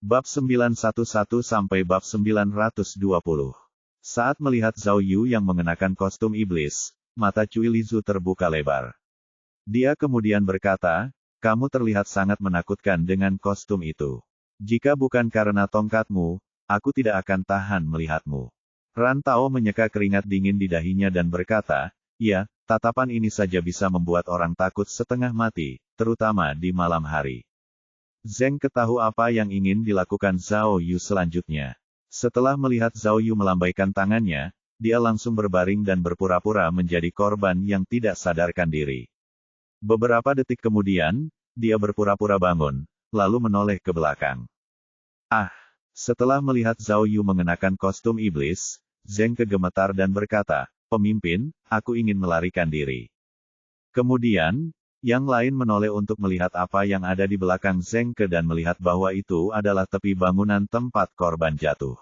Bab 911 sampai bab 920. Saat melihat Zhao Yu yang mengenakan kostum iblis, mata Cui Lizu terbuka lebar. Dia kemudian berkata, "Kamu terlihat sangat menakutkan dengan kostum itu. Jika bukan karena tongkatmu, aku tidak akan tahan melihatmu." Ran Tao menyeka keringat dingin di dahinya dan berkata, "Ya, tatapan ini saja bisa membuat orang takut setengah mati, terutama di malam hari." Zheng ketahu apa yang ingin dilakukan Zhao Yu selanjutnya. Setelah melihat Zhao Yu melambaikan tangannya, dia langsung berbaring dan berpura-pura menjadi korban yang tidak sadarkan diri. Beberapa detik kemudian, dia berpura-pura bangun, lalu menoleh ke belakang. Setelah melihat Zhao Yu mengenakan kostum iblis, Zheng kegemetar dan berkata, "Pemimpin, aku ingin melarikan diri." Kemudian, yang lain menoleh untuk melihat apa yang ada di belakang Zheng Ke dan melihat bahwa itu adalah tepi bangunan tempat korban jatuh.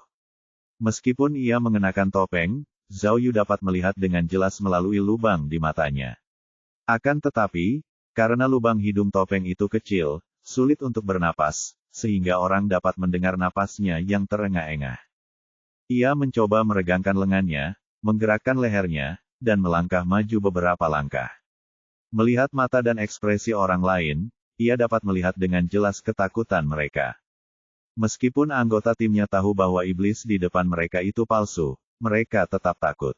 Meskipun ia mengenakan topeng, Zhao Yu dapat melihat dengan jelas melalui lubang di matanya. Akan tetapi, karena lubang hidung topeng itu kecil, sulit untuk bernapas, sehingga orang dapat mendengar napasnya yang terengah-engah. Ia mencoba meregangkan lengannya, menggerakkan lehernya, dan melangkah maju beberapa langkah. Melihat mata dan ekspresi orang lain, ia dapat melihat dengan jelas ketakutan mereka. Meskipun anggota timnya tahu bahwa iblis di depan mereka itu palsu, mereka tetap takut.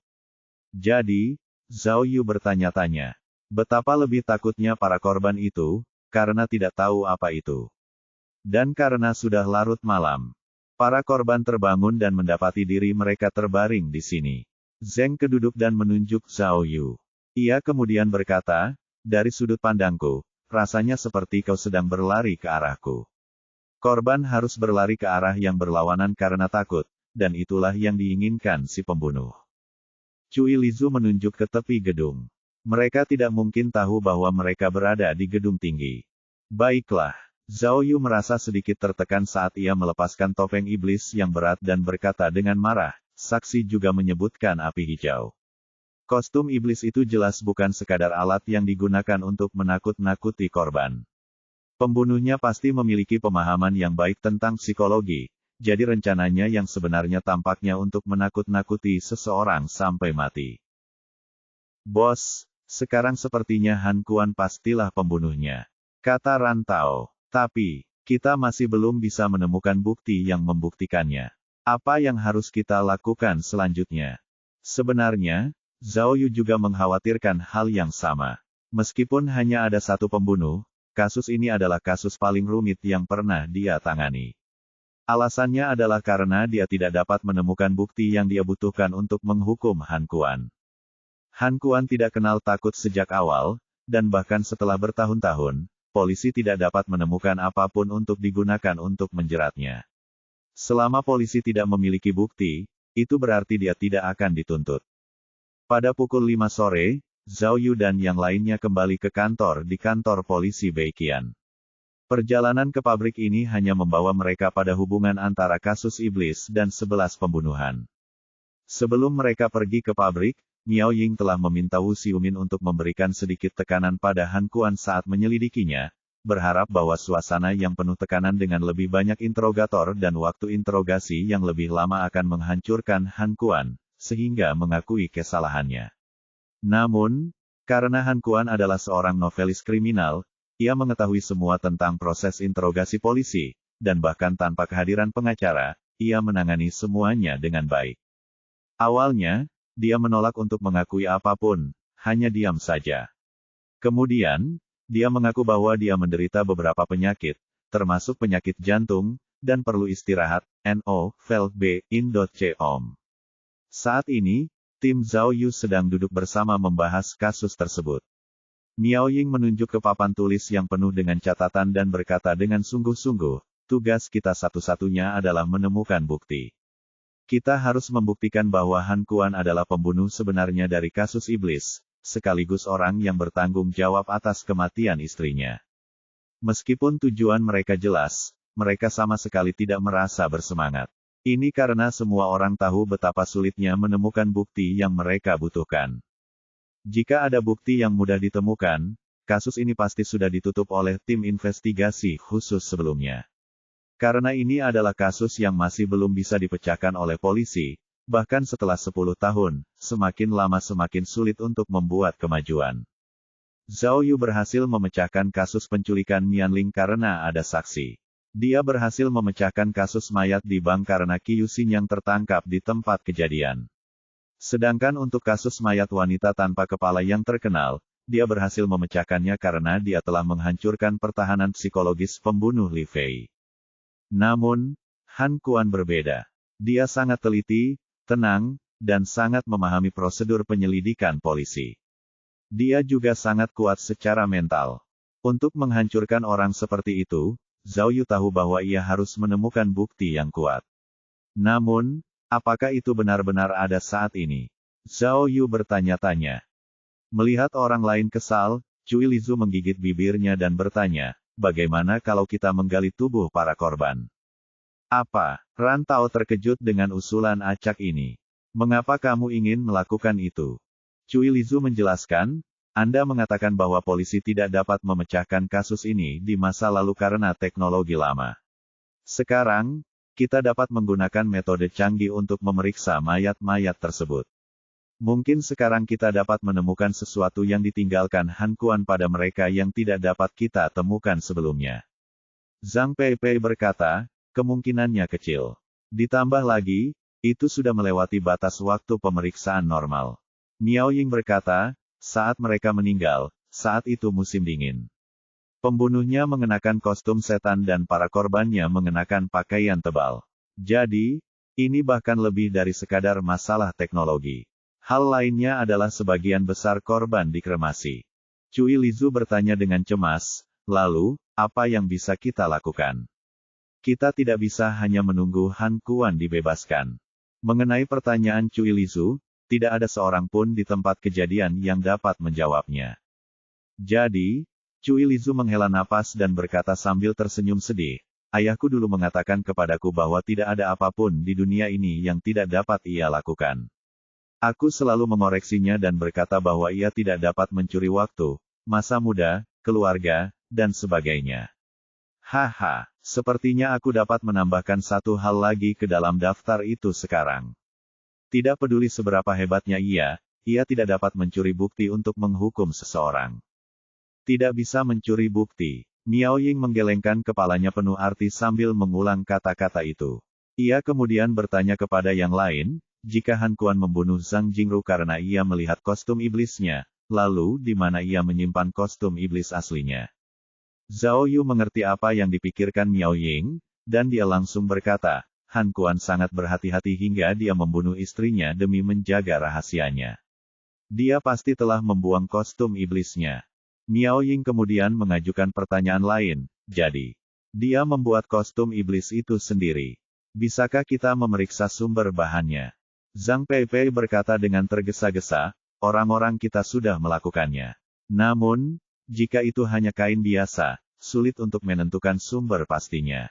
Jadi, Zhao Yu bertanya-tanya, betapa lebih takutnya para korban itu, karena tidak tahu apa itu. Dan karena sudah larut malam, para korban terbangun dan mendapati diri mereka terbaring di sini. Zheng keduduk dan menunjuk Zhao Yu. Ia kemudian berkata, "Dari sudut pandangku, rasanya seperti kau sedang berlari ke arahku." Korban harus berlari ke arah yang berlawanan karena takut, dan itulah yang diinginkan si pembunuh. Cui Lizu menunjuk ke tepi gedung. Mereka tidak mungkin tahu bahwa mereka berada di gedung tinggi. Baiklah, Zhao Yu merasa sedikit tertekan saat ia melepaskan topeng iblis yang berat dan berkata dengan marah, "Saksi juga menyebutkan api hijau. Kostum iblis itu jelas bukan sekadar alat yang digunakan untuk menakut-nakuti korban. Pembunuhnya pasti memiliki pemahaman yang baik tentang psikologi, jadi rencananya yang sebenarnya tampaknya untuk menakut-nakuti seseorang sampai mati." "Bos, sekarang sepertinya Han Kuan pastilah pembunuhnya," kata Ran Tao. "Tapi, kita masih belum bisa menemukan bukti yang membuktikannya. Apa yang harus kita lakukan selanjutnya?" Sebenarnya, Zhao Yu juga mengkhawatirkan hal yang sama. Meskipun hanya ada satu pembunuh, kasus ini adalah kasus paling rumit yang pernah dia tangani. Alasannya adalah karena dia tidak dapat menemukan bukti yang dia butuhkan untuk menghukum Han Kuan. Han Kuan tidak kenal takut sejak awal, dan bahkan setelah bertahun-tahun, polisi tidak dapat menemukan apapun untuk digunakan untuk menjeratnya. Selama polisi tidak memiliki bukti, itu berarti dia tidak akan dituntut. Pada pukul 5 sore, Zhao Yu dan yang lainnya kembali ke kantor di kantor polisi Beiqian. Perjalanan ke pabrik ini hanya membawa mereka pada hubungan antara kasus iblis dan 11 pembunuhan. Sebelum mereka pergi ke pabrik, Miao Ying telah meminta Wu Xiumin untuk memberikan sedikit tekanan pada Han Kuan saat menyelidikinya, berharap bahwa suasana yang penuh tekanan dengan lebih banyak interrogator dan waktu interogasi yang lebih lama akan menghancurkan Han Kuan, sehingga mengakui kesalahannya. Namun, karena Han Kuan adalah seorang novelis kriminal, ia mengetahui semua tentang proses interogasi polisi, dan bahkan tanpa kehadiran pengacara, ia menangani semuanya dengan baik. Awalnya, dia menolak untuk mengakui apapun, hanya diam saja. Kemudian, dia mengaku bahwa dia menderita beberapa penyakit, termasuk penyakit jantung, dan perlu istirahat. No.com. Saat ini, tim Zhao Yu sedang duduk bersama membahas kasus tersebut. Miao Ying menunjuk ke papan tulis yang penuh dengan catatan dan berkata dengan sungguh-sungguh, "Tugas kita satu-satunya adalah menemukan bukti. Kita harus membuktikan bahwa Han Kuan adalah pembunuh sebenarnya dari kasus iblis, sekaligus orang yang bertanggung jawab atas kematian istrinya." Meskipun tujuan mereka jelas, mereka sama sekali tidak merasa bersemangat. Ini karena semua orang tahu betapa sulitnya menemukan bukti yang mereka butuhkan. Jika ada bukti yang mudah ditemukan, kasus ini pasti sudah ditutup oleh tim investigasi khusus sebelumnya. Karena ini adalah kasus yang masih belum bisa dipecahkan oleh polisi, bahkan setelah 10 tahun, semakin lama semakin sulit untuk membuat kemajuan. Zhao Yu berhasil memecahkan kasus penculikan Mianling karena ada saksi. Dia berhasil memecahkan kasus mayat di bank karena Qiu Xin yang tertangkap di tempat kejadian. Sedangkan untuk kasus mayat wanita tanpa kepala yang terkenal, dia berhasil memecahkannya karena dia telah menghancurkan pertahanan psikologis pembunuh Li Fei. Namun, Han Kuan berbeda. Dia sangat teliti, tenang, dan sangat memahami prosedur penyelidikan polisi. Dia juga sangat kuat secara mental. Untuk menghancurkan orang seperti itu, Zhao Yu tahu bahwa ia harus menemukan bukti yang kuat. Namun, apakah itu benar-benar ada saat ini? Zhao Yu bertanya-tanya. Melihat orang lain kesal, Cui Lizu menggigit bibirnya dan bertanya, bagaimana kalau kita menggali tubuh para korban? Apa? Rantau terkejut dengan usulan acak ini. Mengapa kamu ingin melakukan itu? Cui Lizu menjelaskan, Anda mengatakan bahwa polisi tidak dapat memecahkan kasus ini di masa lalu karena teknologi lama. Sekarang, kita dapat menggunakan metode canggih untuk memeriksa mayat-mayat tersebut. Mungkin sekarang kita dapat menemukan sesuatu yang ditinggalkan Han Kuan pada mereka yang tidak dapat kita temukan sebelumnya. Zhang Peipei berkata, kemungkinannya kecil. Ditambah lagi, itu sudah melewati batas waktu pemeriksaan normal. Miao Ying berkata, saat mereka meninggal, saat itu musim dingin. Pembunuhnya mengenakan kostum setan dan para korbannya mengenakan pakaian tebal. Jadi, ini bahkan lebih dari sekadar masalah teknologi. Hal lainnya adalah sebagian besar korban dikremasi. Cui Lizu bertanya dengan cemas, lalu, apa yang bisa kita lakukan? Kita tidak bisa hanya menunggu Han Kuan dibebaskan. Mengenai pertanyaan Cui Lizu, tidak ada seorang pun di tempat kejadian yang dapat menjawabnya. Jadi, Cui Lizu menghela napas dan berkata sambil tersenyum sedih, ayahku dulu mengatakan kepadaku bahwa tidak ada apapun di dunia ini yang tidak dapat ia lakukan. Aku selalu mengoreksinya dan berkata bahwa ia tidak dapat mencuri waktu, masa muda, keluarga, dan sebagainya. Haha, sepertinya aku dapat menambahkan satu hal lagi ke dalam daftar itu sekarang. Tidak peduli seberapa hebatnya ia tidak dapat mencuri bukti untuk menghukum seseorang. Tidak bisa mencuri bukti. Miao Ying menggelengkan kepalanya penuh arti sambil mengulang kata-kata itu. Ia kemudian bertanya kepada yang lain, jika Han Kuan membunuh Zhang Jingru karena ia melihat kostum iblisnya, lalu di mana ia menyimpan kostum iblis aslinya? Zhao Yu mengerti apa yang dipikirkan Miao Ying, dan dia langsung berkata, Han Kuan sangat berhati-hati hingga dia membunuh istrinya demi menjaga rahasianya. Dia pasti telah membuang kostum iblisnya. Miao Ying kemudian mengajukan pertanyaan lain, jadi, dia membuat kostum iblis itu sendiri. Bisakah kita memeriksa sumber bahannya? Zhang Peipei berkata dengan tergesa-gesa, orang-orang kita sudah melakukannya. Namun, jika itu hanya kain biasa, sulit untuk menentukan sumber pastinya.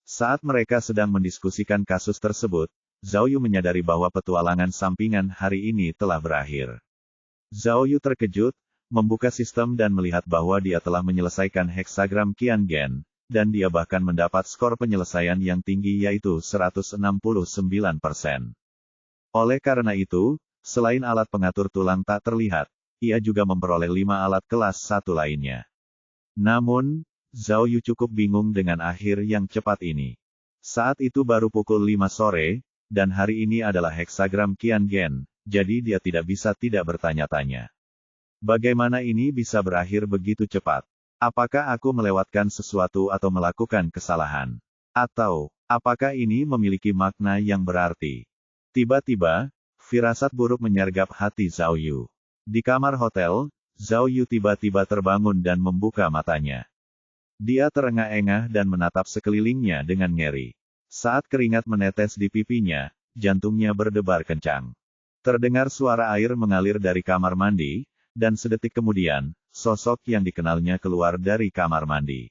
Saat mereka sedang mendiskusikan kasus tersebut, Zhao Yu menyadari bahwa petualangan sampingan hari ini telah berakhir. Zhao Yu terkejut, membuka sistem dan melihat bahwa dia telah menyelesaikan heksagram Qiangen, dan dia bahkan mendapat skor penyelesaian yang tinggi yaitu 169%. Oleh karena itu, selain alat pengatur tulang tak terlihat, ia juga memperoleh 5 alat kelas 1 lainnya. Namun, Zhao Yu cukup bingung dengan akhir yang cepat ini. Saat itu baru pukul 5 sore, dan hari ini adalah heksagram Qiangen, jadi dia tidak bisa tidak bertanya-tanya. Bagaimana ini bisa berakhir begitu cepat? Apakah aku melewatkan sesuatu atau melakukan kesalahan? Atau, apakah ini memiliki makna yang berarti? Tiba-tiba, firasat buruk menyergap hati Zhao Yu. Di kamar hotel, Zhao Yu tiba-tiba terbangun dan membuka matanya. Dia terengah-engah dan menatap sekelilingnya dengan ngeri. Saat keringat menetes di pipinya, jantungnya berdebar kencang. Terdengar suara air mengalir dari kamar mandi, dan sedetik kemudian, sosok yang dikenalnya keluar dari kamar mandi.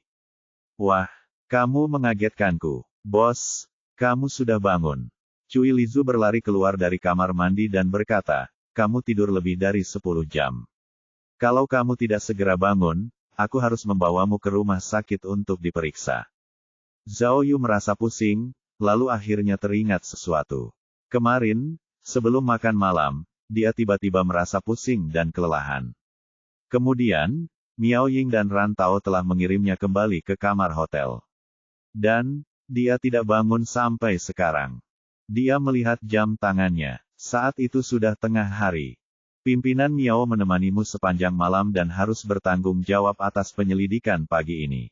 Wah, kamu mengagetkanku. Bos, kamu sudah bangun. Cui Lizu berlari keluar dari kamar mandi dan berkata, kamu tidur lebih dari 10 jam. Kalau kamu tidak segera bangun, aku harus membawamu ke rumah sakit untuk diperiksa. Zhao Yu merasa pusing, lalu akhirnya teringat sesuatu. Kemarin, sebelum makan malam, dia tiba-tiba merasa pusing dan kelelahan. Kemudian, Miao Ying dan Ran Tao telah mengirimnya kembali ke kamar hotel. Dan, dia tidak bangun sampai sekarang. Dia melihat jam tangannya. Saat itu sudah tengah hari. Pimpinan Miao menemanimu sepanjang malam dan harus bertanggung jawab atas penyelidikan pagi ini.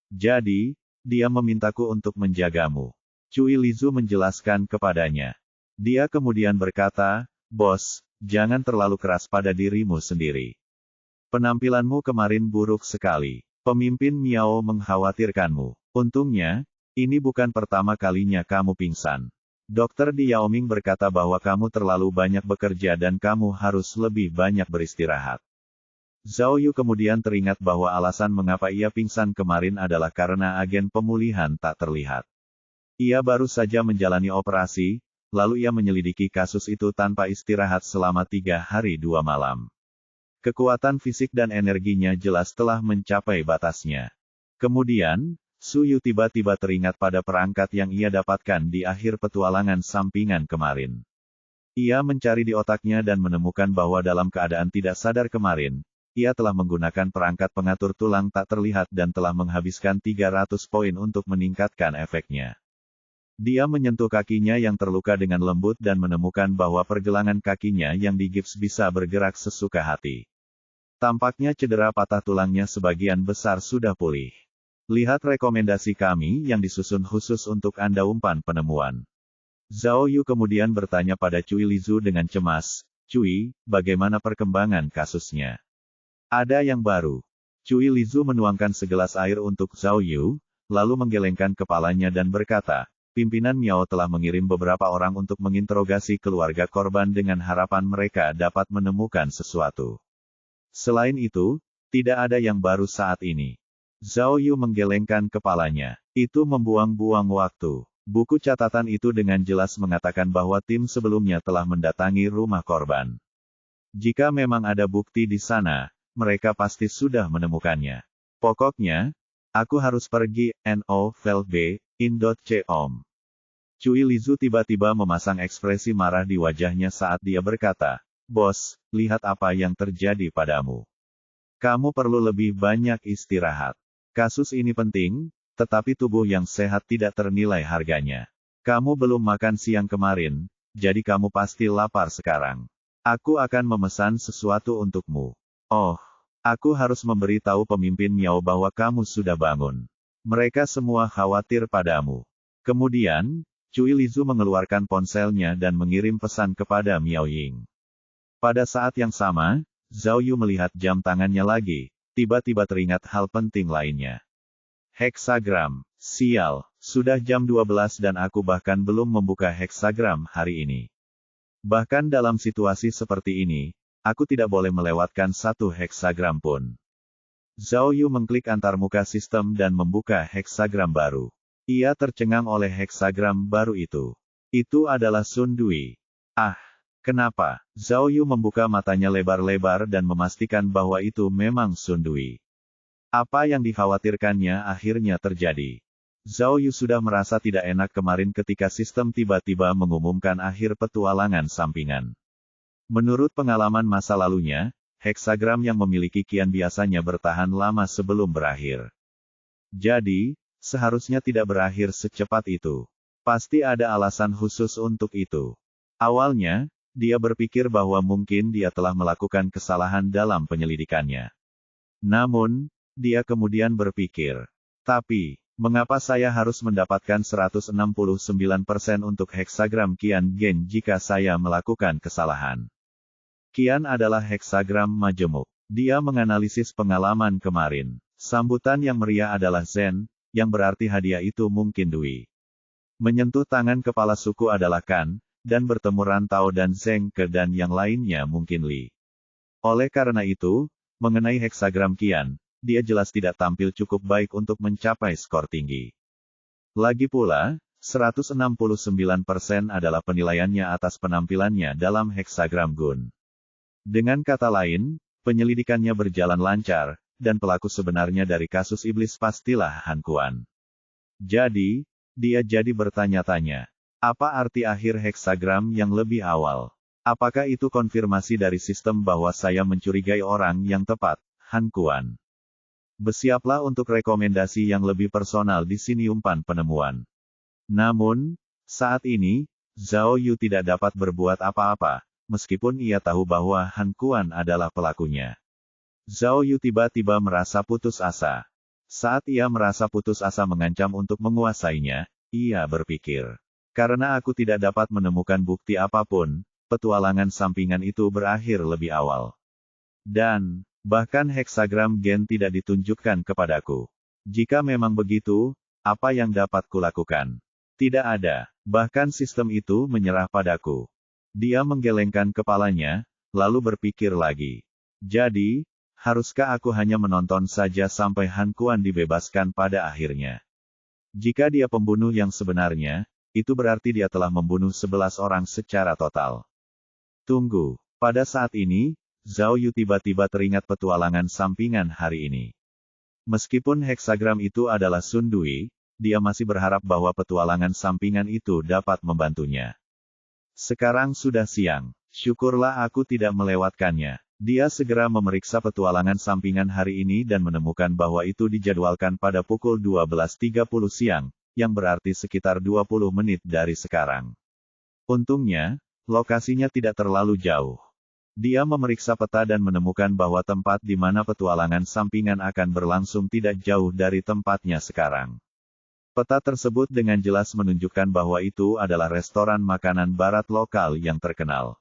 Jadi, dia memintaku untuk menjagamu. Cui Lizu menjelaskan kepadanya. Dia kemudian berkata, "Bos, jangan terlalu keras pada dirimu sendiri. Penampilanmu kemarin buruk sekali. Pemimpin Miao mengkhawatirkanmu. Untungnya, ini bukan pertama kalinya kamu pingsan. Dokter Di Yaoming berkata bahwa kamu terlalu banyak bekerja dan kamu harus lebih banyak beristirahat." Zhao Yu kemudian teringat bahwa alasan mengapa ia pingsan kemarin adalah karena agen pemulihan tak terlihat. Ia baru saja menjalani operasi, lalu ia menyelidiki kasus itu tanpa istirahat selama 3 hari 2 malam. Kekuatan fisik dan energinya jelas telah mencapai batasnya. Kemudian, Su Yu tiba-tiba teringat pada perangkat yang ia dapatkan di akhir petualangan sampingan kemarin. Ia mencari di otaknya dan menemukan bahwa dalam keadaan tidak sadar kemarin, ia telah menggunakan perangkat pengatur tulang tak terlihat dan telah menghabiskan 300 poin untuk meningkatkan efeknya. Dia menyentuh kakinya yang terluka dengan lembut dan menemukan bahwa pergelangan kakinya yang digips bisa bergerak sesuka hati. Tampaknya cedera patah tulangnya sebagian besar sudah pulih. Lihat rekomendasi kami yang disusun khusus untuk Anda umpan penemuan. Zhao Yu kemudian bertanya pada Cui Lizu dengan cemas, "Cui, bagaimana perkembangan kasusnya? Ada yang baru?" Cui Lizu menuangkan segelas air untuk Zhao Yu, lalu menggelengkan kepalanya dan berkata, "Pimpinan Miao telah mengirim beberapa orang untuk menginterogasi keluarga korban dengan harapan mereka dapat menemukan sesuatu. Selain itu, tidak ada yang baru saat ini." Zhao Yu menggelengkan kepalanya. Itu membuang-buang waktu. Buku catatan itu dengan jelas mengatakan bahwa tim sebelumnya telah mendatangi rumah korban. Jika memang ada bukti di sana, mereka pasti sudah menemukannya. Pokoknya, aku harus pergi, no.com. Cui Lizu tiba-tiba memasang ekspresi marah di wajahnya saat dia berkata, "Bos, lihat apa yang terjadi padamu. Kamu perlu lebih banyak istirahat. Kasus ini penting, tetapi tubuh yang sehat tidak ternilai harganya. Kamu belum makan siang kemarin, jadi kamu pasti lapar sekarang. Aku akan memesan sesuatu untukmu. Oh, aku harus memberitahu pemimpin Miao bahwa kamu sudah bangun. Mereka semua khawatir padamu." Kemudian, Cui Lizu mengeluarkan ponselnya dan mengirim pesan kepada Miao Ying. Pada saat yang sama, Zhao Yu melihat jam tangannya lagi. Tiba-tiba teringat hal penting lainnya. Heksagram. Sial, sudah jam 12 dan aku bahkan belum membuka heksagram hari ini. Bahkan dalam situasi seperti ini, aku tidak boleh melewatkan 1 heksagram pun. Zhao Yu mengklik antarmuka sistem dan membuka heksagram baru. Ia tercengang oleh heksagram baru itu. Itu adalah Sun Dui. Ah! Kenapa? Zhao Yu membuka matanya lebar-lebar dan memastikan bahwa itu memang Sun Dui. Apa yang dikhawatirkannya akhirnya terjadi. Zhao Yu sudah merasa tidak enak kemarin ketika sistem tiba-tiba mengumumkan akhir petualangan sampingan. Menurut pengalaman masa lalunya, heksagram yang memiliki kian biasanya bertahan lama sebelum berakhir. Jadi, seharusnya tidak berakhir secepat itu. Pasti ada alasan khusus untuk itu. Awalnya, dia berpikir bahwa mungkin dia telah melakukan kesalahan dalam penyelidikannya. Namun, dia kemudian berpikir, "Tapi, mengapa saya harus mendapatkan 169% untuk heksagram Qian Gen jika saya melakukan kesalahan?" Qian adalah heksagram majemuk. Dia menganalisis pengalaman kemarin. Sambutan yang meriah adalah Zen, yang berarti hadiah itu mungkin Dui. Menyentuh tangan kepala suku adalah Kan, dan bertemu Ran Tao dan Zheng Ke dan yang lainnya mungkin Li. Oleh karena itu, mengenai heksagram Qian, dia jelas tidak tampil cukup baik untuk mencapai skor tinggi. Lagi pula, 169% adalah penilaiannya atas penampilannya dalam heksagram Gun. Dengan kata lain, penyelidikannya berjalan lancar, dan pelaku sebenarnya dari kasus iblis pastilah Han Kuan. Jadi, dia jadi bertanya-tanya. Apa arti akhir heksagram yang lebih awal? Apakah itu konfirmasi dari sistem bahwa saya mencurigai orang yang tepat, Han Kuan? Bersiaplah untuk rekomendasi yang lebih personal di sini umpan penemuan. Namun, saat ini, Zhao Yu tidak dapat berbuat apa-apa, meskipun ia tahu bahwa Han Kuan adalah pelakunya. Zhao Yu tiba-tiba merasa putus asa. Saat ia merasa putus asa mengancam untuk menguasainya, ia berpikir, karena aku tidak dapat menemukan bukti apapun, petualangan sampingan itu berakhir lebih awal. Dan, bahkan heksagram gen tidak ditunjukkan kepadaku. Jika memang begitu, apa yang dapat kulakukan? Tidak ada. Bahkan sistem itu menyerah padaku. Dia menggelengkan kepalanya, lalu berpikir lagi. Jadi, haruskah aku hanya menonton saja sampai Han Kuan dibebaskan pada akhirnya? Jika dia pembunuh yang sebenarnya, itu berarti dia telah membunuh 11 orang secara total. Tunggu, pada saat ini, Zhao Yu tiba-tiba teringat petualangan sampingan hari ini. Meskipun heksagram itu adalah Sun Dui, dia masih berharap bahwa petualangan sampingan itu dapat membantunya. Sekarang sudah siang, syukurlah aku tidak melewatkannya. Dia segera memeriksa petualangan sampingan hari ini dan menemukan bahwa itu dijadwalkan pada pukul 12.30 siang, yang berarti sekitar 20 menit dari sekarang. Untungnya, lokasinya tidak terlalu jauh. Dia memeriksa peta dan menemukan bahwa tempat di mana petualangan sampingan akan berlangsung tidak jauh dari tempatnya sekarang. Peta tersebut dengan jelas menunjukkan bahwa itu adalah restoran makanan barat lokal yang terkenal.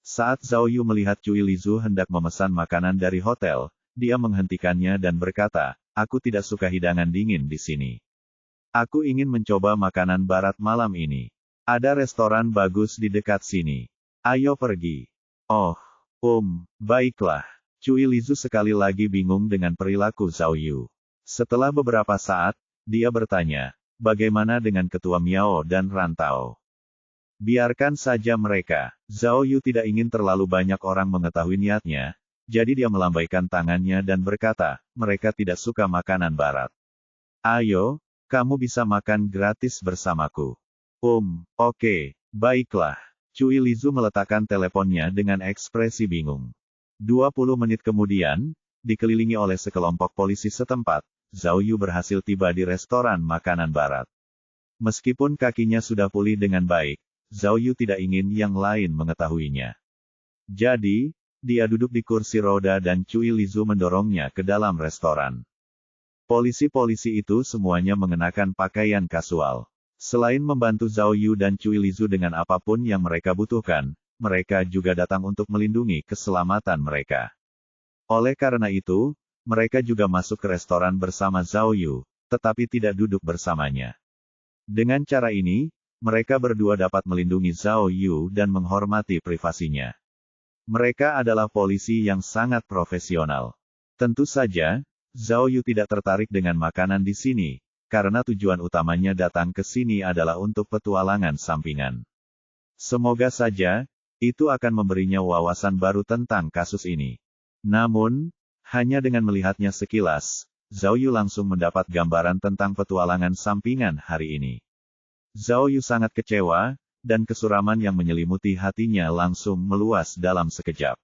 Saat Zhao Yu melihat Cui Lizu hendak memesan makanan dari hotel, dia menghentikannya dan berkata, aku tidak suka hidangan dingin di sini. Aku ingin mencoba makanan barat malam ini. Ada restoran bagus di dekat sini. Ayo pergi. Oh, baiklah. Cui Lizu sekali lagi bingung dengan perilaku Zhao Yu. Setelah beberapa saat, dia bertanya, bagaimana dengan ketua Miao dan Rantau? Biarkan saja mereka. Zhao Yu tidak ingin terlalu banyak orang mengetahui niatnya, jadi dia melambaikan tangannya dan berkata, mereka tidak suka makanan barat. Ayo, kamu bisa makan gratis bersamaku. Oke, baiklah. Cui Lizu meletakkan teleponnya dengan ekspresi bingung. 20 menit kemudian, dikelilingi oleh sekelompok polisi setempat, Zhao Yu berhasil tiba di restoran makanan barat. Meskipun kakinya sudah pulih dengan baik, Zhao Yu tidak ingin yang lain mengetahuinya. Jadi, dia duduk di kursi roda dan Cui Lizu mendorongnya ke dalam restoran. Polisi-polisi itu semuanya mengenakan pakaian kasual. Selain membantu Zhao Yu dan Cui Lizu dengan apapun yang mereka butuhkan, mereka juga datang untuk melindungi keselamatan mereka. Oleh karena itu, mereka juga masuk ke restoran bersama Zhao Yu, tetapi tidak duduk bersamanya. Dengan cara ini, mereka berdua dapat melindungi Zhao Yu dan menghormati privasinya. Mereka adalah polisi yang sangat profesional. Tentu saja, Zhao Yu tidak tertarik dengan makanan di sini, karena tujuan utamanya datang ke sini adalah untuk petualangan sampingan. Semoga saja, itu akan memberinya wawasan baru tentang kasus ini. Namun, hanya dengan melihatnya sekilas, Zhao Yu langsung mendapat gambaran tentang petualangan sampingan hari ini. Zhao Yu sangat kecewa, dan kesuraman yang menyelimuti hatinya langsung meluas dalam sekejap.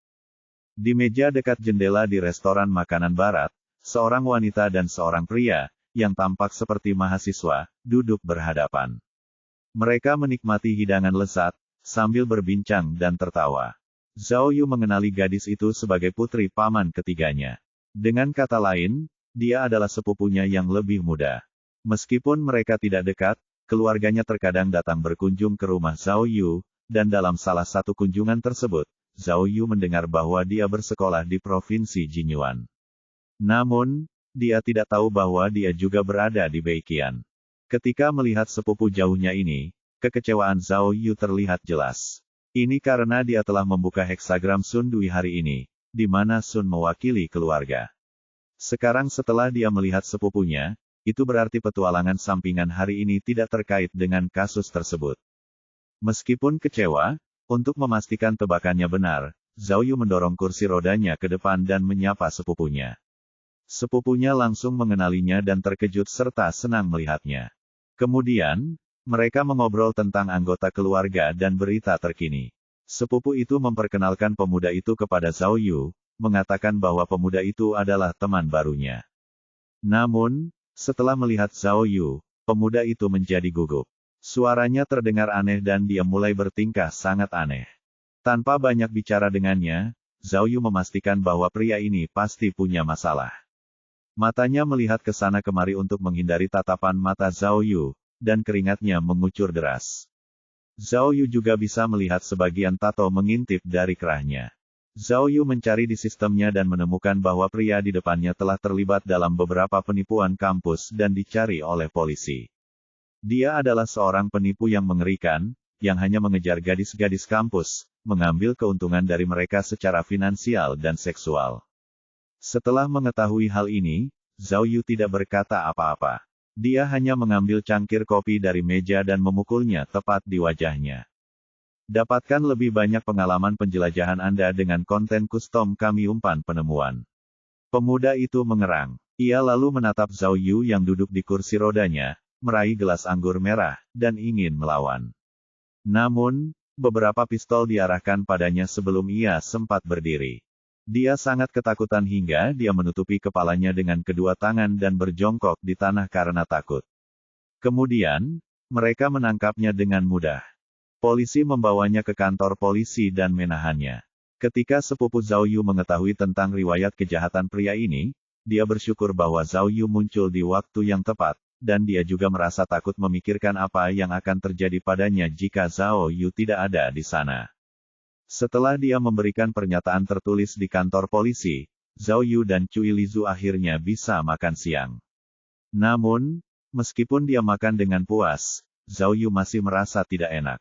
Di meja dekat jendela di restoran makanan barat, seorang wanita dan seorang pria, yang tampak seperti mahasiswa, duduk berhadapan. Mereka menikmati hidangan lezat, sambil berbincang dan tertawa. Zhao Yu mengenali gadis itu sebagai putri paman ketiganya. Dengan kata lain, dia adalah sepupunya yang lebih muda. Meskipun mereka tidak dekat, keluarganya terkadang datang berkunjung ke rumah Zhao Yu, dan dalam salah satu kunjungan tersebut, Zhao Yu mendengar bahwa dia bersekolah di provinsi Jinyuan. Namun, dia tidak tahu bahwa dia juga berada di Beiqian. Ketika melihat sepupu jauhnya ini, kekecewaan Zhao Yu terlihat jelas. Ini karena dia telah membuka heksagram Sun Dui hari ini, di mana Sun mewakili keluarga. Sekarang setelah dia melihat sepupunya, itu berarti petualangan sampingan hari ini tidak terkait dengan kasus tersebut. Meskipun kecewa, untuk memastikan tebakannya benar, Zhao Yu mendorong kursi rodanya ke depan dan menyapa sepupunya. Sepupunya langsung mengenalinya dan terkejut serta senang melihatnya. Kemudian, mereka mengobrol tentang anggota keluarga dan berita terkini. Sepupu itu memperkenalkan pemuda itu kepada Zhao Yu, mengatakan bahwa pemuda itu adalah teman barunya. Namun, setelah melihat Zhao Yu, pemuda itu menjadi gugup. Suaranya terdengar aneh dan dia mulai bertingkah sangat aneh. Tanpa banyak bicara dengannya, Zhao Yu memastikan bahwa pria ini pasti punya masalah. Matanya melihat ke sana kemari untuk menghindari tatapan mata Zhao Yu, dan keringatnya mengucur deras. Zhao Yu juga bisa melihat sebagian tato mengintip dari kerahnya. Zhao Yu mencari di sistemnya dan menemukan bahwa pria di depannya telah terlibat dalam beberapa penipuan kampus dan dicari oleh polisi. Dia adalah seorang penipu yang mengerikan, yang hanya mengejar gadis-gadis kampus, mengambil keuntungan dari mereka secara finansial dan seksual. Setelah mengetahui hal ini, Zhao Yu tidak berkata apa-apa. Dia hanya mengambil cangkir kopi dari meja dan memukulnya tepat di wajahnya. Dapatkan lebih banyak pengalaman penjelajahan Anda dengan konten custom kami umpan penemuan. Pemuda itu mengerang. Ia lalu menatap Zhao Yu yang duduk di kursi rodanya, meraih gelas anggur merah, dan ingin melawan. Namun, beberapa pistol diarahkan padanya sebelum ia sempat berdiri. Dia sangat ketakutan hingga dia menutupi kepalanya dengan kedua tangan dan berjongkok di tanah karena takut. Kemudian, mereka menangkapnya dengan mudah. Polisi membawanya ke kantor polisi dan menahannya. Ketika sepupu Zhao Yu mengetahui tentang riwayat kejahatan pria ini, dia bersyukur bahwa Zhao Yu muncul di waktu yang tepat, dan dia juga merasa takut memikirkan apa yang akan terjadi padanya jika Zhao Yu tidak ada di sana. Setelah dia memberikan pernyataan tertulis di kantor polisi, Zhao Yu dan Cui Lizu akhirnya bisa makan siang. Namun, meskipun dia makan dengan puas, Zhao Yu masih merasa tidak enak.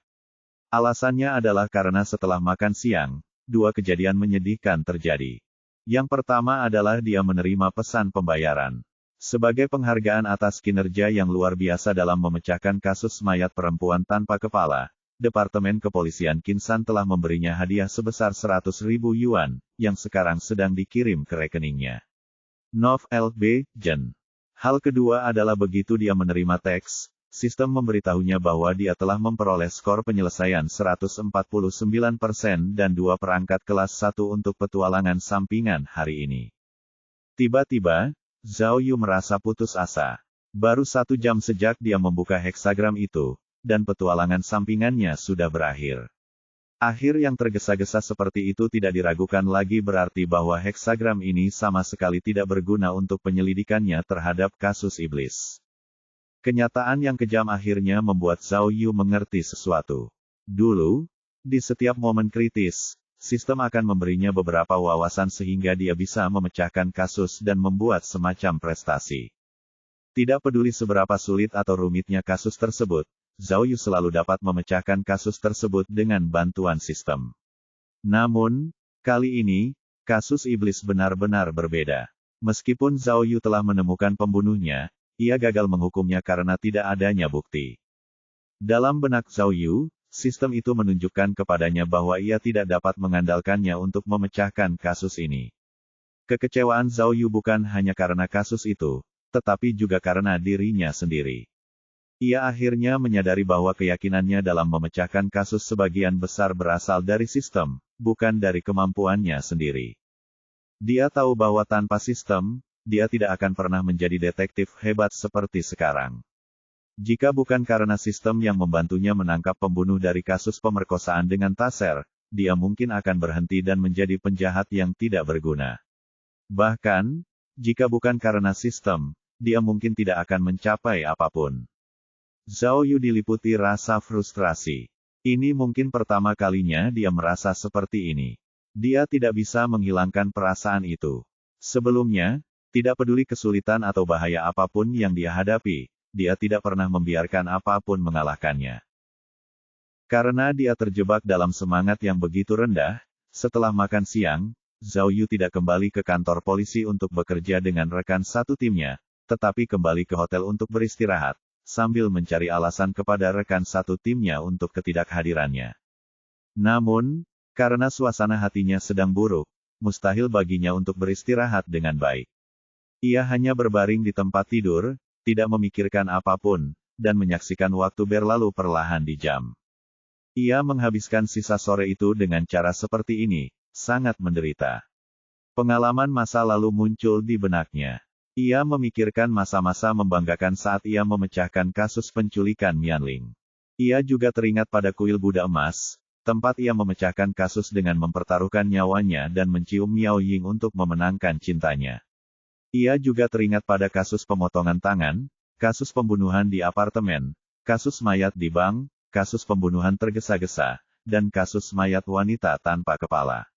Alasannya adalah karena setelah makan siang, dua kejadian menyedihkan terjadi. Yang pertama adalah dia menerima pesan pembayaran. Sebagai penghargaan atas kinerja yang luar biasa dalam memecahkan kasus mayat perempuan tanpa kepala, Departemen Kepolisian Kinsan telah memberinya hadiah sebesar 100.000 yuan, yang sekarang sedang dikirim ke rekeningnya. Nov L.B. Jen. Hal kedua adalah begitu dia menerima teks, sistem memberitahunya bahwa dia telah memperoleh skor penyelesaian 149% dan 2 perangkat kelas 1 untuk petualangan sampingan hari ini. Tiba-tiba, Zhao Yu merasa putus asa. Baru 1 jam sejak dia membuka heksagram itu, dan petualangan sampingannya sudah berakhir. Akhir yang tergesa-gesa seperti itu tidak diragukan lagi berarti bahwa heksagram ini sama sekali tidak berguna untuk penyelidikannya terhadap kasus iblis. Kenyataan yang kejam akhirnya membuat Zhao Yu mengerti sesuatu. Dulu, di setiap momen kritis, sistem akan memberinya beberapa wawasan sehingga dia bisa memecahkan kasus dan membuat semacam prestasi. Tidak peduli seberapa sulit atau rumitnya kasus tersebut, Zhao Yu selalu dapat memecahkan kasus tersebut dengan bantuan sistem. Namun, kali ini, kasus iblis benar-benar berbeda. Meskipun Zhao Yu telah menemukan pembunuhnya, ia gagal menghukumnya karena tidak adanya bukti. Dalam benak Zhao Yu, sistem itu menunjukkan kepadanya bahwa ia tidak dapat mengandalkannya untuk memecahkan kasus ini. Kekecewaan Zhao Yu bukan hanya karena kasus itu, tetapi juga karena dirinya sendiri. Ia akhirnya menyadari bahwa keyakinannya dalam memecahkan kasus sebagian besar berasal dari sistem, bukan dari kemampuannya sendiri. Dia tahu bahwa tanpa sistem, dia tidak akan pernah menjadi detektif hebat seperti sekarang. Jika bukan karena sistem yang membantunya menangkap pembunuh dari kasus pemerkosaan dengan taser, dia mungkin akan berhenti dan menjadi penjahat yang tidak berguna. Bahkan, jika bukan karena sistem, dia mungkin tidak akan mencapai apapun. Zhao Yu diliputi rasa frustrasi. Ini mungkin pertama kalinya dia merasa seperti ini. Dia tidak bisa menghilangkan perasaan itu. Sebelumnya, tidak peduli kesulitan atau bahaya apapun yang dia hadapi, dia tidak pernah membiarkan apapun mengalahkannya. Karena dia terjebak dalam semangat yang begitu rendah, setelah makan siang, Zhao Yu tidak kembali ke kantor polisi untuk bekerja dengan rekan satu timnya, tetapi kembali ke hotel untuk beristirahat, sambil mencari alasan kepada rekan satu timnya untuk ketidakhadirannya. Namun, karena suasana hatinya sedang buruk, mustahil baginya untuk beristirahat dengan baik. Ia hanya berbaring di tempat tidur, tidak memikirkan apapun, dan menyaksikan waktu berlalu perlahan di jam. Ia menghabiskan sisa sore itu dengan cara seperti ini, sangat menderita. Pengalaman masa lalu muncul di benaknya. Ia memikirkan masa-masa membanggakan saat ia memecahkan kasus penculikan Mianling. Ia juga teringat pada kuil Buddha emas, tempat ia memecahkan kasus dengan mempertaruhkan nyawanya dan mencium Miao Ying untuk memenangkan cintanya. Ia juga teringat pada kasus pemotongan tangan, kasus pembunuhan di apartemen, kasus mayat di bank, kasus pembunuhan tergesa-gesa, dan kasus mayat wanita tanpa kepala.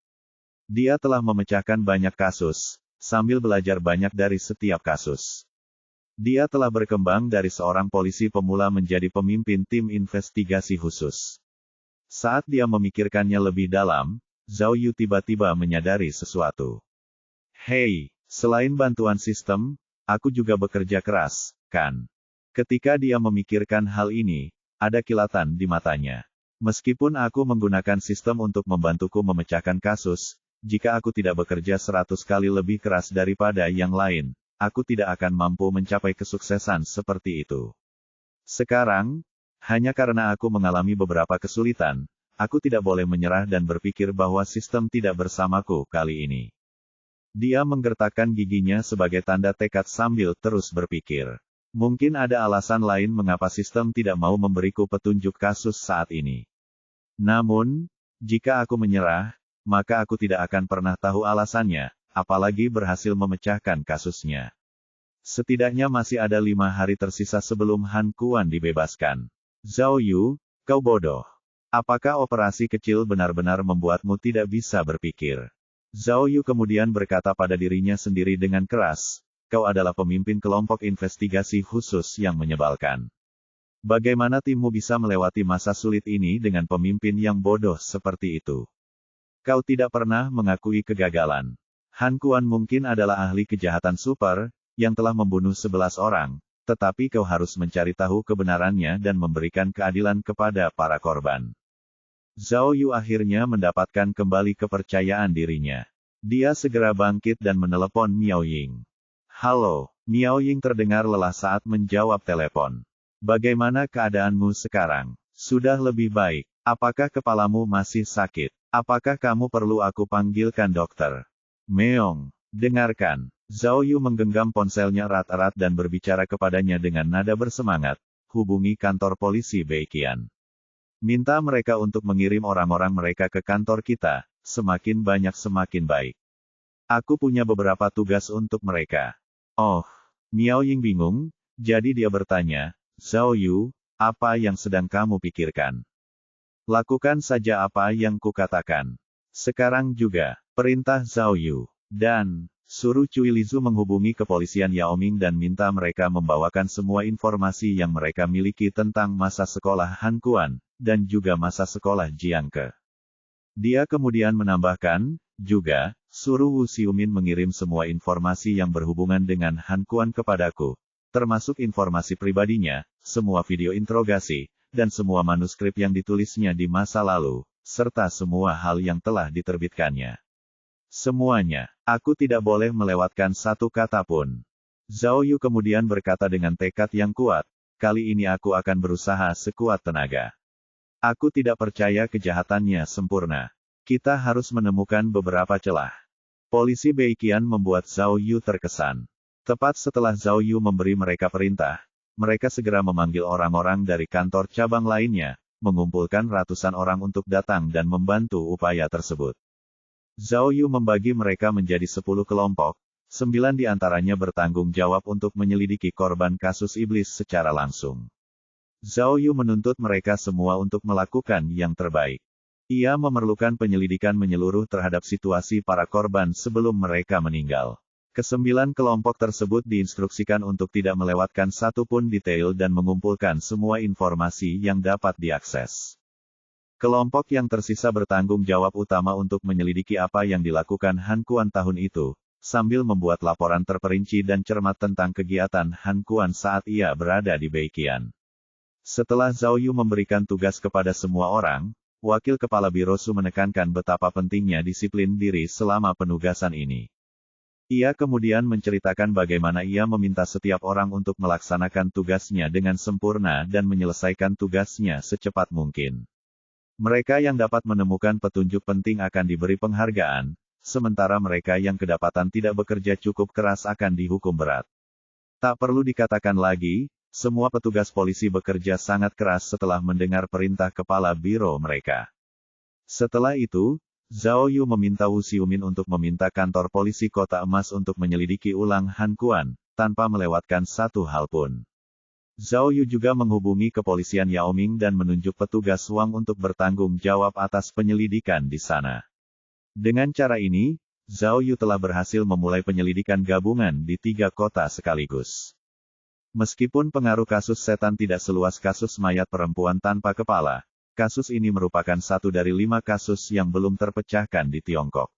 Dia telah memecahkan banyak kasus, sambil belajar banyak dari setiap kasus. Dia telah berkembang dari seorang polisi pemula menjadi pemimpin tim investigasi khusus. Saat dia memikirkannya lebih dalam, Zhao Yu tiba-tiba menyadari sesuatu. Hei, selain bantuan sistem, aku juga bekerja keras, kan? Ketika dia memikirkan hal ini, ada kilatan di matanya. Meskipun aku menggunakan sistem untuk membantuku memecahkan kasus, jika aku tidak bekerja 100 kali lebih keras daripada yang lain, aku tidak akan mampu mencapai kesuksesan seperti itu. Sekarang, hanya karena aku mengalami beberapa kesulitan, aku tidak boleh menyerah dan berpikir bahwa sistem tidak bersamaku kali ini. Dia menggertakkan giginya sebagai tanda tekad sambil terus berpikir. Mungkin ada alasan lain mengapa sistem tidak mau memberiku petunjuk kasus saat ini. Namun, jika aku menyerah, maka aku tidak akan pernah tahu alasannya, apalagi berhasil memecahkan kasusnya. Setidaknya masih ada 5 hari tersisa sebelum Han Kuan dibebaskan. Zhao Yu, kau bodoh. Apakah operasi kecil benar-benar membuatmu tidak bisa berpikir? Zhao Yu kemudian berkata pada dirinya sendiri dengan keras, kau adalah pemimpin kelompok investigasi khusus yang menyebalkan. Bagaimana timmu bisa melewati masa sulit ini dengan pemimpin yang bodoh seperti itu? Kau tidak pernah mengakui kegagalan. Han Kuan mungkin adalah ahli kejahatan super, yang telah membunuh 11 orang, tetapi kau harus mencari tahu kebenarannya dan memberikan keadilan kepada para korban. Zhao Yu akhirnya mendapatkan kembali kepercayaan dirinya. Dia segera bangkit dan menelepon Miao Ying. Halo, Miao Ying terdengar lelah saat menjawab telepon. Bagaimana keadaanmu sekarang? Sudah lebih baik. Apakah kepalamu masih sakit? Apakah kamu perlu aku panggilkan dokter? Meong, dengarkan. Zhao Yu menggenggam ponselnya erat-erat dan berbicara kepadanya dengan nada bersemangat. Hubungi kantor polisi Beiqian. Minta mereka untuk mengirim orang-orang mereka ke kantor kita, semakin banyak semakin baik. Aku punya beberapa tugas untuk mereka. Oh, Miao Ying bingung, jadi dia bertanya, Zhao Yu, apa yang sedang kamu pikirkan? Lakukan saja apa yang kukatakan. Sekarang juga, perintah Zhao Yu. Dan, suruh Cui Lizu menghubungi kepolisian Yaoming dan minta mereka membawakan semua informasi yang mereka miliki tentang masa sekolah Han Kuan, dan juga masa sekolah Jiang Ke. Dia kemudian menambahkan, juga, suruh Wu Xiumin mengirim semua informasi yang berhubungan dengan Han Kuan kepadaku, termasuk informasi pribadinya, semua video interogasi, dan semua manuskrip yang ditulisnya di masa lalu, serta semua hal yang telah diterbitkannya. Semuanya, aku tidak boleh melewatkan satu kata pun. Zhao Yu kemudian berkata dengan tekad yang kuat, kali ini aku akan berusaha sekuat tenaga. Aku tidak percaya kejahatannya sempurna. Kita harus menemukan beberapa celah. Polisi Beiqian membuat Zhao Yu terkesan. Tepat setelah Zhao Yu memberi mereka perintah, mereka segera memanggil orang-orang dari kantor cabang lainnya, mengumpulkan ratusan orang untuk datang dan membantu upaya tersebut. Zhao Yu membagi mereka menjadi 10 kelompok, 9 di antaranya bertanggung jawab untuk menyelidiki korban kasus iblis secara langsung. Zhao Yu menuntut mereka semua untuk melakukan yang terbaik. Ia memerlukan penyelidikan menyeluruh terhadap situasi para korban sebelum mereka meninggal. Kesembilan kelompok tersebut diinstruksikan untuk tidak melewatkan satu pun detail dan mengumpulkan semua informasi yang dapat diakses. Kelompok yang tersisa bertanggung jawab utama untuk menyelidiki apa yang dilakukan Han Kuan tahun itu, sambil membuat laporan terperinci dan cermat tentang kegiatan Han Kuan saat ia berada di Beiqian. Setelah Zhao Yu memberikan tugas kepada semua orang, Wakil Kepala Biro Su menekankan betapa pentingnya disiplin diri selama penugasan ini. Ia kemudian menceritakan bagaimana ia meminta setiap orang untuk melaksanakan tugasnya dengan sempurna dan menyelesaikan tugasnya secepat mungkin. Mereka yang dapat menemukan petunjuk penting akan diberi penghargaan, sementara mereka yang kedapatan tidak bekerja cukup keras akan dihukum berat. Tak perlu dikatakan lagi, semua petugas polisi bekerja sangat keras setelah mendengar perintah kepala biro mereka. Setelah itu, Zhao Yu meminta Wu Xiumin untuk meminta kantor polisi Kota Emas untuk menyelidiki ulang Han Kuan, tanpa melewatkan satu hal pun. Zhao Yu juga menghubungi kepolisian Yao Ming dan menunjuk petugas Wang untuk bertanggung jawab atas penyelidikan di sana. Dengan cara ini, Zhao Yu telah berhasil memulai penyelidikan gabungan di 3 kota sekaligus. Meskipun pengaruh kasus setan tidak seluas kasus mayat perempuan tanpa kepala, kasus ini merupakan satu dari 5 kasus yang belum terpecahkan di Tiongkok.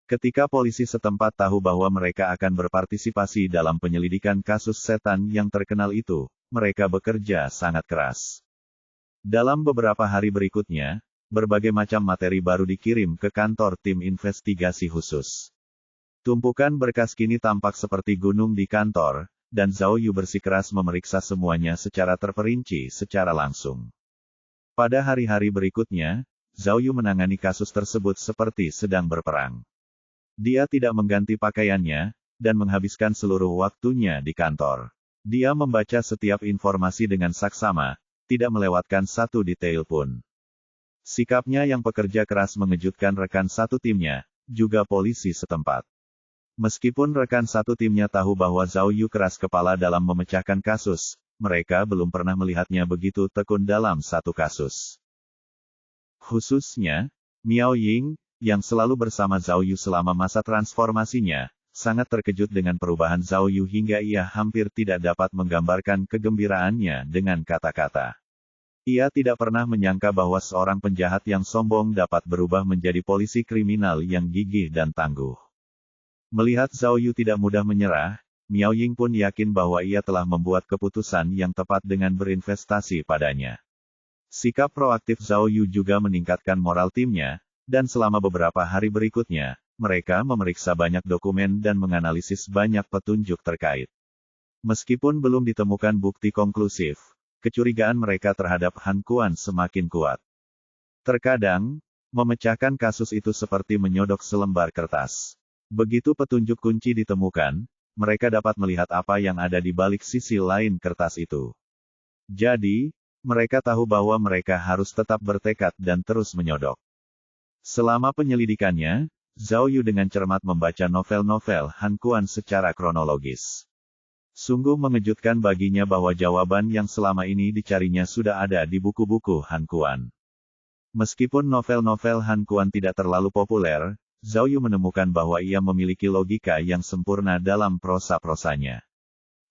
Ketika polisi setempat tahu bahwa mereka akan berpartisipasi dalam penyelidikan kasus setan yang terkenal itu, mereka bekerja sangat keras. Dalam beberapa hari berikutnya, berbagai macam materi baru dikirim ke kantor tim investigasi khusus. Tumpukan berkas kini tampak seperti gunung di kantor, dan Zhao Yu bersikeras memeriksa semuanya secara terperinci secara langsung. Pada hari-hari berikutnya, Zhao Yu menangani kasus tersebut seperti sedang berperang. Dia tidak mengganti pakaiannya, dan menghabiskan seluruh waktunya di kantor. Dia membaca setiap informasi dengan saksama, tidak melewatkan satu detail pun. Sikapnya yang pekerja keras mengejutkan rekan satu timnya, juga polisi setempat. Meskipun rekan satu timnya tahu bahwa Zhao Yu keras kepala dalam memecahkan kasus, mereka belum pernah melihatnya begitu tekun dalam satu kasus. Khususnya, Miao Ying, yang selalu bersama Zhao Yu selama masa transformasinya, sangat terkejut dengan perubahan Zhao Yu hingga ia hampir tidak dapat menggambarkan kegembiraannya dengan kata-kata. Ia tidak pernah menyangka bahwa seorang penjahat yang sombong dapat berubah menjadi polisi kriminal yang gigih dan tangguh. Melihat Zhao Yu tidak mudah menyerah, Miao Ying pun yakin bahwa ia telah membuat keputusan yang tepat dengan berinvestasi padanya. Sikap proaktif Zhao Yu juga meningkatkan moral timnya, dan selama beberapa hari berikutnya, mereka memeriksa banyak dokumen dan menganalisis banyak petunjuk terkait. Meskipun belum ditemukan bukti konklusif, kecurigaan mereka terhadap Han Kuan semakin kuat. Terkadang, memecahkan kasus itu seperti menyodok selembar kertas. Begitu petunjuk kunci ditemukan, mereka dapat melihat apa yang ada di balik sisi lain kertas itu. Jadi, mereka tahu bahwa mereka harus tetap bertekad dan terus menyodok. Selama penyelidikannya, Zhao Yu dengan cermat membaca novel-novel Han Kuan secara kronologis. Sungguh mengejutkan baginya bahwa jawaban yang selama ini dicarinya sudah ada di buku-buku Han Kuan. Meskipun novel-novel Han Kuan tidak terlalu populer, Zhao Yu menemukan bahwa ia memiliki logika yang sempurna dalam prosa-prosanya.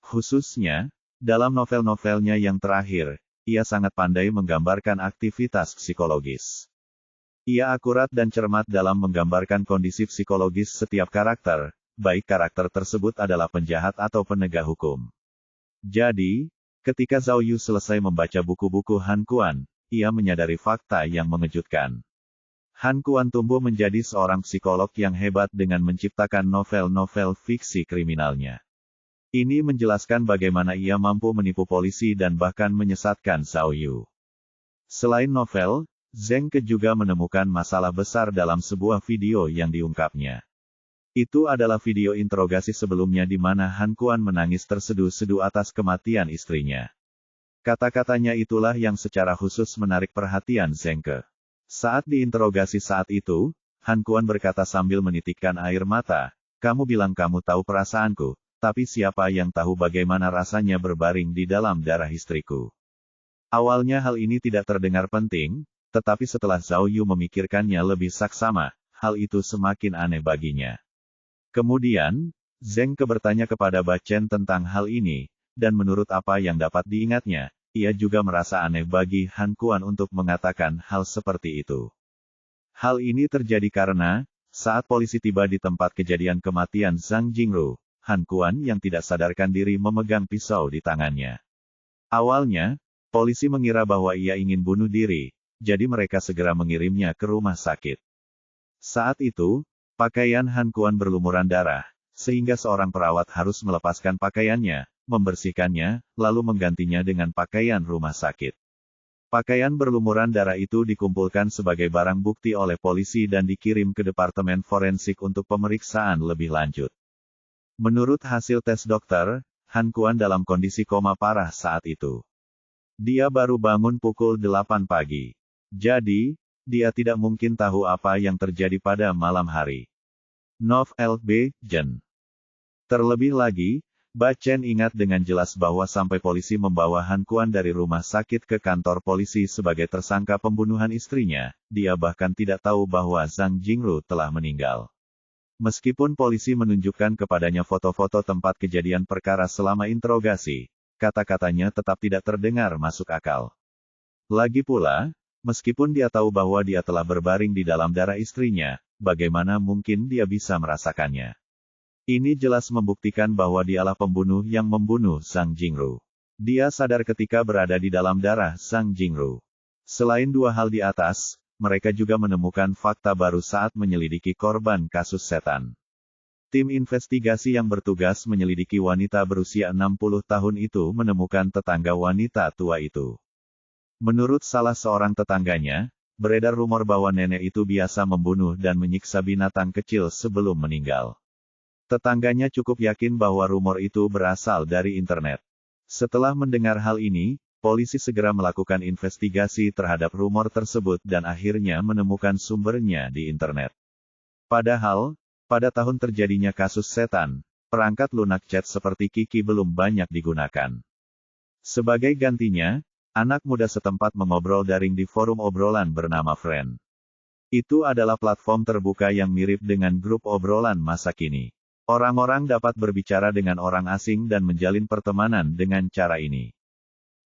Khususnya, dalam novel-novelnya yang terakhir, ia sangat pandai menggambarkan aktivitas psikologis. Ia akurat dan cermat dalam menggambarkan kondisi psikologis setiap karakter, baik karakter tersebut adalah penjahat atau penegak hukum. Jadi, ketika Zhao Yu selesai membaca buku-buku Han Kuan, ia menyadari fakta yang mengejutkan. Han Kuan tumbuh menjadi seorang psikolog yang hebat dengan menciptakan novel-novel fiksi kriminalnya. Ini menjelaskan bagaimana ia mampu menipu polisi dan bahkan menyesatkan Zhao Yu. Selain novel, Zheng Ke juga menemukan masalah besar dalam sebuah video yang diungkapnya. Itu adalah video interogasi sebelumnya di mana Han Kuan menangis terseduh-seduh atas kematian istrinya. Kata-katanya itulah yang secara khusus menarik perhatian Zheng Ke. Saat diinterogasi saat itu, Han Kuan berkata sambil menitikkan air mata, "Kamu bilang kamu tahu perasaanku, tapi siapa yang tahu bagaimana rasanya berbaring di dalam darah istriku?" Awalnya hal ini tidak terdengar penting, tetapi setelah Zhao Yu memikirkannya lebih saksama, hal itu semakin aneh baginya. Kemudian, Zheng Ke bertanya kepada Ba Chen tentang hal ini, dan menurut apa yang dapat diingatnya, ia juga merasa aneh bagi Han Kuan untuk mengatakan hal seperti itu. Hal ini terjadi karena, saat polisi tiba di tempat kejadian kematian Zhang Jingru, Han Kuan yang tidak sadarkan diri memegang pisau di tangannya. Awalnya, polisi mengira bahwa ia ingin bunuh diri, jadi mereka segera mengirimnya ke rumah sakit. Saat itu, pakaian Han Kuan berlumuran darah, sehingga seorang perawat harus melepaskan pakaiannya, membersihkannya, lalu menggantinya dengan pakaian rumah sakit. Pakaian berlumuran darah itu dikumpulkan sebagai barang bukti oleh polisi dan dikirim ke Departemen Forensik untuk pemeriksaan lebih lanjut. Menurut hasil tes dokter, Han Kuan dalam kondisi koma parah saat itu. Dia baru bangun pukul 8 pagi. Jadi, dia tidak mungkin tahu apa yang terjadi pada malam hari. Nov Lb. Jen. Terlebih lagi, Ba Chen ingat dengan jelas bahwa sampai polisi membawa Han Kuan dari rumah sakit ke kantor polisi sebagai tersangka pembunuhan istrinya, dia bahkan tidak tahu bahwa Zhang Jingru telah meninggal. Meskipun polisi menunjukkan kepadanya foto-foto tempat kejadian perkara selama interogasi, kata-katanya tetap tidak terdengar masuk akal. Lagi pula, meskipun dia tahu bahwa dia telah berbaring di dalam darah istrinya, bagaimana mungkin dia bisa merasakannya? Ini jelas membuktikan bahwa dialah pembunuh yang membunuh Zhang Jingru. Dia sadar ketika berada di dalam darah Zhang Jingru. Selain dua hal di atas, mereka juga menemukan fakta baru saat menyelidiki korban kasus setan. Tim investigasi yang bertugas menyelidiki wanita berusia 60 tahun itu menemukan tetangga wanita tua itu. Menurut salah seorang tetangganya, beredar rumor bahwa nenek itu biasa membunuh dan menyiksa binatang kecil sebelum meninggal. Tetangganya cukup yakin bahwa rumor itu berasal dari internet. Setelah mendengar hal ini, polisi segera melakukan investigasi terhadap rumor tersebut dan akhirnya menemukan sumbernya di internet. Padahal, pada tahun terjadinya kasus setan, perangkat lunak chat seperti Kiki belum banyak digunakan. Sebagai gantinya, anak muda setempat mengobrol daring di forum obrolan bernama Friend. Itu adalah platform terbuka yang mirip dengan grup obrolan masa kini. Orang-orang dapat berbicara dengan orang asing dan menjalin pertemanan dengan cara ini.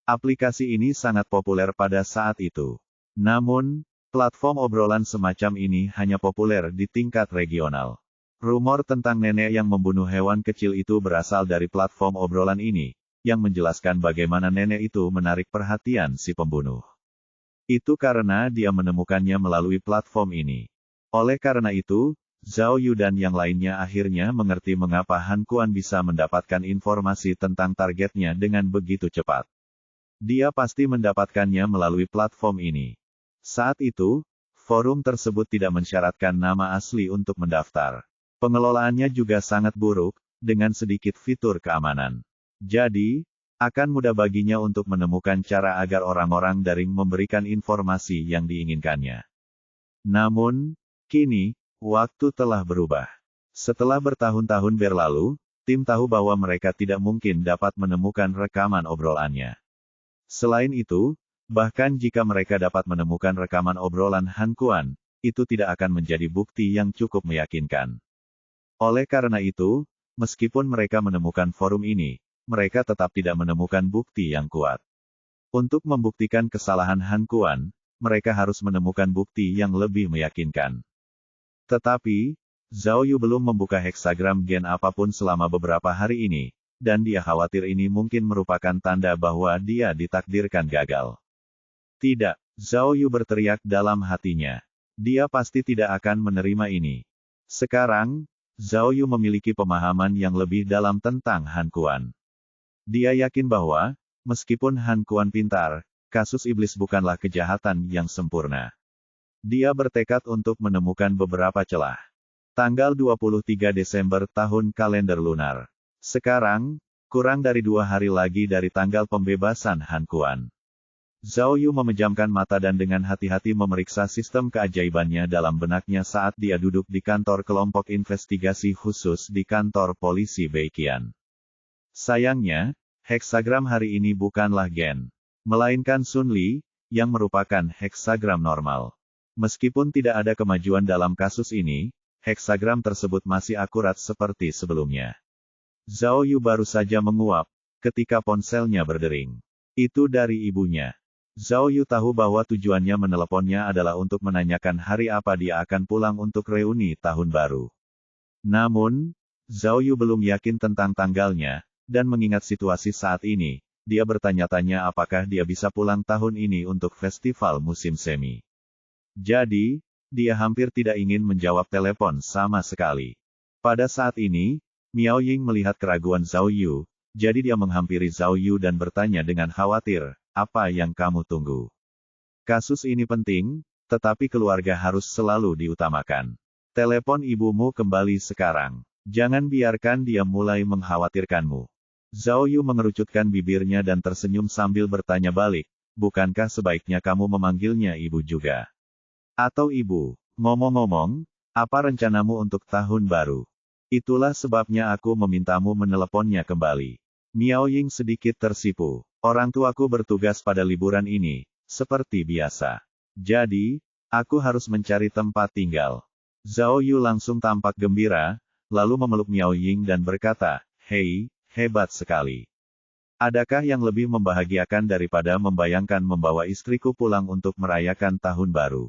Aplikasi ini sangat populer pada saat itu. Namun, platform obrolan semacam ini hanya populer di tingkat regional. Rumor tentang nenek yang membunuh hewan kecil itu berasal dari platform obrolan ini, yang menjelaskan bagaimana nenek itu menarik perhatian si pembunuh. Itu karena dia menemukannya melalui platform ini. Oleh karena itu, Zhao Yu dan yang lainnya akhirnya mengerti mengapa Han Kuan bisa mendapatkan informasi tentang targetnya dengan begitu cepat. Dia pasti mendapatkannya melalui platform ini. Saat itu, forum tersebut tidak mensyaratkan nama asli untuk mendaftar. Pengelolaannya juga sangat buruk, dengan sedikit fitur keamanan. Jadi, akan mudah baginya untuk menemukan cara agar orang-orang daring memberikan informasi yang diinginkannya. Namun, kini, waktu telah berubah. Setelah bertahun-tahun berlalu, tim tahu bahwa mereka tidak mungkin dapat menemukan rekaman obrolannya. Selain itu, bahkan jika mereka dapat menemukan rekaman obrolan Han Kuan, itu tidak akan menjadi bukti yang cukup meyakinkan. Oleh karena itu, meskipun mereka menemukan forum ini, mereka tetap tidak menemukan bukti yang kuat. Untuk membuktikan kesalahan Han Kuan, mereka harus menemukan bukti yang lebih meyakinkan. Tetapi, Zhao Yu belum membuka heksagram gen apapun selama beberapa hari ini, dan dia khawatir ini mungkin merupakan tanda bahwa dia ditakdirkan gagal. Tidak, Zhao Yu berteriak dalam hatinya. Dia pasti tidak akan menerima ini. Sekarang, Zhao Yu memiliki pemahaman yang lebih dalam tentang Han Kuan. Dia yakin bahwa, meskipun Han Kuan pintar, kasus iblis bukanlah kejahatan yang sempurna. Dia bertekad untuk menemukan beberapa celah. Tanggal 23 Desember tahun kalender lunar. Sekarang, kurang dari 2 hari lagi dari tanggal pembebasan Han Kuan. Zhao Yu memejamkan mata dan dengan hati-hati memeriksa sistem keajaibannya dalam benaknya saat dia duduk di kantor kelompok investigasi khusus di kantor polisi Beiqian. Sayangnya, heksagram hari ini bukanlah gen, melainkan Sun Li, yang merupakan heksagram normal. Meskipun tidak ada kemajuan dalam kasus ini, heksagram tersebut masih akurat seperti sebelumnya. Zhao Yu baru saja menguap, ketika ponselnya berdering. Itu dari ibunya. Zhao Yu tahu bahwa tujuannya meneleponnya adalah untuk menanyakan hari apa dia akan pulang untuk reuni tahun baru. Namun, Zhao Yu belum yakin tentang tanggalnya, dan mengingat situasi saat ini, dia bertanya-tanya apakah dia bisa pulang tahun ini untuk festival musim semi. Jadi, dia hampir tidak ingin menjawab telepon sama sekali. Pada saat ini, Miao Ying melihat keraguan Zhao Yu, jadi dia menghampiri Zhao Yu dan bertanya dengan khawatir, apa yang kamu tunggu? Kasus ini penting, tetapi keluarga harus selalu diutamakan. Telepon ibumu kembali sekarang. Jangan biarkan dia mulai mengkhawatirkanmu. Zhao Yu mengerucutkan bibirnya dan tersenyum sambil bertanya balik, bukankah sebaiknya kamu memanggilnya ibu juga? Atau ibu? Ngomong-ngomong, apa rencanamu untuk tahun baru? Itulah sebabnya aku memintamu meneleponnya kembali. Miao Ying sedikit tersipu. Orang tuaku bertugas pada liburan ini, seperti biasa. Jadi, aku harus mencari tempat tinggal. Zhao Yu langsung tampak gembira, lalu memeluk Miao Ying dan berkata, hei, hebat sekali. Adakah yang lebih membahagiakan daripada membayangkan membawa istriku pulang untuk merayakan tahun baru?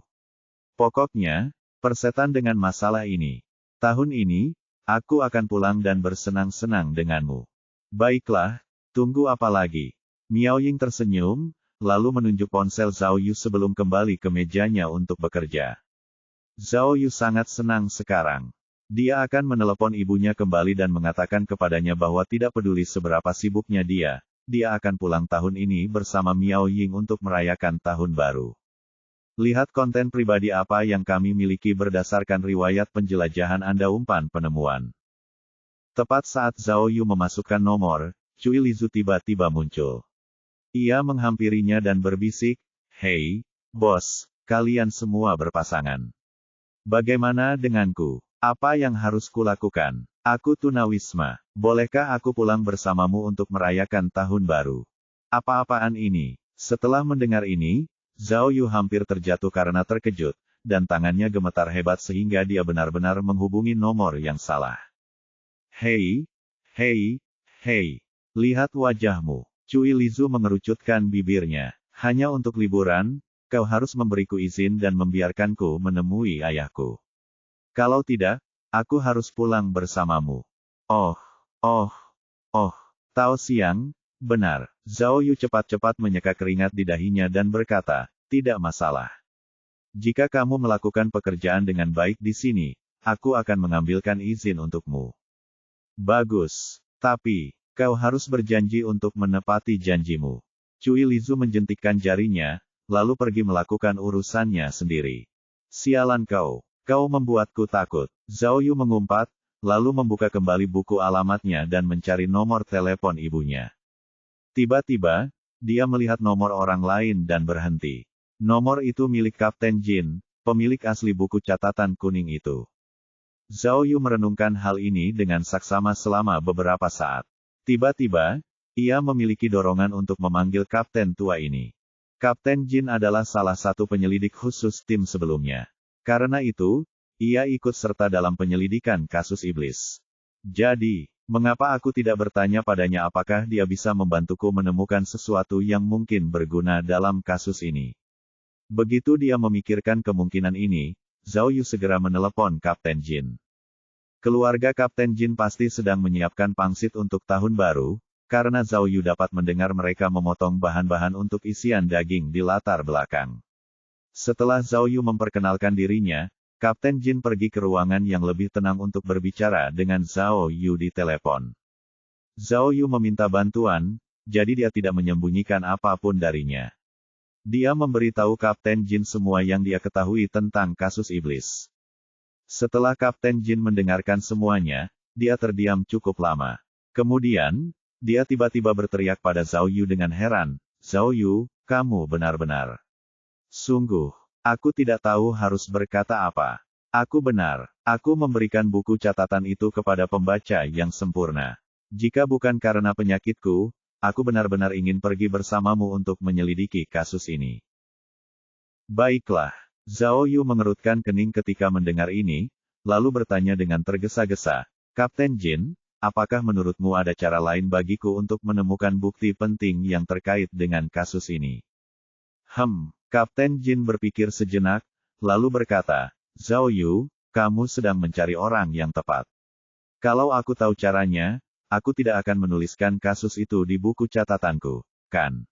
Pokoknya, persetan dengan masalah ini. Tahun ini, aku akan pulang dan bersenang-senang denganmu. Baiklah, tunggu apa lagi? Miao Ying tersenyum, lalu menunjuk ponsel Zhao Yu sebelum kembali ke mejanya untuk bekerja. Zhao Yu sangat senang sekarang. Dia akan menelepon ibunya kembali dan mengatakan kepadanya bahwa tidak peduli seberapa sibuknya dia akan pulang tahun ini bersama Miao Ying untuk merayakan tahun baru. Lihat konten pribadi apa yang kami miliki berdasarkan riwayat penjelajahan Anda umpan penemuan. Tepat saat Zhao Yu memasukkan nomor, Cui Lizu tiba-tiba muncul. Ia menghampirinya dan berbisik, hei, bos, kalian semua berpasangan. Bagaimana denganku? Apa yang harus kulakukan? Aku tunawisma. Bolehkah aku pulang bersamamu untuk merayakan tahun baru? Apa-apaan ini? Setelah mendengar ini, Zhao Yu hampir terjatuh karena terkejut, dan tangannya gemetar hebat sehingga dia benar-benar menghubungi nomor yang salah. Hei, hei, hei. Lihat wajahmu. Cui Lizu mengerucutkan bibirnya. Hanya untuk liburan, kau harus memberiku izin dan membiarkanku menemui ayahku. Kalau tidak, aku harus pulang bersamamu. Oh, Tao Xiang, benar. Zhao Yu cepat-cepat menyeka keringat di dahinya dan berkata, tidak masalah. Jika kamu melakukan pekerjaan dengan baik di sini, aku akan mengambilkan izin untukmu. Bagus. Tapi, kau harus berjanji untuk menepati janjimu. Cui Lizu menjentikkan jarinya, lalu pergi melakukan urusannya sendiri. Sialan kau. Kau membuatku takut. Zhao Yu mengumpat, lalu membuka kembali buku alamatnya dan mencari nomor telepon ibunya. Tiba-tiba, dia melihat nomor orang lain dan berhenti. Nomor itu milik Kapten Jin, pemilik asli buku catatan kuning itu. Zhao Yu merenungkan hal ini dengan saksama selama beberapa saat. Tiba-tiba, ia memiliki dorongan untuk memanggil kapten tua ini. Kapten Jin adalah salah satu penyelidik khusus tim sebelumnya. Karena itu, ia ikut serta dalam penyelidikan kasus iblis. Jadi, mengapa aku tidak bertanya padanya apakah dia bisa membantuku menemukan sesuatu yang mungkin berguna dalam kasus ini? Begitu dia memikirkan kemungkinan ini, Zhao Yu segera menelepon Kapten Jin. Keluarga Kapten Jin pasti sedang menyiapkan pangsit untuk tahun baru, karena Zhao Yu dapat mendengar mereka memotong bahan-bahan untuk isian daging di latar belakang. Setelah Zhao Yu memperkenalkan dirinya, Kapten Jin pergi ke ruangan yang lebih tenang untuk berbicara dengan Zhao Yu di telepon. Zhao Yu meminta bantuan, jadi dia tidak menyembunyikan apapun darinya. Dia memberitahu Kapten Jin semua yang dia ketahui tentang kasus iblis. Setelah Kapten Jin mendengarkan semuanya, dia terdiam cukup lama. Kemudian, dia tiba-tiba berteriak pada Zhao Yu dengan heran, Zhao Yu, kamu benar-benar. Sungguh, aku tidak tahu harus berkata apa. Aku benar, aku memberikan buku catatan itu kepada pembaca yang sempurna. Jika bukan karena penyakitku, aku benar-benar ingin pergi bersamamu untuk menyelidiki kasus ini. Baiklah, Zhao Yu mengerutkan kening ketika mendengar ini, lalu bertanya dengan tergesa-gesa, Kapten Jin, apakah menurutmu ada cara lain bagiku untuk menemukan bukti penting yang terkait dengan kasus ini? Kapten Jin berpikir sejenak, lalu berkata, Zhao Yu, kamu sedang mencari orang yang tepat. Kalau aku tahu caranya, aku tidak akan menuliskan kasus itu di buku catatanku, kan?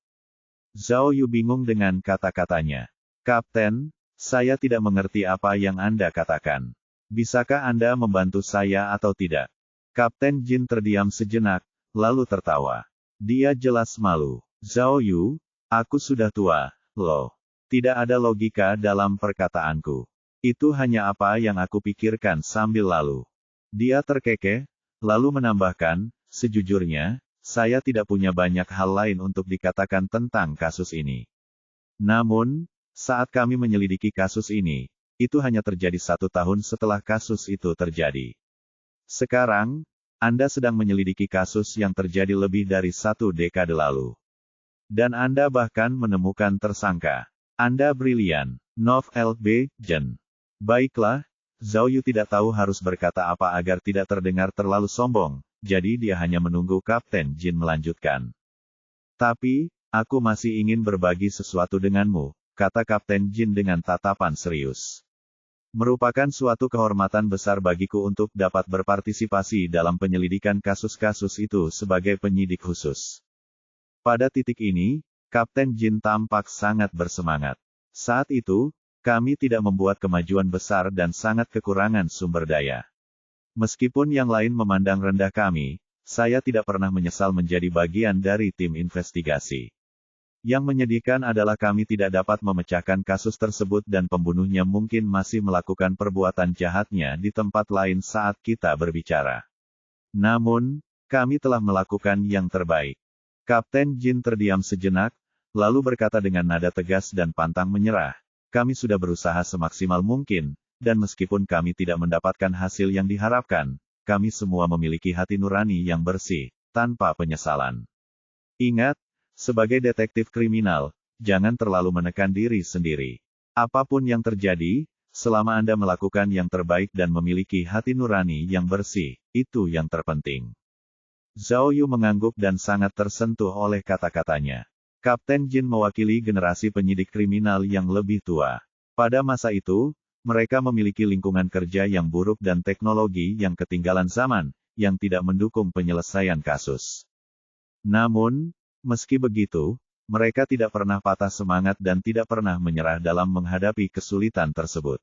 Zhao Yu bingung dengan kata-katanya. Kapten, saya tidak mengerti apa yang Anda katakan. Bisakah Anda membantu saya atau tidak? Kapten Jin terdiam sejenak, lalu tertawa. Dia jelas malu. Zhao Yu, aku sudah tua, loh. Tidak ada logika dalam perkataanku. Itu hanya apa yang aku pikirkan sambil lalu. Dia terkekeh, lalu menambahkan, sejujurnya, saya tidak punya banyak hal lain untuk dikatakan tentang kasus ini. Namun, saat kami menyelidiki kasus ini, itu hanya terjadi 1 tahun setelah kasus itu terjadi. Sekarang, Anda sedang menyelidiki kasus yang terjadi lebih dari 1 dekade lalu. Dan Anda bahkan menemukan tersangka. Anda brilian. Nov L.B. Jen. Baiklah, Zhao Yu tidak tahu harus berkata apa agar tidak terdengar terlalu sombong, jadi dia hanya menunggu Kapten Jin melanjutkan. Tapi, aku masih ingin berbagi sesuatu denganmu, kata Kapten Jin dengan tatapan serius. Merupakan suatu kehormatan besar bagiku untuk dapat berpartisipasi dalam penyelidikan kasus-kasus itu sebagai penyidik khusus. Pada titik ini, Kapten Jin tampak sangat bersemangat. Saat itu, kami tidak membuat kemajuan besar dan sangat kekurangan sumber daya. Meskipun yang lain memandang rendah kami, saya tidak pernah menyesal menjadi bagian dari tim investigasi. Yang menyedihkan adalah kami tidak dapat memecahkan kasus tersebut dan pembunuhnya mungkin masih melakukan perbuatan jahatnya di tempat lain saat kita berbicara. Namun, kami telah melakukan yang terbaik. Kapten Jin terdiam sejenak, lalu berkata dengan nada tegas dan pantang menyerah, kami sudah berusaha semaksimal mungkin, dan meskipun kami tidak mendapatkan hasil yang diharapkan, kami semua memiliki hati nurani yang bersih, tanpa penyesalan. Ingat, sebagai detektif kriminal, jangan terlalu menekan diri sendiri. Apapun yang terjadi, selama Anda melakukan yang terbaik dan memiliki hati nurani yang bersih, itu yang terpenting. Zhao Yu mengangguk dan sangat tersentuh oleh kata-katanya. Kapten Jin mewakili generasi penyidik kriminal yang lebih tua. Pada masa itu, mereka memiliki lingkungan kerja yang buruk dan teknologi yang ketinggalan zaman, yang tidak mendukung penyelesaian kasus. Namun, meski begitu, mereka tidak pernah patah semangat dan tidak pernah menyerah dalam menghadapi kesulitan tersebut.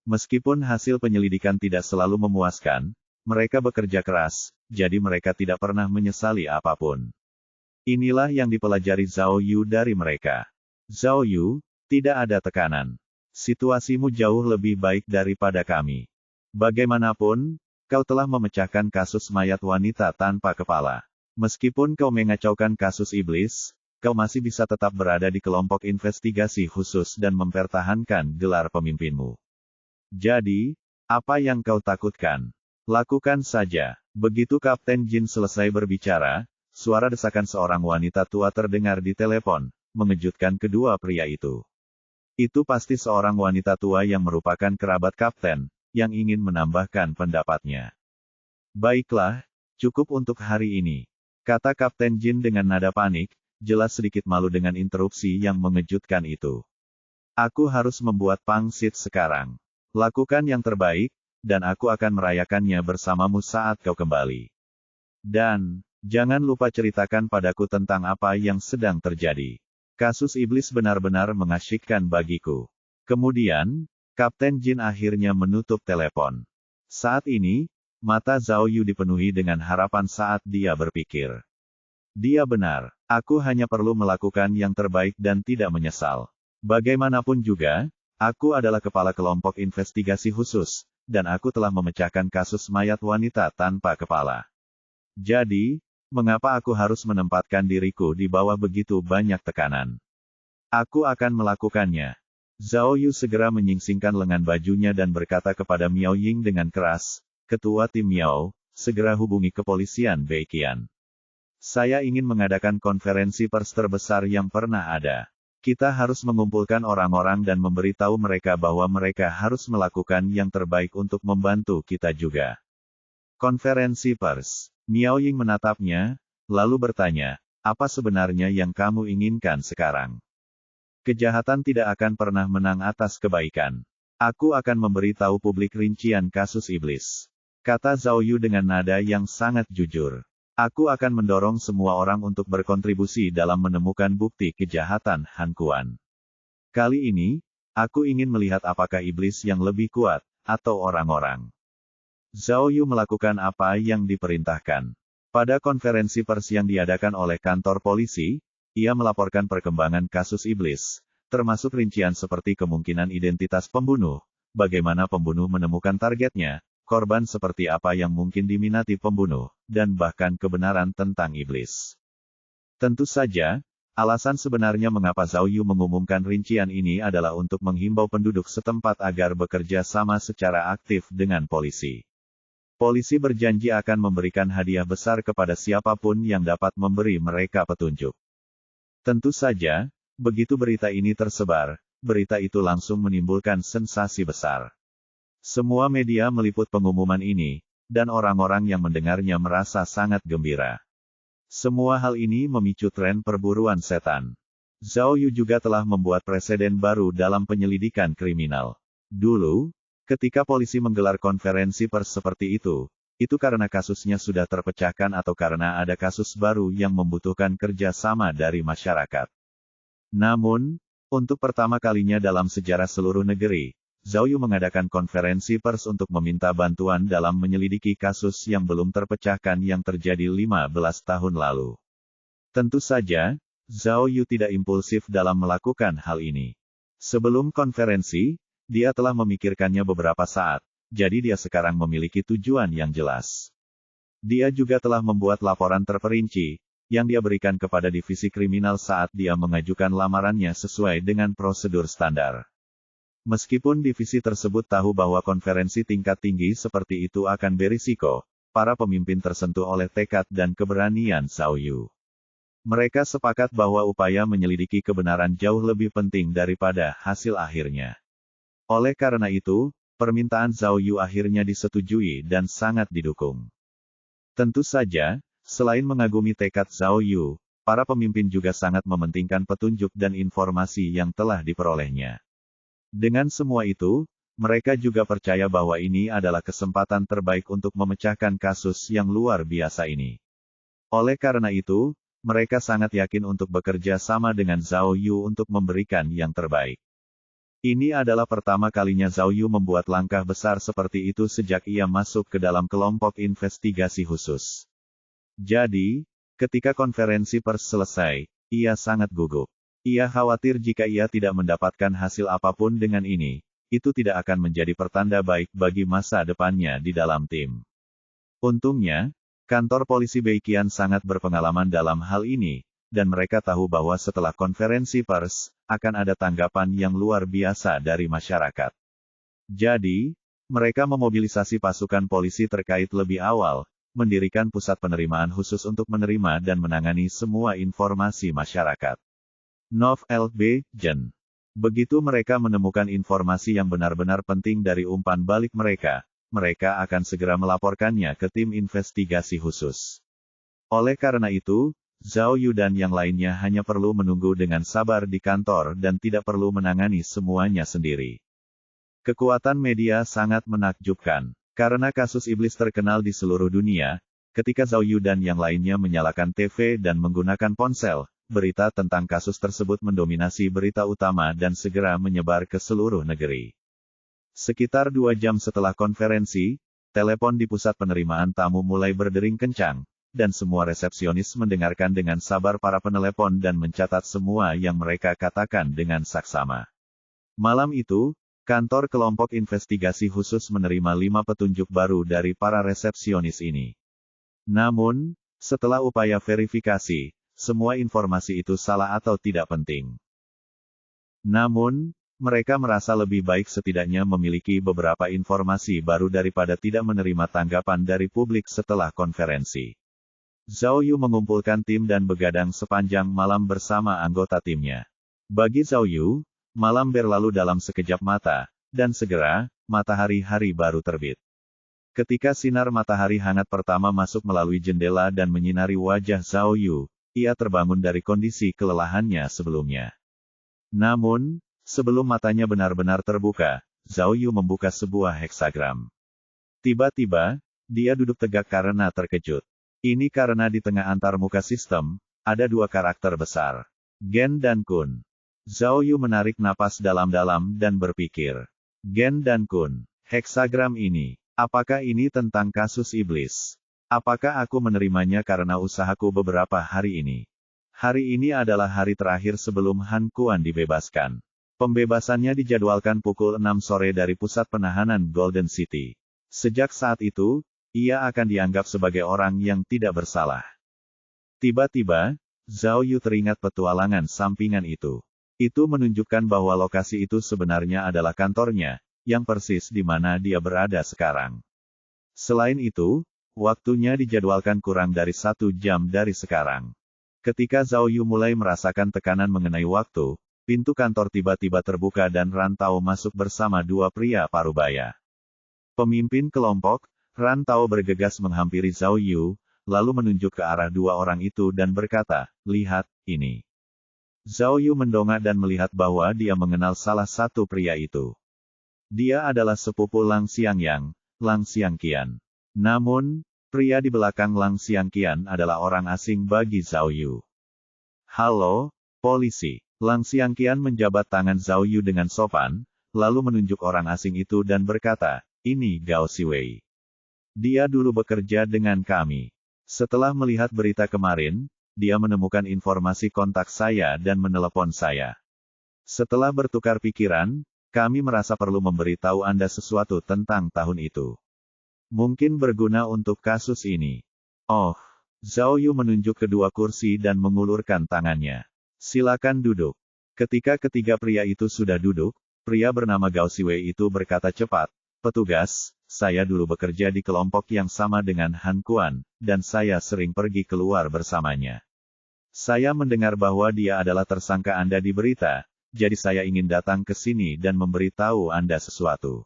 Meskipun hasil penyelidikan tidak selalu memuaskan, mereka bekerja keras, jadi mereka tidak pernah menyesali apapun. Inilah yang dipelajari Zhao Yu dari mereka. Zhao Yu, tidak ada tekanan. Situasimu jauh lebih baik daripada kami. Bagaimanapun, kau telah memecahkan kasus mayat wanita tanpa kepala. Meskipun kau mengacaukan kasus iblis, kau masih bisa tetap berada di kelompok investigasi khusus dan mempertahankan gelar pemimpinmu. Jadi, apa yang kau takutkan? Lakukan saja. Begitu Kapten Jin selesai berbicara, suara desakan seorang wanita tua terdengar di telepon, mengejutkan kedua pria itu. Itu pasti seorang wanita tua yang merupakan kerabat kapten, yang ingin menambahkan pendapatnya. Baiklah, cukup untuk hari ini, kata Kapten Jin dengan nada panik, jelas sedikit malu dengan interupsi yang mengejutkan itu. Aku harus membuat pangsit sekarang. Lakukan yang terbaik, dan aku akan merayakannya bersamamu saat kau kembali. Dan, jangan lupa ceritakan padaku tentang apa yang sedang terjadi. Kasus iblis benar-benar mengasyikkan bagiku. Kemudian, Kapten Jin akhirnya menutup telepon. Saat ini, mata Zhao Yu dipenuhi dengan harapan saat dia berpikir. Dia benar, aku hanya perlu melakukan yang terbaik dan tidak menyesal. Bagaimanapun juga, aku adalah kepala kelompok investigasi khusus, dan aku telah memecahkan kasus mayat wanita tanpa kepala. Jadi, mengapa aku harus menempatkan diriku di bawah begitu banyak tekanan? Aku akan melakukannya. Zhao Yu segera menyingsingkan lengan bajunya dan berkata kepada Miao Ying dengan keras, Ketua Tim Miao, segera hubungi kepolisian Beiqian. Saya ingin mengadakan konferensi pers terbesar yang pernah ada. Kita harus mengumpulkan orang-orang dan memberitahu mereka bahwa mereka harus melakukan yang terbaik untuk membantu kita juga. Konferensi pers. Miao Ying menatapnya, lalu bertanya, apa sebenarnya yang kamu inginkan sekarang? Kejahatan tidak akan pernah menang atas kebaikan. Aku akan memberitahu publik rincian kasus iblis. Kata Zhao Yu dengan nada yang sangat jujur. Aku akan mendorong semua orang untuk berkontribusi dalam menemukan bukti kejahatan Han Kuan. Kali ini, aku ingin melihat apakah iblis yang lebih kuat, atau orang-orang. Zhao Yu melakukan apa yang diperintahkan. Pada konferensi pers yang diadakan oleh kantor polisi, ia melaporkan perkembangan kasus iblis, termasuk rincian seperti kemungkinan identitas pembunuh, bagaimana pembunuh menemukan targetnya, korban seperti apa yang mungkin diminati pembunuh, dan bahkan kebenaran tentang iblis. Tentu saja, alasan sebenarnya mengapa Zhao Yu mengumumkan rincian ini adalah untuk menghimbau penduduk setempat agar bekerja sama secara aktif dengan polisi. Polisi berjanji akan memberikan hadiah besar kepada siapapun yang dapat memberi mereka petunjuk. Tentu saja, begitu berita ini tersebar, berita itu langsung menimbulkan sensasi besar. Semua media meliput pengumuman ini, dan orang-orang yang mendengarnya merasa sangat gembira. Semua hal ini memicu tren perburuan setan. Zhao Yu juga telah membuat preseden baru dalam penyelidikan kriminal. Dulu, ketika polisi menggelar konferensi pers seperti itu karena kasusnya sudah terpecahkan atau karena ada kasus baru yang membutuhkan kerja sama dari masyarakat. Namun, untuk pertama kalinya dalam sejarah seluruh negeri, Zhao Yu mengadakan konferensi pers untuk meminta bantuan dalam menyelidiki kasus yang belum terpecahkan yang terjadi 15 tahun lalu. Tentu saja, Zhao Yu tidak impulsif dalam melakukan hal ini. Sebelum konferensi, dia telah memikirkannya beberapa saat, jadi dia sekarang memiliki tujuan yang jelas. Dia juga telah membuat laporan terperinci, yang dia berikan kepada divisi kriminal saat dia mengajukan lamarannya sesuai dengan prosedur standar. Meskipun divisi tersebut tahu bahwa konferensi tingkat tinggi seperti itu akan berisiko, para pemimpin tersentuh oleh tekad dan keberanian Zhao Yu. Mereka sepakat bahwa upaya menyelidiki kebenaran jauh lebih penting daripada hasil akhirnya. Oleh karena itu, permintaan Zhao Yu akhirnya disetujui dan sangat didukung. Tentu saja, selain mengagumi tekad Zhao Yu, para pemimpin juga sangat mementingkan petunjuk dan informasi yang telah diperolehnya. Dengan semua itu, mereka juga percaya bahwa ini adalah kesempatan terbaik untuk memecahkan kasus yang luar biasa ini. Oleh karena itu, mereka sangat yakin untuk bekerja sama dengan Zhao Yu untuk memberikan yang terbaik. Ini adalah pertama kalinya Zhao Yu membuat langkah besar seperti itu sejak ia masuk ke dalam kelompok investigasi khusus. Jadi, ketika konferensi pers selesai, ia sangat gugup. Ia khawatir jika ia tidak mendapatkan hasil apapun dengan ini, itu tidak akan menjadi pertanda baik bagi masa depannya di dalam tim. Untungnya, kantor polisi Beiqian sangat berpengalaman dalam hal ini, dan mereka tahu bahwa setelah konferensi pers, akan ada tanggapan yang luar biasa dari masyarakat. Jadi, mereka memobilisasi pasukan polisi terkait lebih awal, mendirikan pusat penerimaan khusus untuk menerima dan menangani semua informasi masyarakat. Nov L.B. Jen. Begitu mereka menemukan informasi yang benar-benar penting dari umpan balik mereka akan segera melaporkannya ke tim investigasi khusus. Oleh karena itu, Zhao Yu dan yang lainnya hanya perlu menunggu dengan sabar di kantor dan tidak perlu menangani semuanya sendiri. Kekuatan media sangat menakjubkan. Karena kasus iblis terkenal di seluruh dunia, ketika Zhao Yu dan yang lainnya menyalakan TV dan menggunakan ponsel, berita tentang kasus tersebut mendominasi berita utama dan segera menyebar ke seluruh negeri. Sekitar 2 jam setelah konferensi, telepon di pusat penerimaan tamu mulai berdering kencang, dan semua resepsionis mendengarkan dengan sabar para penelepon dan mencatat semua yang mereka katakan dengan saksama. Malam itu, kantor kelompok investigasi khusus menerima 5 petunjuk baru dari para resepsionis ini. Namun, setelah upaya verifikasi, semua informasi itu salah atau tidak penting. Namun, mereka merasa lebih baik setidaknya memiliki beberapa informasi baru daripada tidak menerima tanggapan dari publik setelah konferensi. Zhao Yu mengumpulkan tim dan begadang sepanjang malam bersama anggota timnya. Bagi Zhao Yu, malam berlalu dalam sekejap mata, dan segera, matahari baru terbit. Ketika sinar matahari hangat pertama masuk melalui jendela dan menyinari wajah Zhao Yu, ia terbangun dari kondisi kelelahannya sebelumnya. Namun, sebelum matanya benar-benar terbuka, Zhao Yu membuka sebuah heksagram. Tiba-tiba, dia duduk tegak karena terkejut. Ini karena di tengah antarmuka sistem, ada 2 karakter besar. Gen dan Kun. Zhao Yu menarik napas dalam-dalam dan berpikir. Gen dan Kun. Heksagram ini, Apakah ini tentang kasus iblis? Apakah aku menerimanya karena usahaku beberapa hari ini? Hari ini adalah hari terakhir sebelum Han Kuan dibebaskan. Pembebasannya dijadwalkan pukul 6 sore dari pusat penahanan Golden City. Sejak saat itu, ia akan dianggap sebagai orang yang tidak bersalah. Tiba-tiba, Zhao Yu teringat petualangan sampingan itu. Itu menunjukkan bahwa lokasi itu sebenarnya adalah kantornya, yang persis di mana dia berada sekarang. Selain itu, waktunya dijadwalkan kurang dari 1 jam dari sekarang. Ketika Zhao Yu mulai merasakan tekanan mengenai waktu, pintu kantor tiba-tiba terbuka dan Rantau masuk bersama 2 pria parubaya. Pemimpin kelompok, Rantau bergegas menghampiri Zhao Yu, lalu menunjuk ke arah 2 orang itu dan berkata, "Lihat, ini." Zhao Yu mendongak dan melihat bahwa dia mengenal salah satu pria itu. Dia adalah sepupu Lang Xiangyang, Lang Xiangqian. Namun, pria di belakang Lang Xiangqian adalah orang asing bagi Zhao Yu. "Halo, polisi." Lang Xiangqian menjabat tangan Zhao Yu dengan sopan, lalu menunjuk orang asing itu dan berkata, "Ini Gao Siwei. Dia dulu bekerja dengan kami. Setelah melihat berita kemarin, dia menemukan informasi kontak saya dan menelepon saya. Setelah bertukar pikiran, kami merasa perlu memberitahu Anda sesuatu tentang tahun itu. Mungkin berguna untuk kasus ini." "Oh." Zhao Yu menunjuk kedua kursi dan mengulurkan tangannya. "Silakan duduk." Ketika ketiga pria itu sudah duduk, pria bernama Gao Siwei itu berkata cepat, "Petugas, saya dulu bekerja di kelompok yang sama dengan Han Kuan, dan saya sering pergi keluar bersamanya. Saya mendengar bahwa dia adalah tersangka Anda di berita, jadi saya ingin datang ke sini dan memberitahu Anda sesuatu."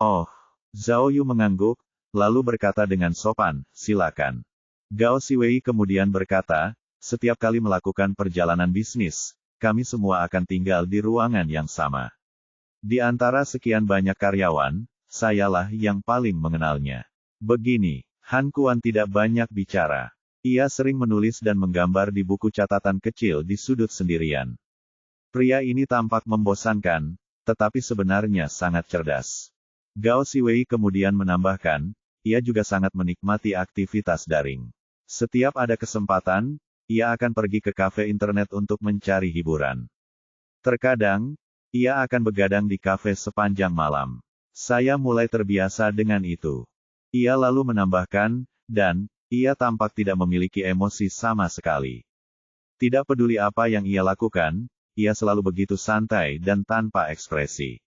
"Oh." Zhao Yu mengangguk, lalu berkata dengan sopan, "Silakan." Gao Siwei kemudian berkata, "Setiap kali melakukan perjalanan bisnis, kami semua akan tinggal di ruangan yang sama. Di antara sekian banyak karyawan, sayalah yang paling mengenalnya. Begini, Han Kuan tidak banyak bicara. Ia sering menulis dan menggambar di buku catatan kecil di sudut sendirian. Pria ini tampak membosankan, tetapi sebenarnya sangat cerdas." Gao Siwei kemudian menambahkan, ia juga sangat menikmati aktivitas daring. Setiap ada kesempatan, ia akan pergi ke kafe internet untuk mencari hiburan. Terkadang, ia akan begadang di kafe sepanjang malam. Saya mulai terbiasa dengan itu. Ia lalu menambahkan, dan, ia tampak tidak memiliki emosi sama sekali. Tidak peduli apa yang ia lakukan, ia selalu begitu santai dan tanpa ekspresi.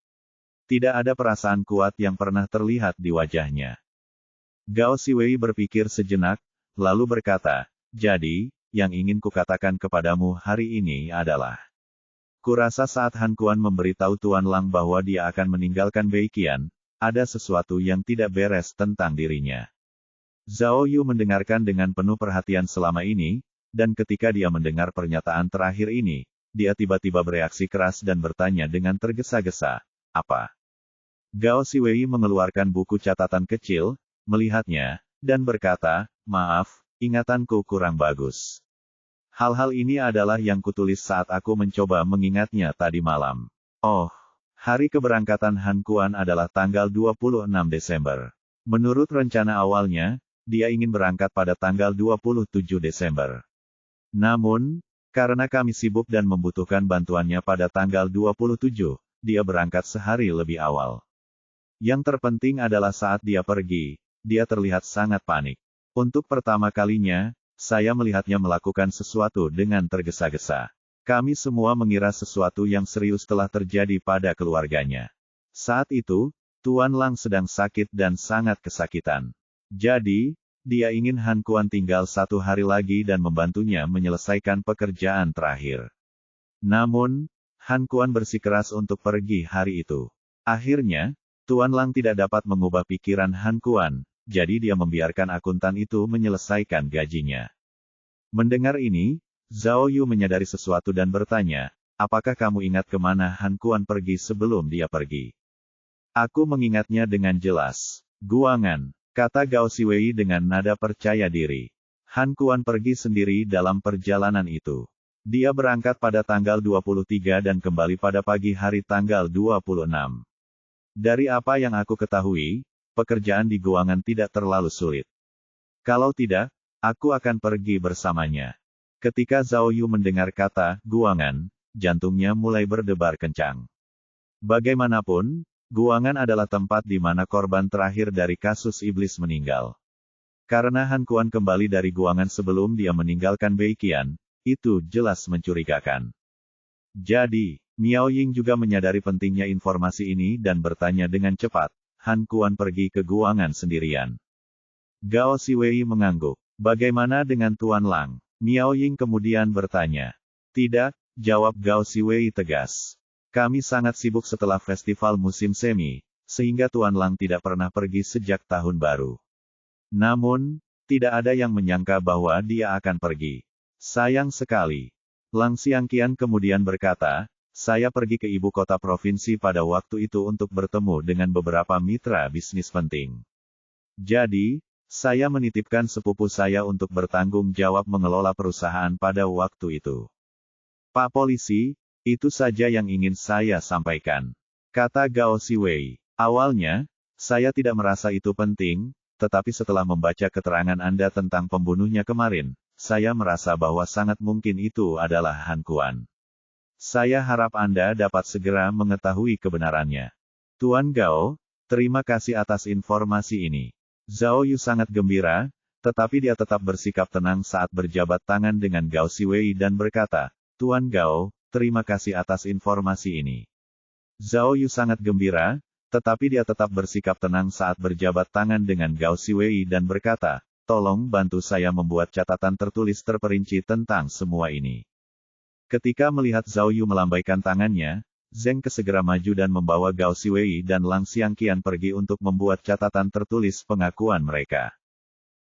Tidak ada perasaan kuat yang pernah terlihat di wajahnya. Gao Siwei berpikir sejenak, lalu berkata, "Jadi, yang ingin kukatakan kepadamu hari ini adalah, kurasa saat Han Kuan memberitahu Tuan Lang bahwa dia akan meninggalkan Beiqian, ada sesuatu yang tidak beres tentang dirinya." Zhao Yu mendengarkan dengan penuh perhatian selama ini, dan ketika dia mendengar pernyataan terakhir ini, dia tiba-tiba bereaksi keras dan bertanya dengan tergesa-gesa, "Apa?" Gao Siwei mengeluarkan buku catatan kecil, melihatnya, dan berkata, "Maaf, ingatanku kurang bagus. Hal-hal ini adalah yang kutulis saat aku mencoba mengingatnya tadi malam. Oh, hari keberangkatan Han Kuan adalah tanggal 26 Desember. Menurut rencana awalnya, dia ingin berangkat pada tanggal 27 Desember. Namun, karena kami sibuk dan membutuhkan bantuannya pada tanggal 27, dia berangkat sehari lebih awal. Yang terpenting adalah saat dia pergi, dia terlihat sangat panik. Untuk pertama kalinya, saya melihatnya melakukan sesuatu dengan tergesa-gesa. Kami semua mengira sesuatu yang serius telah terjadi pada keluarganya. Saat itu, Tuan Lang sedang sakit dan sangat kesakitan. Jadi, dia ingin Han Kuan tinggal 1 hari lagi dan membantunya menyelesaikan pekerjaan terakhir. Namun, Han Kuan bersikeras untuk pergi hari itu. Akhirnya, Tuan Lang tidak dapat mengubah pikiran Han Kuan, jadi dia membiarkan akuntan itu menyelesaikan gajinya. Mendengar ini, Zhao Yu menyadari sesuatu dan bertanya, "Apakah kamu ingat kemana Han Kuan pergi sebelum dia pergi?" "Aku mengingatnya dengan jelas." "Guangan," kata Gao Siwei dengan nada percaya diri. "Han Kuan pergi sendiri dalam perjalanan itu. Dia berangkat pada tanggal 23 dan kembali pada pagi hari tanggal 26. Dari apa yang aku ketahui, pekerjaan di guangan tidak terlalu sulit. Kalau tidak, aku akan pergi bersamanya. Ketika Zhao Yu mendengar kata guangan, jantungnya mulai berdebar kencang. Bagaimanapun, guangan adalah tempat di mana korban terakhir dari kasus iblis meninggal. Karena Han Kuan kembali dari guangan sebelum dia meninggalkan Beiqian, itu jelas mencurigakan. Jadi, Miao Ying juga menyadari pentingnya informasi ini dan bertanya dengan cepat, Han Kuan pergi ke guangan sendirian. Gao Siwei mengangguk. Bagaimana dengan Tuan Lang? Miao Ying kemudian bertanya. Tidak, jawab Gao Siwei tegas. Kami sangat sibuk setelah festival musim semi, sehingga Tuan Lang tidak pernah pergi sejak tahun baru. Namun, tidak ada yang menyangka bahwa dia akan pergi. Sayang sekali. Lang Xiangqian kemudian berkata, saya pergi ke ibu kota provinsi pada waktu itu untuk bertemu dengan beberapa mitra bisnis penting. Jadi, saya menitipkan sepupu saya untuk bertanggung jawab mengelola perusahaan pada waktu itu. Pak Polisi, itu saja yang ingin saya sampaikan. Kata Gao Siwei. Awalnya, saya tidak merasa itu penting, tetapi setelah membaca keterangan Anda tentang pembunuhnya kemarin, saya merasa bahwa sangat mungkin itu adalah Han Kuan. Saya harap Anda dapat segera mengetahui kebenarannya. Tuan Gao, terima kasih atas informasi ini. Zhao Yu sangat gembira, tetapi dia tetap bersikap tenang saat berjabat tangan dengan Gao Siwei dan berkata, Tuan Gao, terima kasih atas informasi ini. Zhao Yu sangat gembira, tetapi dia tetap bersikap tenang saat berjabat tangan dengan Gao Siwei dan berkata, tolong bantu saya membuat catatan tertulis terperinci tentang semua ini. Ketika melihat Zhao Yu melambaikan tangannya, Zheng segera maju dan membawa Gao Siwei dan Lang Xiangqian pergi untuk membuat catatan tertulis pengakuan mereka.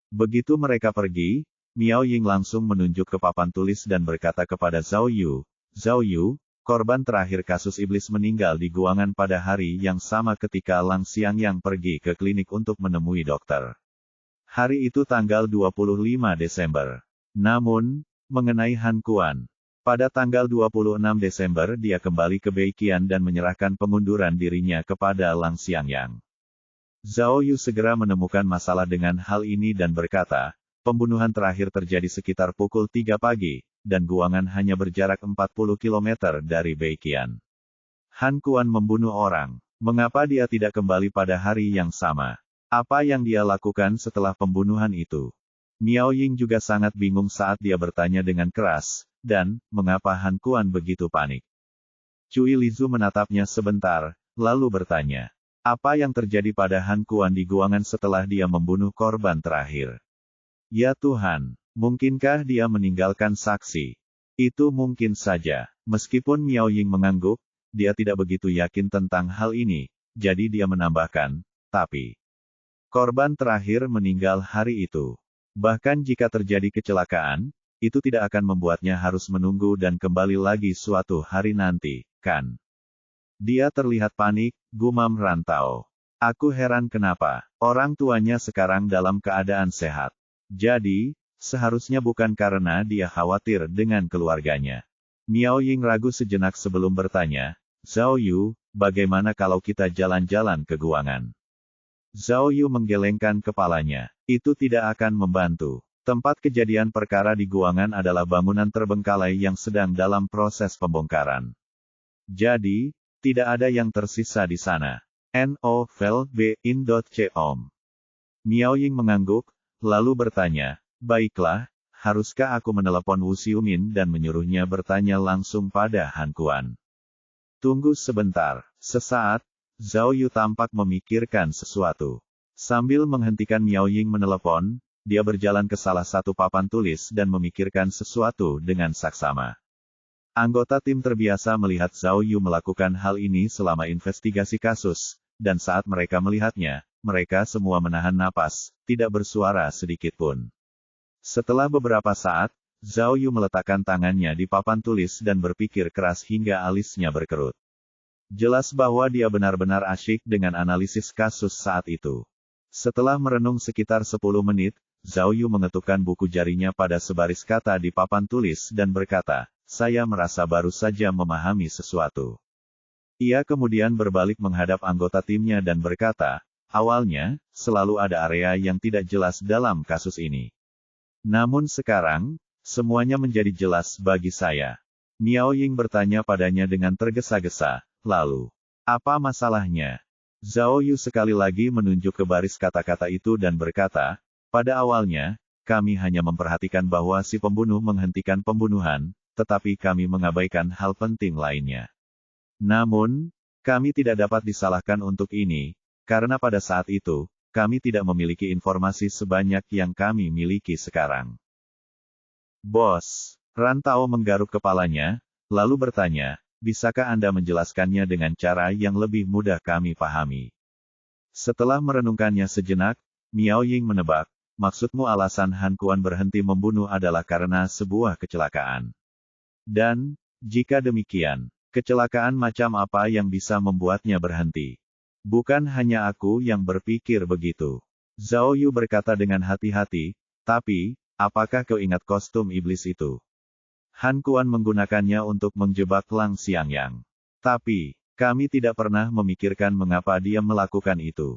Begitu mereka pergi, Miao Ying langsung menunjuk ke papan tulis dan berkata kepada Zhao Yu, korban terakhir kasus iblis meninggal di guangan pada hari yang sama ketika Lang Xiangyang pergi ke klinik untuk menemui dokter. Hari itu tanggal 25 Desember. Namun, mengenai Han Kuan, pada tanggal 26 Desember dia kembali ke Beiqian dan menyerahkan pengunduran dirinya kepada Lang Xiangyang. Zhao Yu segera menemukan masalah dengan hal ini dan berkata, pembunuhan terakhir terjadi sekitar pukul 3 pagi, dan guangan hanya berjarak 40 km dari Beiqian. Han Kuan membunuh orang. Mengapa dia tidak kembali pada hari yang sama? Apa yang dia lakukan setelah pembunuhan itu? Miao Ying juga sangat bingung saat dia bertanya dengan keras, dan, mengapa Han Kuan begitu panik? Cui Lizu menatapnya sebentar, lalu bertanya, apa yang terjadi pada Han Kuan di guangan setelah dia membunuh korban terakhir? Ya Tuhan, mungkinkah dia meninggalkan saksi? Itu mungkin saja. Meskipun Miao Ying mengangguk, dia tidak begitu yakin tentang hal ini, jadi dia menambahkan, tapi korban terakhir meninggal hari itu. Bahkan jika terjadi kecelakaan, itu tidak akan membuatnya harus menunggu dan kembali lagi suatu hari nanti, kan? Dia terlihat panik, gumam Rantau. Aku heran kenapa orang tuanya sekarang dalam keadaan sehat. Jadi, seharusnya bukan karena dia khawatir dengan keluarganya. Miao Ying ragu sejenak sebelum bertanya, Zhao Yu, bagaimana kalau kita jalan-jalan ke guangan? Zhao Yu menggelengkan kepalanya. Itu tidak akan membantu. Tempat kejadian perkara di guangan adalah bangunan terbengkalai yang sedang dalam proses pembongkaran. Jadi, tidak ada yang tersisa di sana. No.B.in.com. Miao Ying mengangguk, lalu bertanya, baiklah, haruskah aku menelepon Wu Xiumin dan menyuruhnya bertanya langsung pada Han Kuan? Tunggu sebentar. Sesaat, Zhao Yu tampak memikirkan sesuatu. Sambil menghentikan Miao Ying menelepon, dia berjalan ke salah satu papan tulis dan memikirkan sesuatu dengan saksama. Anggota tim terbiasa melihat Zhao Yu melakukan hal ini selama investigasi kasus, dan saat mereka melihatnya, mereka semua menahan napas, tidak bersuara sedikitpun. Setelah beberapa saat, Zhao Yu meletakkan tangannya di papan tulis dan berpikir keras hingga alisnya berkerut. Jelas bahwa dia benar-benar asyik dengan analisis kasus saat itu. Setelah merenung sekitar 10 menit, Zhao Yu mengetukkan buku jarinya pada sebaris kata di papan tulis dan berkata, saya merasa baru saja memahami sesuatu. Ia kemudian berbalik menghadap anggota timnya dan berkata, awalnya, selalu ada area yang tidak jelas dalam kasus ini. Namun sekarang, semuanya menjadi jelas bagi saya. Miao Ying bertanya padanya dengan tergesa-gesa, lalu, apa masalahnya? Zhao Yu sekali lagi menunjuk ke baris kata-kata itu dan berkata, pada awalnya, kami hanya memperhatikan bahwa si pembunuh menghentikan pembunuhan, tetapi kami mengabaikan hal penting lainnya. Namun, kami tidak dapat disalahkan untuk ini, karena pada saat itu, kami tidak memiliki informasi sebanyak yang kami miliki sekarang. Bos, Ran Tao menggaruk kepalanya, lalu bertanya, bisakah Anda menjelaskannya dengan cara yang lebih mudah kami pahami? Setelah merenungkannya sejenak, Miao Ying menebak, maksudmu alasan Han Kuan berhenti membunuh adalah karena sebuah kecelakaan. Dan, jika demikian, kecelakaan macam apa yang bisa membuatnya berhenti? Bukan hanya aku yang berpikir begitu. Zhao Yu berkata dengan hati-hati, tapi, apakah kau ingat kostum iblis itu? Han Kuan menggunakannya untuk menjebak Lang Xiangyang. Tapi, kami tidak pernah memikirkan mengapa dia melakukan itu.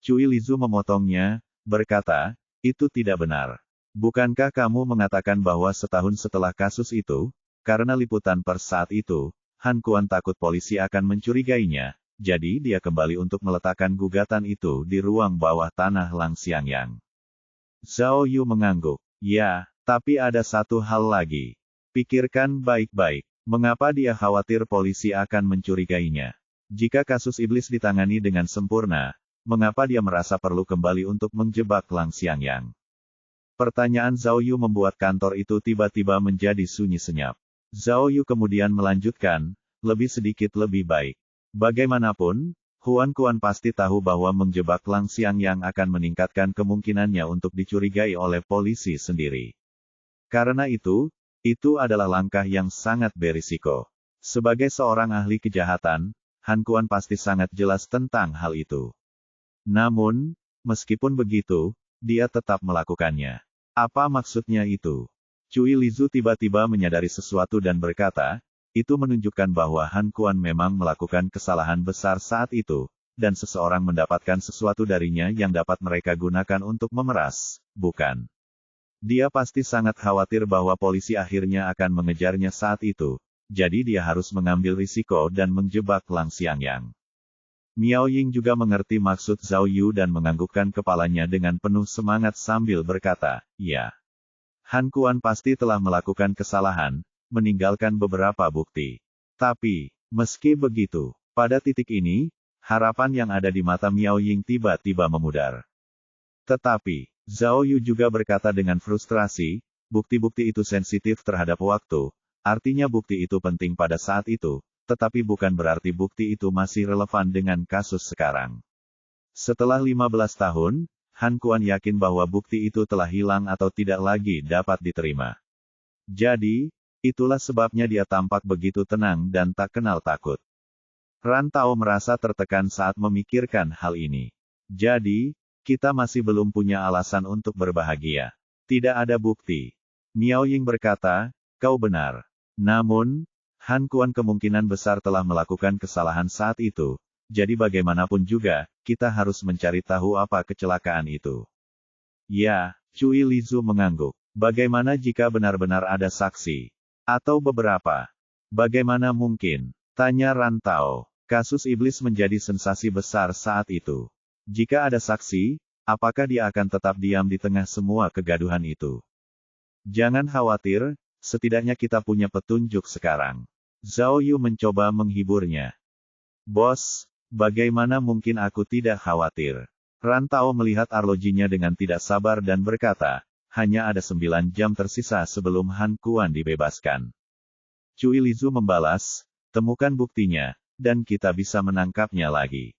Cui Lizu memotongnya, berkata, itu tidak benar. Bukankah kamu mengatakan bahwa setahun setelah kasus itu, karena liputan pers saat itu, Han Kuan takut polisi akan mencurigainya, jadi dia kembali untuk meletakkan gugatan itu di ruang bawah tanah Lang Xiangyang. Zhao Yu mengangguk. Ya, tapi ada satu hal lagi. Pikirkan baik-baik, mengapa dia khawatir polisi akan mencurigainya? Jika kasus iblis ditangani dengan sempurna, mengapa dia merasa perlu kembali untuk menjebak Lang Xiangyang? Pertanyaan Zhao Yu membuat kantor itu tiba-tiba menjadi sunyi senyap. Zhao Yu kemudian melanjutkan, lebih sedikit lebih baik. Bagaimanapun, Huan Kuan pasti tahu bahwa menjebak Lang Xiangyang akan meningkatkan kemungkinannya untuk dicurigai oleh polisi sendiri. Karena itu adalah langkah yang sangat berisiko. Sebagai seorang ahli kejahatan, Han Kuan pasti sangat jelas tentang hal itu. Namun, meskipun begitu, dia tetap melakukannya. Apa maksudnya itu? Cui Lizu tiba-tiba menyadari sesuatu dan berkata, itu menunjukkan bahwa Han Kuan memang melakukan kesalahan besar saat itu, dan seseorang mendapatkan sesuatu darinya yang dapat mereka gunakan untuk memeras, bukan? Dia pasti sangat khawatir bahwa polisi akhirnya akan mengejarnya saat itu, jadi dia harus mengambil risiko dan menjebak Lang Xiangyang. Miao Ying juga mengerti maksud Zhao Yu dan menganggukkan kepalanya dengan penuh semangat sambil berkata, ya. Han Kuan pasti telah melakukan kesalahan, meninggalkan beberapa bukti. Tapi, meski begitu, pada titik ini, harapan yang ada di mata Miao Ying tiba-tiba memudar. Tetapi, Zhao Yu juga berkata dengan frustrasi, bukti-bukti itu sensitif terhadap waktu, artinya bukti itu penting pada saat itu, tetapi bukan berarti bukti itu masih relevan dengan kasus sekarang. Setelah 15 tahun, Han Kuan yakin bahwa bukti itu telah hilang atau tidak lagi dapat diterima. Jadi, itulah sebabnya dia tampak begitu tenang dan tak kenal takut. Ran Tao merasa tertekan saat memikirkan hal ini. Jadi, kita masih belum punya alasan untuk berbahagia. Tidak ada bukti. Miao Ying berkata, kau benar. Namun, Han Kuan kemungkinan besar telah melakukan kesalahan saat itu. Jadi bagaimanapun juga, kita harus mencari tahu apa kecelakaan itu. Ya, Cui Lizu mengangguk. Bagaimana jika benar-benar ada saksi? Atau beberapa? Bagaimana mungkin? Tanya Ran Tao. Kasus iblis menjadi sensasi besar saat itu. Jika ada saksi, apakah dia akan tetap diam di tengah semua kegaduhan itu? Jangan khawatir, setidaknya kita punya petunjuk sekarang. Zhao Yu mencoba menghiburnya. Bos, bagaimana mungkin aku tidak khawatir? Ran Tao melihat arlojinya dengan tidak sabar dan berkata, hanya ada 9 jam tersisa sebelum Han Kuan dibebaskan. Cui Lizu membalas, temukan buktinya, dan kita bisa menangkapnya lagi.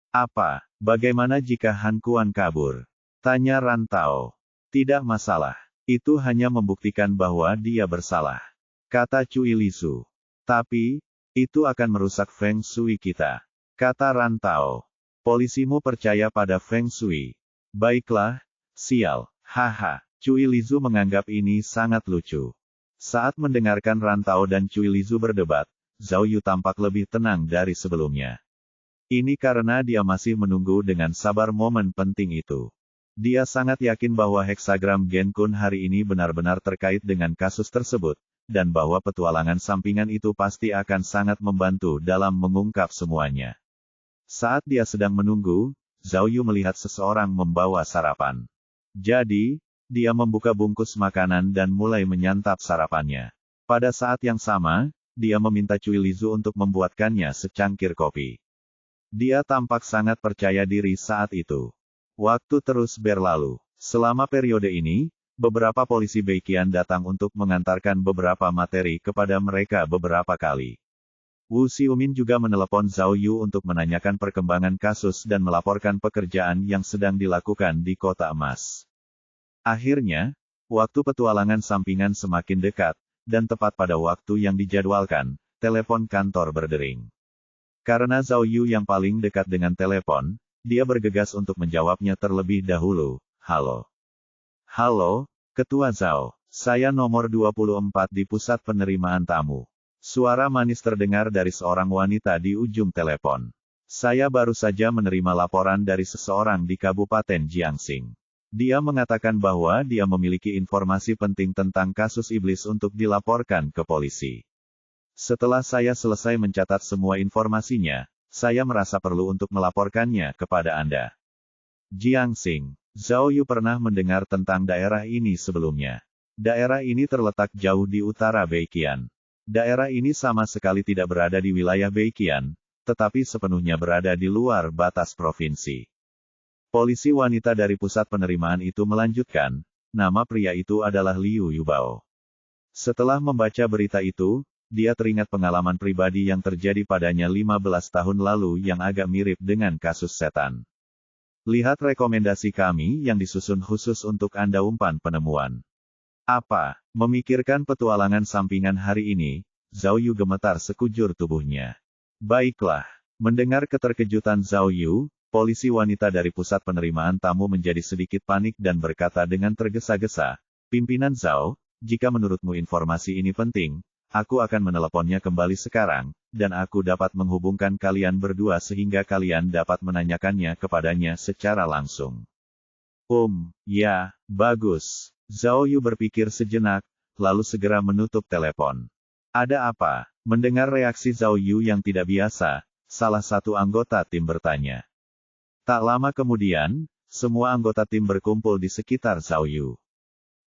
Apa? Bagaimana jika Han Kuan kabur? Tanya Ran Tao. Tidak masalah. Itu hanya membuktikan bahwa dia bersalah. Kata Cui Lizu. Tapi, itu akan merusak Feng Shui kita. Kata Ran Tao. Polisimu percaya pada Feng Shui. Baiklah, sial. Haha, Cui Lizu menganggap ini sangat lucu. Saat mendengarkan Ran Tao dan Cui Lizu berdebat, Zhao Yu tampak lebih tenang dari sebelumnya. Ini karena dia masih menunggu dengan sabar momen penting itu. Dia sangat yakin bahwa heksagram Genkun hari ini benar-benar terkait dengan kasus tersebut, dan bahwa petualangan sampingan itu pasti akan sangat membantu dalam mengungkap semuanya. Saat dia sedang menunggu, Zhao Yu melihat seseorang membawa sarapan. Jadi, dia membuka bungkus makanan dan mulai menyantap sarapannya. Pada saat yang sama, dia meminta Cui Lizu untuk membuatkannya secangkir kopi. Dia tampak sangat percaya diri saat itu. Waktu terus berlalu. Selama periode ini, beberapa polisi Beiqian datang untuk mengantarkan beberapa materi kepada mereka beberapa kali. Wu Xiumin juga menelepon Zhao Yu untuk menanyakan perkembangan kasus dan melaporkan pekerjaan yang sedang dilakukan di Kota Emas. Akhirnya, waktu petualangan sampingan semakin dekat, dan tepat pada waktu yang dijadwalkan, telepon kantor berdering. Karena Zhao Yu yang paling dekat dengan telepon, dia bergegas untuk menjawabnya terlebih dahulu. Halo. Halo, Ketua Zhao. Saya nomor 24 di pusat penerimaan tamu. Suara manis terdengar dari seorang wanita di ujung telepon. Saya baru saja menerima laporan dari seseorang di Kabupaten Jiangxing. Dia mengatakan bahwa dia memiliki informasi penting tentang kasus iblis untuk dilaporkan ke polisi. Setelah saya selesai mencatat semua informasinya, saya merasa perlu untuk melaporkannya kepada Anda. Jiangxing. Zhao Yu pernah mendengar tentang daerah ini sebelumnya. Daerah ini terletak jauh di utara Beiqian. Daerah ini sama sekali tidak berada di wilayah Beiqian, tetapi sepenuhnya berada di luar batas provinsi. Polisi wanita dari pusat penerimaan itu melanjutkan, nama pria itu adalah Liu Yubao. Setelah membaca berita itu, dia teringat pengalaman pribadi yang terjadi padanya 15 tahun lalu yang agak mirip dengan kasus setan. Lihat rekomendasi kami yang disusun khusus untuk Anda umpan penemuan. Apa? Memikirkan petualangan sampingan hari ini, Zhao Yu gemetar sekujur tubuhnya. Baiklah. Mendengar keterkejutan Zhao Yu, polisi wanita dari pusat penerimaan tamu menjadi sedikit panik dan berkata dengan tergesa-gesa, Pimpinan Zhao, jika menurutmu informasi ini penting, aku akan meneleponnya kembali sekarang, dan aku dapat menghubungkan kalian berdua sehingga kalian dapat menanyakannya kepadanya secara langsung. Ya, bagus. Zhao Yu berpikir sejenak, lalu segera menutup telepon. Ada apa? Mendengar reaksi Zhao Yu yang tidak biasa, salah satu anggota tim bertanya. Tak lama kemudian, semua anggota tim berkumpul di sekitar Zhao Yu.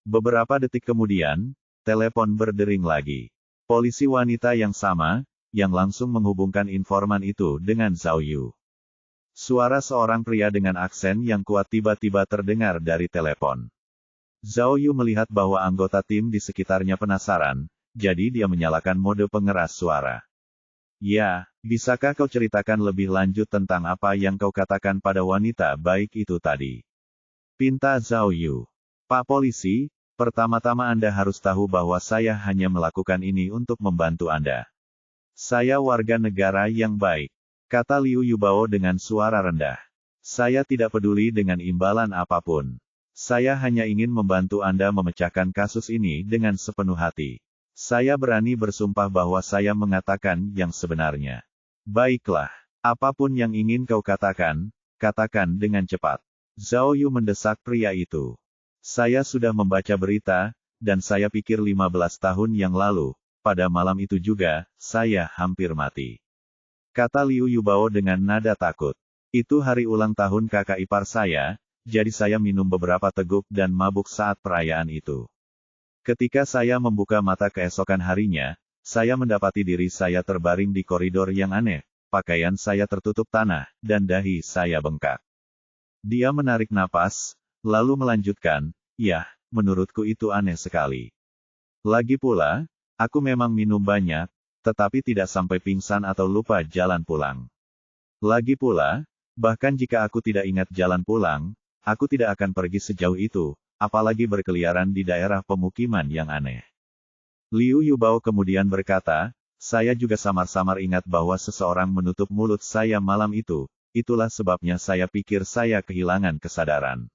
Beberapa detik kemudian, telepon berdering lagi. Polisi wanita yang sama, yang langsung menghubungkan informan itu dengan Zhao Yu. Suara seorang pria dengan aksen yang kuat tiba-tiba terdengar dari telepon. Zhao Yu melihat bahwa anggota tim di sekitarnya penasaran, jadi dia menyalakan mode pengeras suara. Ya, bisakah kau ceritakan lebih lanjut tentang apa yang kau katakan pada wanita baik itu tadi? Pinta Zhao Yu. Pak Polisi, pertama-tama Anda harus tahu bahwa saya hanya melakukan ini untuk membantu Anda. Saya warga negara yang baik, kata Liu Yubao dengan suara rendah. Saya tidak peduli dengan imbalan apapun. Saya hanya ingin membantu Anda memecahkan kasus ini dengan sepenuh hati. Saya berani bersumpah bahwa saya mengatakan yang sebenarnya. Baiklah, apapun yang ingin kau katakan, katakan dengan cepat. Zhao Yu mendesak pria itu. Saya sudah membaca berita, dan saya pikir 15 tahun yang lalu, pada malam itu juga, saya hampir mati. Kata Liu Yubao dengan nada takut. Itu hari ulang tahun kakak ipar saya, jadi saya minum beberapa teguk dan mabuk saat perayaan itu. Ketika saya membuka mata keesokan harinya, saya mendapati diri saya terbaring di koridor yang aneh, pakaian saya tertutup tanah, dan dahi saya bengkak. Dia menarik napas, lalu melanjutkan, ya, menurutku itu aneh sekali. Lagi pula, aku memang minum banyak, tetapi tidak sampai pingsan atau lupa jalan pulang. Lagi pula, bahkan jika aku tidak ingat jalan pulang, aku tidak akan pergi sejauh itu, apalagi berkeliaran di daerah pemukiman yang aneh. Liu Yubao kemudian berkata, saya juga samar-samar ingat bahwa seseorang menutup mulut saya malam itu, itulah sebabnya saya pikir saya kehilangan kesadaran.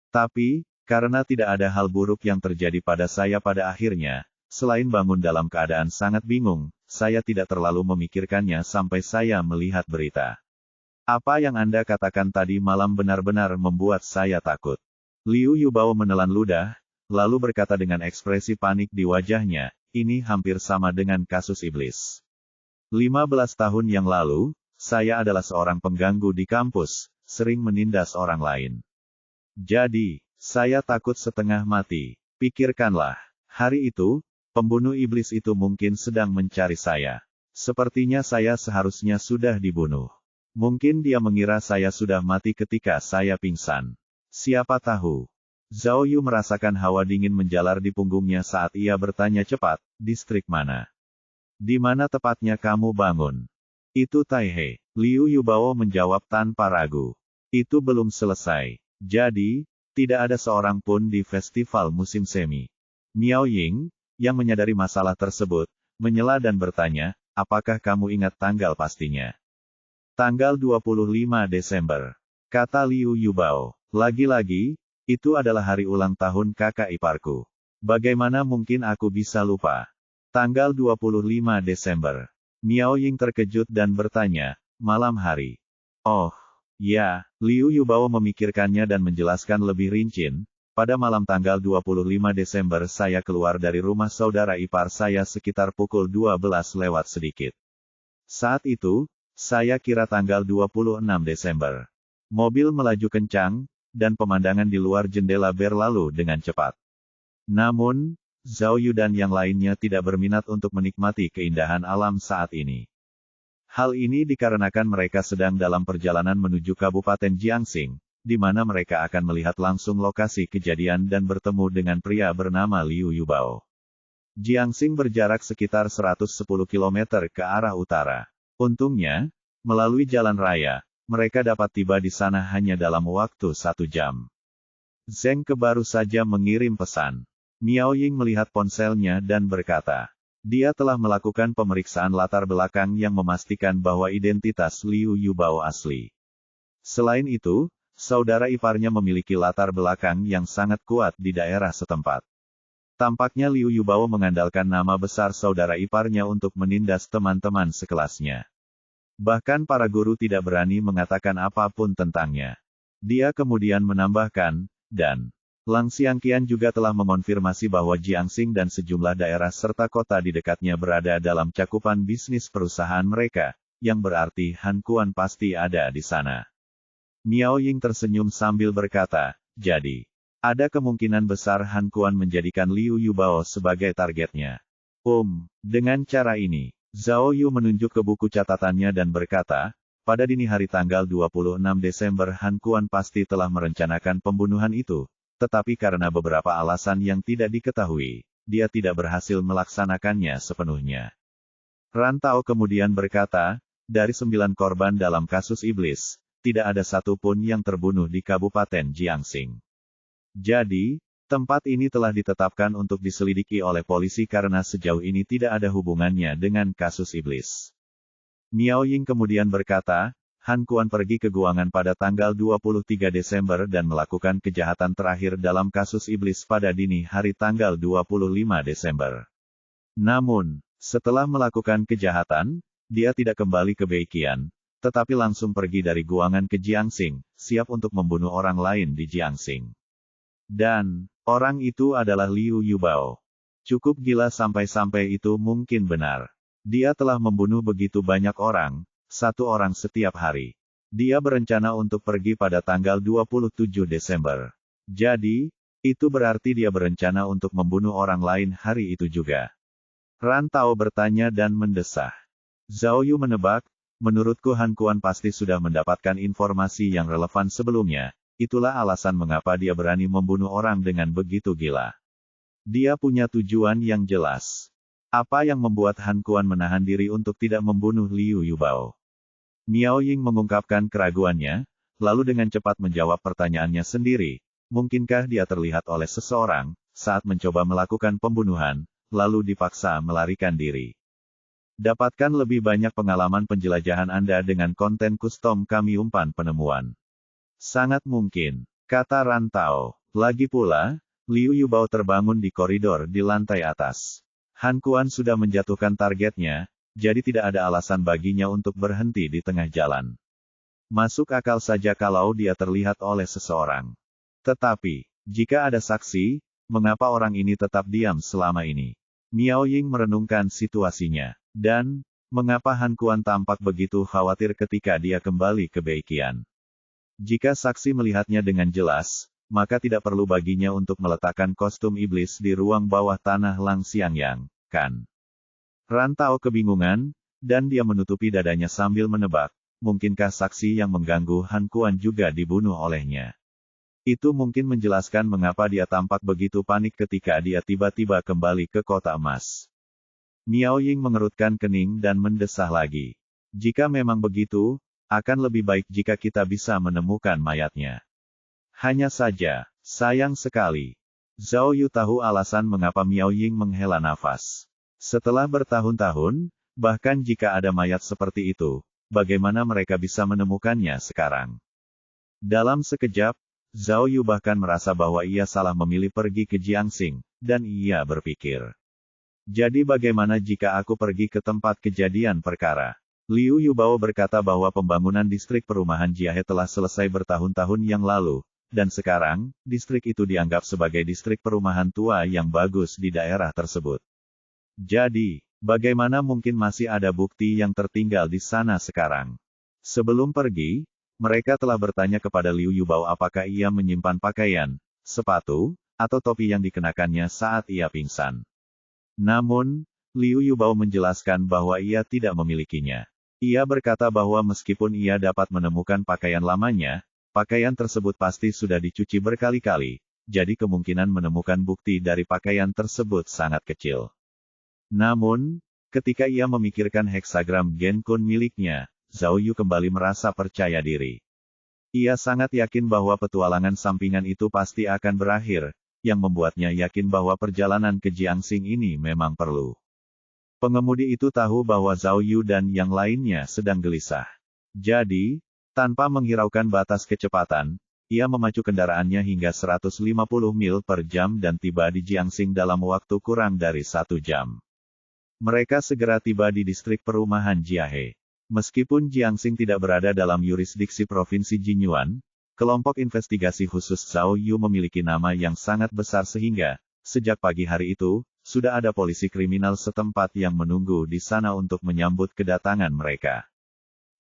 Tapi, karena tidak ada hal buruk yang terjadi pada saya pada akhirnya, selain bangun dalam keadaan sangat bingung, saya tidak terlalu memikirkannya sampai saya melihat berita. Apa yang Anda katakan tadi malam benar-benar membuat saya takut. Liu Yubao menelan ludah, lalu berkata dengan ekspresi panik di wajahnya, ini hampir sama dengan kasus iblis. 15 tahun yang lalu, saya adalah seorang pengganggu di kampus, sering menindas orang lain. Jadi, saya takut setengah mati. Pikirkanlah, hari itu, pembunuh iblis itu mungkin sedang mencari saya. Sepertinya saya seharusnya sudah dibunuh. Mungkin dia mengira saya sudah mati ketika saya pingsan. Siapa tahu. Zhao Yu merasakan hawa dingin menjalar di punggungnya saat ia bertanya cepat, distrik mana? Di mana tepatnya kamu bangun? Itu Taihe. Liu Yubao menjawab tanpa ragu. Itu belum selesai. Jadi, tidak ada seorang pun di festival musim semi. Miao Ying, yang menyadari masalah tersebut, menyela dan bertanya, apakah kamu ingat tanggal pastinya? Tanggal 25 Desember. Kata Liu Yubao. Lagi-lagi, itu adalah hari ulang tahun kakak iparku. Bagaimana mungkin aku bisa lupa? Tanggal 25 Desember. Miao Ying terkejut dan bertanya, malam hari. Oh, ya, Liu Yubao memikirkannya dan menjelaskan lebih rinci. Pada malam tanggal 25 Desember saya keluar dari rumah saudara ipar saya sekitar pukul 12 lewat sedikit. Saat itu, saya kira tanggal 26 Desember. Mobil melaju kencang, dan pemandangan di luar jendela berlalu dengan cepat. Namun, Zhao Yu dan yang lainnya tidak berminat untuk menikmati keindahan alam saat ini. Hal ini dikarenakan mereka sedang dalam perjalanan menuju Kabupaten Jiangxing, di mana mereka akan melihat langsung lokasi kejadian dan bertemu dengan pria bernama Liu Yubao. Jiangxing berjarak sekitar 110 km ke arah utara. Untungnya, melalui jalan raya, mereka dapat tiba di sana hanya dalam waktu 1 jam. Zheng Ke baru saja mengirim pesan. Miao Ying melihat ponselnya dan berkata, dia telah melakukan pemeriksaan latar belakang yang memastikan bahwa identitas Liu Yubao asli. Selain itu, saudara iparnya memiliki latar belakang yang sangat kuat di daerah setempat. Tampaknya Liu Yubao mengandalkan nama besar saudara iparnya untuk menindas teman-teman sekelasnya. Bahkan para guru tidak berani mengatakan apapun tentangnya. Dia kemudian menambahkan, dan Lang Xiangqian juga telah mengonfirmasi bahwa Jiangxing dan sejumlah daerah serta kota di dekatnya berada dalam cakupan bisnis perusahaan mereka, yang berarti Han Kuan pasti ada di sana. Miao Ying tersenyum sambil berkata, jadi, ada kemungkinan besar Han Kuan menjadikan Liu Yubao sebagai targetnya. Dengan cara ini, Zhao Yu menunjuk ke buku catatannya dan berkata, pada dini hari tanggal 26 Desember Han Kuan pasti telah merencanakan pembunuhan itu, tetapi karena beberapa alasan yang tidak diketahui, dia tidak berhasil melaksanakannya sepenuhnya. Rantau kemudian berkata, dari 9 korban dalam kasus iblis, tidak ada satupun yang terbunuh di Kabupaten Jiangxing. Jadi, tempat ini telah ditetapkan untuk diselidiki oleh polisi karena sejauh ini tidak ada hubungannya dengan kasus iblis. Miao Ying kemudian berkata, Han Kuan pergi ke Guangan pada tanggal 23 Desember dan melakukan kejahatan terakhir dalam kasus iblis pada dini hari tanggal 25 Desember. Namun, setelah melakukan kejahatan, dia tidak kembali ke Beiqian, tetapi langsung pergi dari Guangan ke Jiangxing, siap untuk membunuh orang lain di Jiangxing. Dan, orang itu adalah Liu Yubao. Cukup gila sampai-sampai itu mungkin benar. Dia telah membunuh begitu banyak orang, 1 orang setiap hari. Dia berencana untuk pergi pada tanggal 27 Desember. Jadi, itu berarti dia berencana untuk membunuh orang lain hari itu juga. Rantau bertanya dan mendesah. Zhao Yu menebak, menurutku Han Kuan pasti sudah mendapatkan informasi yang relevan sebelumnya. Itulah alasan mengapa dia berani membunuh orang dengan begitu gila. Dia punya tujuan yang jelas. Apa yang membuat Han Kuan menahan diri untuk tidak membunuh Liu Yubao? Miao Ying mengungkapkan keraguannya, lalu dengan cepat menjawab pertanyaannya sendiri. Mungkinkah dia terlihat oleh seseorang, saat mencoba melakukan pembunuhan, lalu dipaksa melarikan diri? Dapatkan lebih banyak pengalaman penjelajahan Anda dengan konten custom kami umpan penemuan. Sangat mungkin, kata Rantau. Lagi pula, Liu Yubao terbangun di koridor di lantai atas. Han Kuan sudah menjatuhkan targetnya, jadi tidak ada alasan baginya untuk berhenti di tengah jalan. Masuk akal saja kalau dia terlihat oleh seseorang. Tetapi, jika ada saksi, mengapa orang ini tetap diam selama ini? Miao Ying merenungkan situasinya. Dan, mengapa Han Kuan tampak begitu khawatir ketika dia kembali ke Beiqian? Jika saksi melihatnya dengan jelas, maka tidak perlu baginya untuk meletakkan kostum iblis di ruang bawah tanah Lang Xiangyang, kan? Ran Tao kebingungan, dan dia menutupi dadanya sambil menebak, mungkinkah saksi yang mengganggu Han Kuan juga dibunuh olehnya? Itu mungkin menjelaskan mengapa dia tampak begitu panik ketika dia tiba-tiba kembali ke kota emas. Miao Ying mengerutkan kening dan mendesah lagi. Jika memang begitu, akan lebih baik jika kita bisa menemukan mayatnya. Hanya saja, sayang sekali. Zhao Yu tahu alasan mengapa Miao Ying menghela nafas. Setelah bertahun-tahun, bahkan jika ada mayat seperti itu, bagaimana mereka bisa menemukannya sekarang? Dalam sekejap, Zhao Yu bahkan merasa bahwa ia salah memilih pergi ke Jiangxing, dan ia berpikir. Jadi bagaimana jika aku pergi ke tempat kejadian perkara? Liu Yubao berkata bahwa pembangunan distrik perumahan Jiahe telah selesai bertahun-tahun yang lalu, dan sekarang, distrik itu dianggap sebagai distrik perumahan tua yang bagus di daerah tersebut. Jadi, bagaimana mungkin masih ada bukti yang tertinggal di sana sekarang? Sebelum pergi, mereka telah bertanya kepada Liu Yubao apakah ia menyimpan pakaian, sepatu, atau topi yang dikenakannya saat ia pingsan. Namun, Liu Yubao menjelaskan bahwa ia tidak memilikinya. Ia berkata bahwa meskipun ia dapat menemukan pakaian lamanya, pakaian tersebut pasti sudah dicuci berkali-kali, jadi kemungkinan menemukan bukti dari pakaian tersebut sangat kecil. Namun, ketika ia memikirkan heksagram Genkun miliknya, Zhao Yu kembali merasa percaya diri. Ia sangat yakin bahwa petualangan sampingan itu pasti akan berakhir, yang membuatnya yakin bahwa perjalanan ke Jiangxing ini memang perlu. Pengemudi itu tahu bahwa Zhao Yu dan yang lainnya sedang gelisah. Jadi, tanpa menghiraukan batas kecepatan, ia memacu kendaraannya hingga 150 mil per jam dan tiba di Jiangxing dalam waktu kurang dari 1 jam. Mereka segera tiba di distrik perumahan Jiahe. Meskipun Jiangxing tidak berada dalam yurisdiksi Provinsi Jinyuan, kelompok investigasi khusus Zhao Yu memiliki nama yang sangat besar sehingga, sejak pagi hari itu, sudah ada polisi kriminal setempat yang menunggu di sana untuk menyambut kedatangan mereka.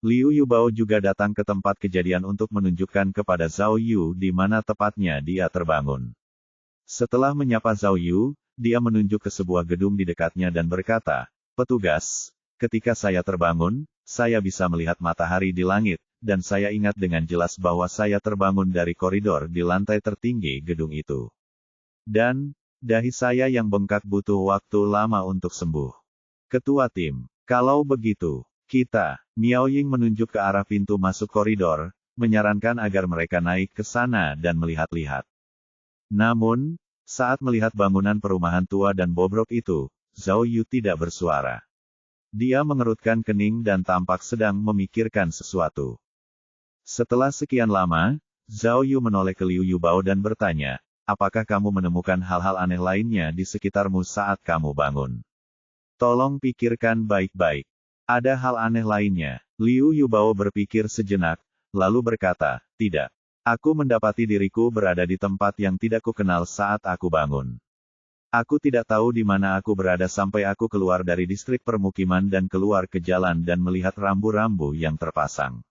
Liu Yubao juga datang ke tempat kejadian untuk menunjukkan kepada Zhao Yu di mana tepatnya dia terbangun. Setelah menyapa Zhao Yu, dia menunjuk ke sebuah gedung di dekatnya dan berkata, "Petugas, ketika saya terbangun, saya bisa melihat matahari di langit, dan saya ingat dengan jelas bahwa saya terbangun dari koridor di lantai tertinggi gedung itu. Dan, dahi saya yang bengkak butuh waktu lama untuk sembuh. Ketua tim, kalau begitu, kita," Miao Ying menunjuk ke arah pintu masuk koridor, menyarankan agar mereka naik ke sana dan melihat-lihat. Namun, saat melihat bangunan perumahan tua dan bobrok itu, Zhao Yu tidak bersuara. Dia mengerutkan kening dan tampak sedang memikirkan sesuatu. Setelah sekian lama, Zhao Yu menoleh ke Liu Yubao dan bertanya, "Apakah kamu menemukan hal-hal aneh lainnya di sekitarmu saat kamu bangun? Tolong pikirkan baik-baik. Ada hal aneh lainnya." Liu Yubao berpikir sejenak, lalu berkata, "Tidak. Aku mendapati diriku berada di tempat yang tidak kukenal saat aku bangun. Aku tidak tahu di mana aku berada sampai aku keluar dari distrik permukiman dan keluar ke jalan dan melihat rambu-rambu yang terpasang."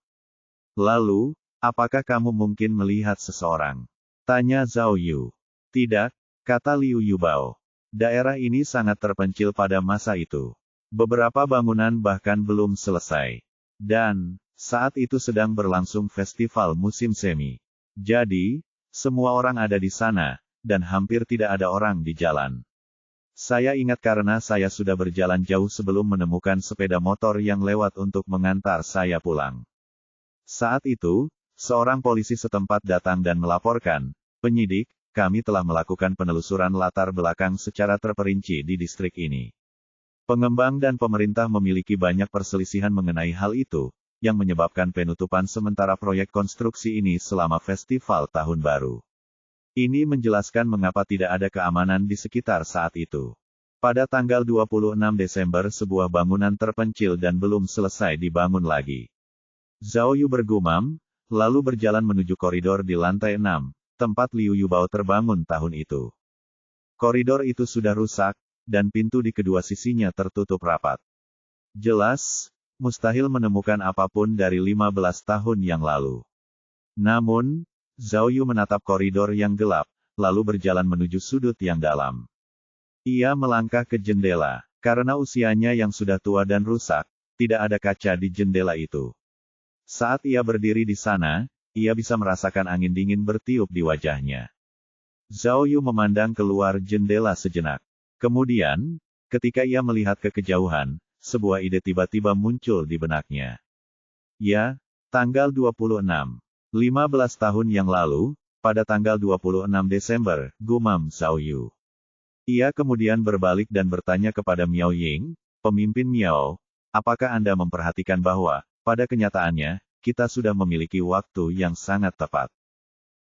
"Lalu, apakah kamu mungkin melihat seseorang?" tanya Zhao Yu. "Tidak," kata Liu Yubao. "Daerah ini sangat terpencil pada masa itu. Beberapa bangunan bahkan belum selesai. Dan, saat itu sedang berlangsung festival musim semi. Jadi, semua orang ada di sana, dan hampir tidak ada orang di jalan. Saya ingat karena saya sudah berjalan jauh sebelum menemukan sepeda motor yang lewat untuk mengantar saya pulang. Saat itu, seorang polisi setempat datang dan melaporkan, 'Penyidik, kami telah melakukan penelusuran latar belakang secara terperinci di distrik ini. Pengembang dan pemerintah memiliki banyak perselisihan mengenai hal itu, yang menyebabkan penutupan sementara proyek konstruksi ini selama festival Tahun Baru. Ini menjelaskan mengapa tidak ada keamanan di sekitar saat itu. Pada tanggal 26 Desember sebuah bangunan terpencil dan belum selesai dibangun lagi. Zhao Yu bergumam, lalu berjalan menuju koridor di lantai 6, tempat Liu Yubao terbangun tahun itu. Koridor itu sudah rusak, dan pintu di kedua sisinya tertutup rapat. Jelas, mustahil menemukan apapun dari 15 tahun yang lalu. Namun, Zhao Yu menatap koridor yang gelap, lalu berjalan menuju sudut yang dalam. Ia melangkah ke jendela. Karena usianya yang sudah tua dan rusak, tidak ada kaca di jendela itu. Saat ia berdiri di sana, ia bisa merasakan angin dingin bertiup di wajahnya. Zhao Yu memandang keluar jendela sejenak. Kemudian, ketika ia melihat ke kejauhan, sebuah ide tiba-tiba muncul di benaknya. Ya, tanggal 26. 15 tahun yang lalu, pada tanggal 26 Desember, gumam Zhao Yu. Ia kemudian berbalik dan bertanya kepada Miao Ying, pemimpin Miao, apakah Anda memperhatikan bahwa, pada kenyataannya, kita sudah memiliki waktu yang sangat tepat.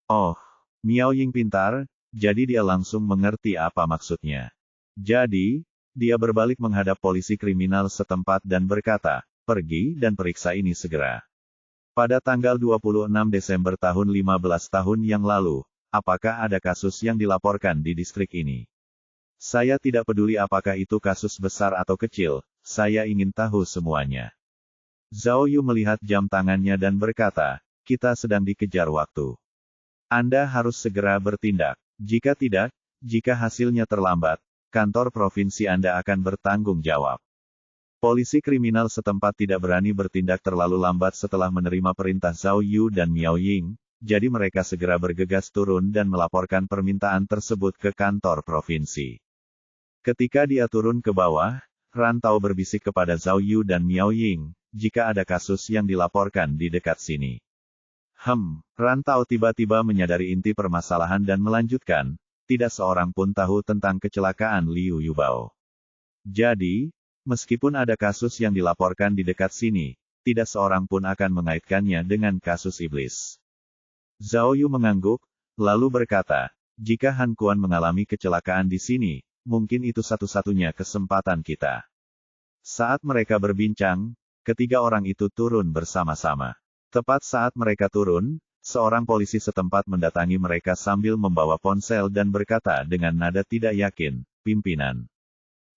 Oh, Miao Ying pintar, jadi dia langsung mengerti apa maksudnya. Jadi, dia berbalik menghadap polisi kriminal setempat dan berkata, pergi dan periksa ini segera. Pada tanggal 26 Desember tahun 15 tahun yang lalu, apakah ada kasus yang dilaporkan di distrik ini? Saya tidak peduli apakah itu kasus besar atau kecil, saya ingin tahu semuanya. Zhao Yu melihat jam tangannya dan berkata, kita sedang dikejar waktu. Anda harus segera bertindak. Jika tidak, jika hasilnya terlambat, kantor provinsi Anda akan bertanggung jawab. Polisi kriminal setempat tidak berani bertindak terlalu lambat setelah menerima perintah Zhao Yu dan Miao Ying, jadi mereka segera bergegas turun dan melaporkan permintaan tersebut ke kantor provinsi. Ketika dia turun ke bawah, Rantau berbisik kepada Zhao Yu dan Miao Ying, jika ada kasus yang dilaporkan di dekat sini. Rantau tiba-tiba menyadari inti permasalahan dan melanjutkan, tidak seorang pun tahu tentang kecelakaan Liu Yubao. Jadi, meskipun ada kasus yang dilaporkan di dekat sini, tidak seorang pun akan mengaitkannya dengan kasus iblis. Zhao Yu mengangguk, lalu berkata, jika Han Kuan mengalami kecelakaan di sini, mungkin itu satu-satunya kesempatan kita. Saat mereka berbincang, ketiga orang itu turun bersama-sama. Tepat saat mereka turun, seorang polisi setempat mendatangi mereka sambil membawa ponsel dan berkata dengan nada tidak yakin, pimpinan.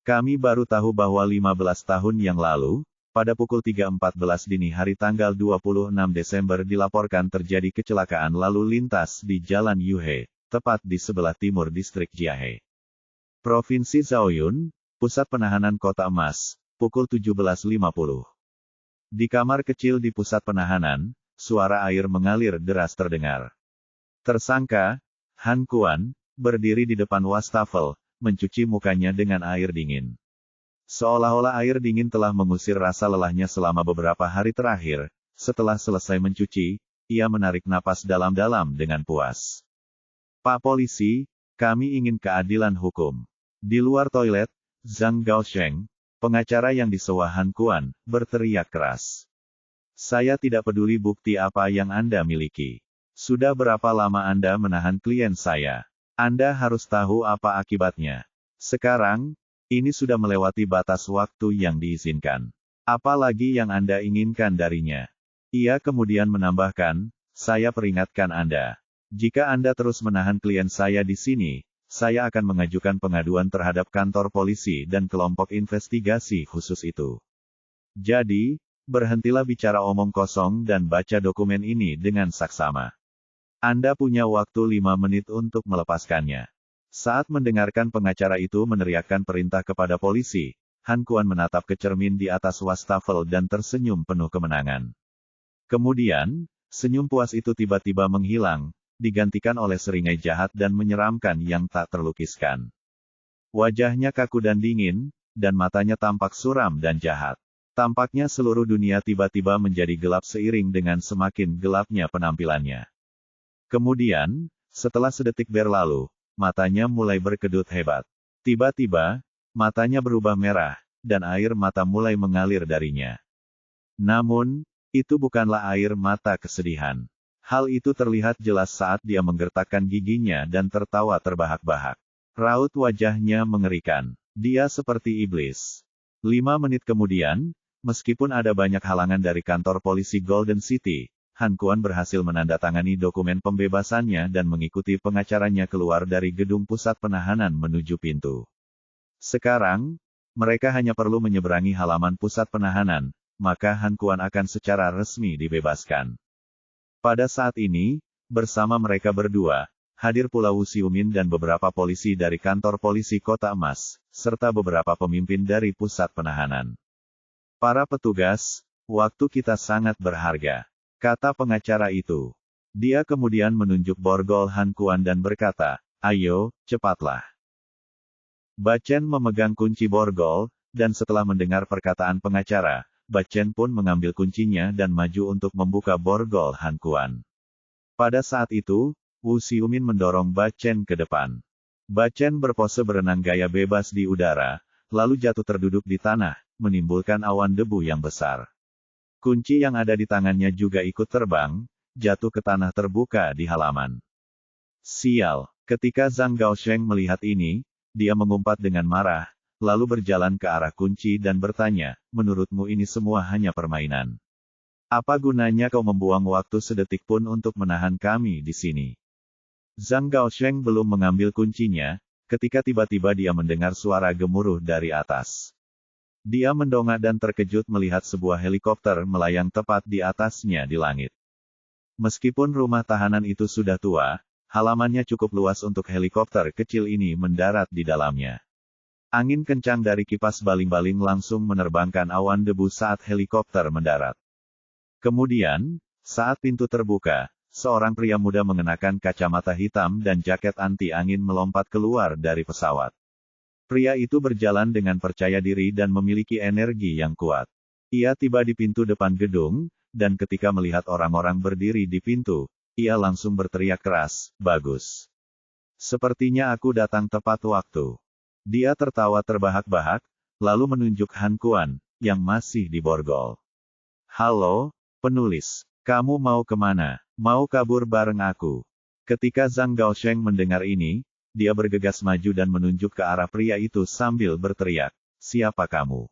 Kami baru tahu bahwa 15 tahun yang lalu, pada pukul 3.14 dini hari tanggal 26 Desember dilaporkan terjadi kecelakaan lalu lintas di Jalan Yuhe, tepat di sebelah timur distrik Jiahe. Provinsi Zhaoyun, Pusat Penahanan Kota Emas, pukul 17.50. Di kamar kecil di pusat penahanan, suara air mengalir deras terdengar. Tersangka, Han Kuan, berdiri di depan wastafel, mencuci mukanya dengan air dingin. Seolah-olah air dingin telah mengusir rasa lelahnya selama beberapa hari terakhir. Setelah selesai mencuci, ia menarik napas dalam-dalam dengan puas. Pak Polisi, kami ingin keadilan hukum. Di luar toilet, Zhang Gaosheng, pengacara yang disewa Han Kuan, berteriak keras. Saya tidak peduli bukti apa yang Anda miliki. Sudah berapa lama Anda menahan klien saya? Anda harus tahu apa akibatnya. Sekarang, ini sudah melewati batas waktu yang diizinkan. Apalagi yang Anda inginkan darinya? Ia kemudian menambahkan, saya peringatkan Anda. Jika Anda terus menahan klien saya di sini, saya akan mengajukan pengaduan terhadap kantor polisi dan kelompok investigasi khusus itu. Jadi, berhentilah bicara omong kosong dan baca dokumen ini dengan saksama. Anda punya waktu 5 menit untuk melepaskannya. Saat mendengarkan pengacara itu meneriakkan perintah kepada polisi, Han Kuan menatap ke cermin di atas wastafel dan tersenyum penuh kemenangan. Kemudian, senyum puas itu tiba-tiba menghilang, digantikan oleh seringai jahat dan menyeramkan yang tak terlukiskan. Wajahnya kaku dan dingin, dan matanya tampak suram dan jahat. Tampaknya seluruh dunia tiba-tiba menjadi gelap seiring dengan semakin gelapnya penampilannya. Kemudian, setelah sedetik berlalu, matanya mulai berkedut hebat. Tiba-tiba, matanya berubah merah, dan air mata mulai mengalir darinya. Namun, itu bukanlah air mata kesedihan. Hal itu terlihat jelas saat dia menggertakkan giginya dan tertawa terbahak-bahak. Raut wajahnya mengerikan. Dia seperti iblis. 5 menit kemudian, Meskipun ada banyak halangan dari kantor polisi Golden City, Han Kuan berhasil menandatangani dokumen pembebasannya dan mengikuti pengacaranya keluar dari gedung pusat penahanan menuju pintu. Sekarang, mereka hanya perlu menyeberangi halaman pusat penahanan, maka Han Kuan akan secara resmi dibebaskan. Pada saat ini, bersama mereka berdua, hadir pula Wu Xiumin dan beberapa polisi dari kantor polisi Kota Emas, serta beberapa pemimpin dari pusat penahanan. Para petugas, waktu kita sangat berharga, kata pengacara itu. Dia kemudian menunjuk borgol Han Kuan dan berkata, ayo, cepatlah. Ba Chen memegang kunci borgol, dan setelah mendengar perkataan pengacara, Ba Chen pun mengambil kuncinya dan maju untuk membuka borgol Han Kuan. Pada saat itu, Wu Xiumin mendorong Ba Chen ke depan. Ba Chen berpose berenang gaya bebas di udara, lalu jatuh terduduk di tanah, menimbulkan awan debu yang besar. Kunci yang ada di tangannya juga ikut terbang, jatuh ke tanah terbuka di halaman. Sial, ketika Zhang Gaosheng melihat ini, dia mengumpat dengan marah, lalu berjalan ke arah kunci dan bertanya, menurutmu ini semua hanya permainan? Apa gunanya kau membuang waktu sedetik pun untuk menahan kami di sini? Zhang Gaosheng belum mengambil kuncinya, ketika tiba-tiba dia mendengar suara gemuruh dari atas. Dia mendongak dan terkejut melihat sebuah helikopter melayang tepat di atasnya di langit. Meskipun rumah tahanan itu sudah tua, halamannya cukup luas untuk helikopter kecil ini mendarat di dalamnya. Angin kencang dari kipas baling-baling langsung menerbangkan awan debu saat helikopter mendarat. Kemudian, saat pintu terbuka, seorang pria muda mengenakan kacamata hitam dan jaket anti-angin melompat keluar dari pesawat. Pria itu berjalan dengan percaya diri dan memiliki energi yang kuat. Ia tiba di pintu depan gedung, dan ketika melihat orang-orang berdiri di pintu, ia langsung berteriak keras, bagus. Sepertinya aku datang tepat waktu. Dia tertawa terbahak-bahak, lalu menunjuk Han Kuan, yang masih di borgol. Halo, penulis. Kamu mau kemana? Mau kabur bareng aku? Ketika Zhang Gaosheng mendengar ini, dia bergegas maju dan menunjuk ke arah pria itu sambil berteriak, siapa kamu?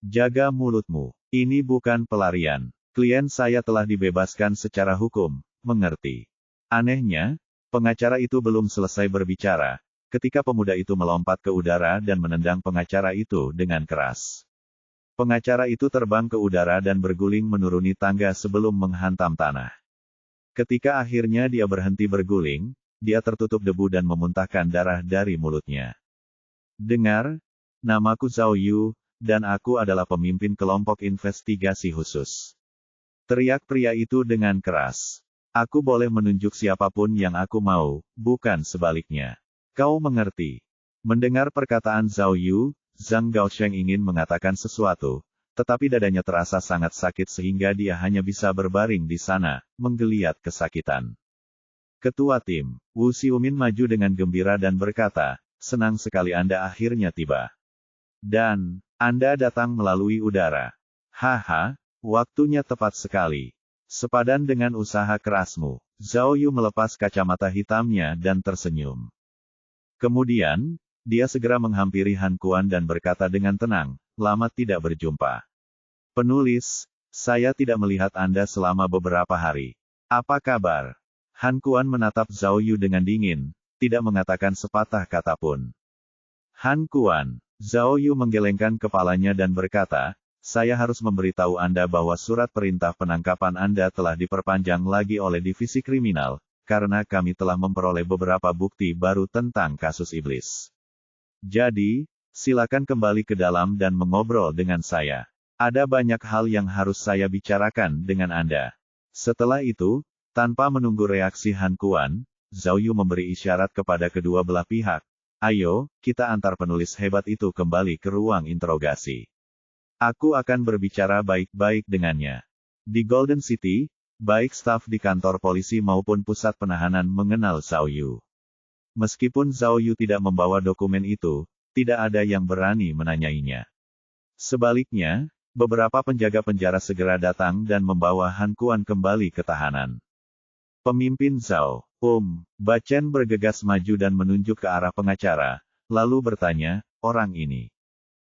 Jaga mulutmu. Ini bukan pelarian. Klien saya telah dibebaskan secara hukum, mengerti? Anehnya, pengacara itu belum selesai berbicara, ketika pemuda itu melompat ke udara dan menendang pengacara itu dengan keras. Pengacara itu terbang ke udara dan berguling menuruni tangga sebelum menghantam tanah. Ketika akhirnya dia berhenti berguling, dia tertutup debu dan memuntahkan darah dari mulutnya. Dengar, namaku Zhao Yu, dan aku adalah pemimpin kelompok investigasi khusus. Teriak pria itu dengan keras. Aku boleh menunjuk siapapun yang aku mau, bukan sebaliknya. Kau mengerti? Mendengar perkataan Zhao Yu, Zhang Gaosheng ingin mengatakan sesuatu, tetapi dadanya terasa sangat sakit sehingga dia hanya bisa berbaring di sana, menggeliat kesakitan. Ketua tim, Wu Xiumin maju dengan gembira dan berkata, senang sekali Anda akhirnya tiba. Dan, Anda datang melalui udara. Haha, waktunya tepat sekali. Sepadan dengan usaha kerasmu. Zhao Yu melepas kacamata hitamnya dan tersenyum. Kemudian, dia segera menghampiri Han Kuan dan berkata dengan tenang, lama tidak berjumpa. Penulis, saya tidak melihat Anda selama beberapa hari. Apa kabar? Han Kuan menatap Zhao Yu dengan dingin, tidak mengatakan sepatah kata pun. Han Kuan, Zhao Yu menggelengkan kepalanya dan berkata, saya harus memberitahu Anda bahwa surat perintah penangkapan Anda telah diperpanjang lagi oleh divisi kriminal, karena kami telah memperoleh beberapa bukti baru tentang kasus iblis. Jadi, silakan kembali ke dalam dan mengobrol dengan saya. Ada banyak hal yang harus saya bicarakan dengan Anda. Setelah itu, tanpa menunggu reaksi Han Kuan, Zhao Yu memberi isyarat kepada kedua belah pihak. Ayo, kita antar penulis hebat itu kembali ke ruang interogasi. Aku akan berbicara baik-baik dengannya. Di Golden City, baik staf di kantor polisi maupun pusat penahanan mengenal Zhao Yu. Meskipun Zhao Yu tidak membawa dokumen itu, tidak ada yang berani menanyainya. Sebaliknya, beberapa penjaga penjara segera datang dan membawa Han Kuan kembali ke tahanan. Pemimpin Zhao, Ba Chen bergegas maju dan menunjuk ke arah pengacara, lalu bertanya, orang ini.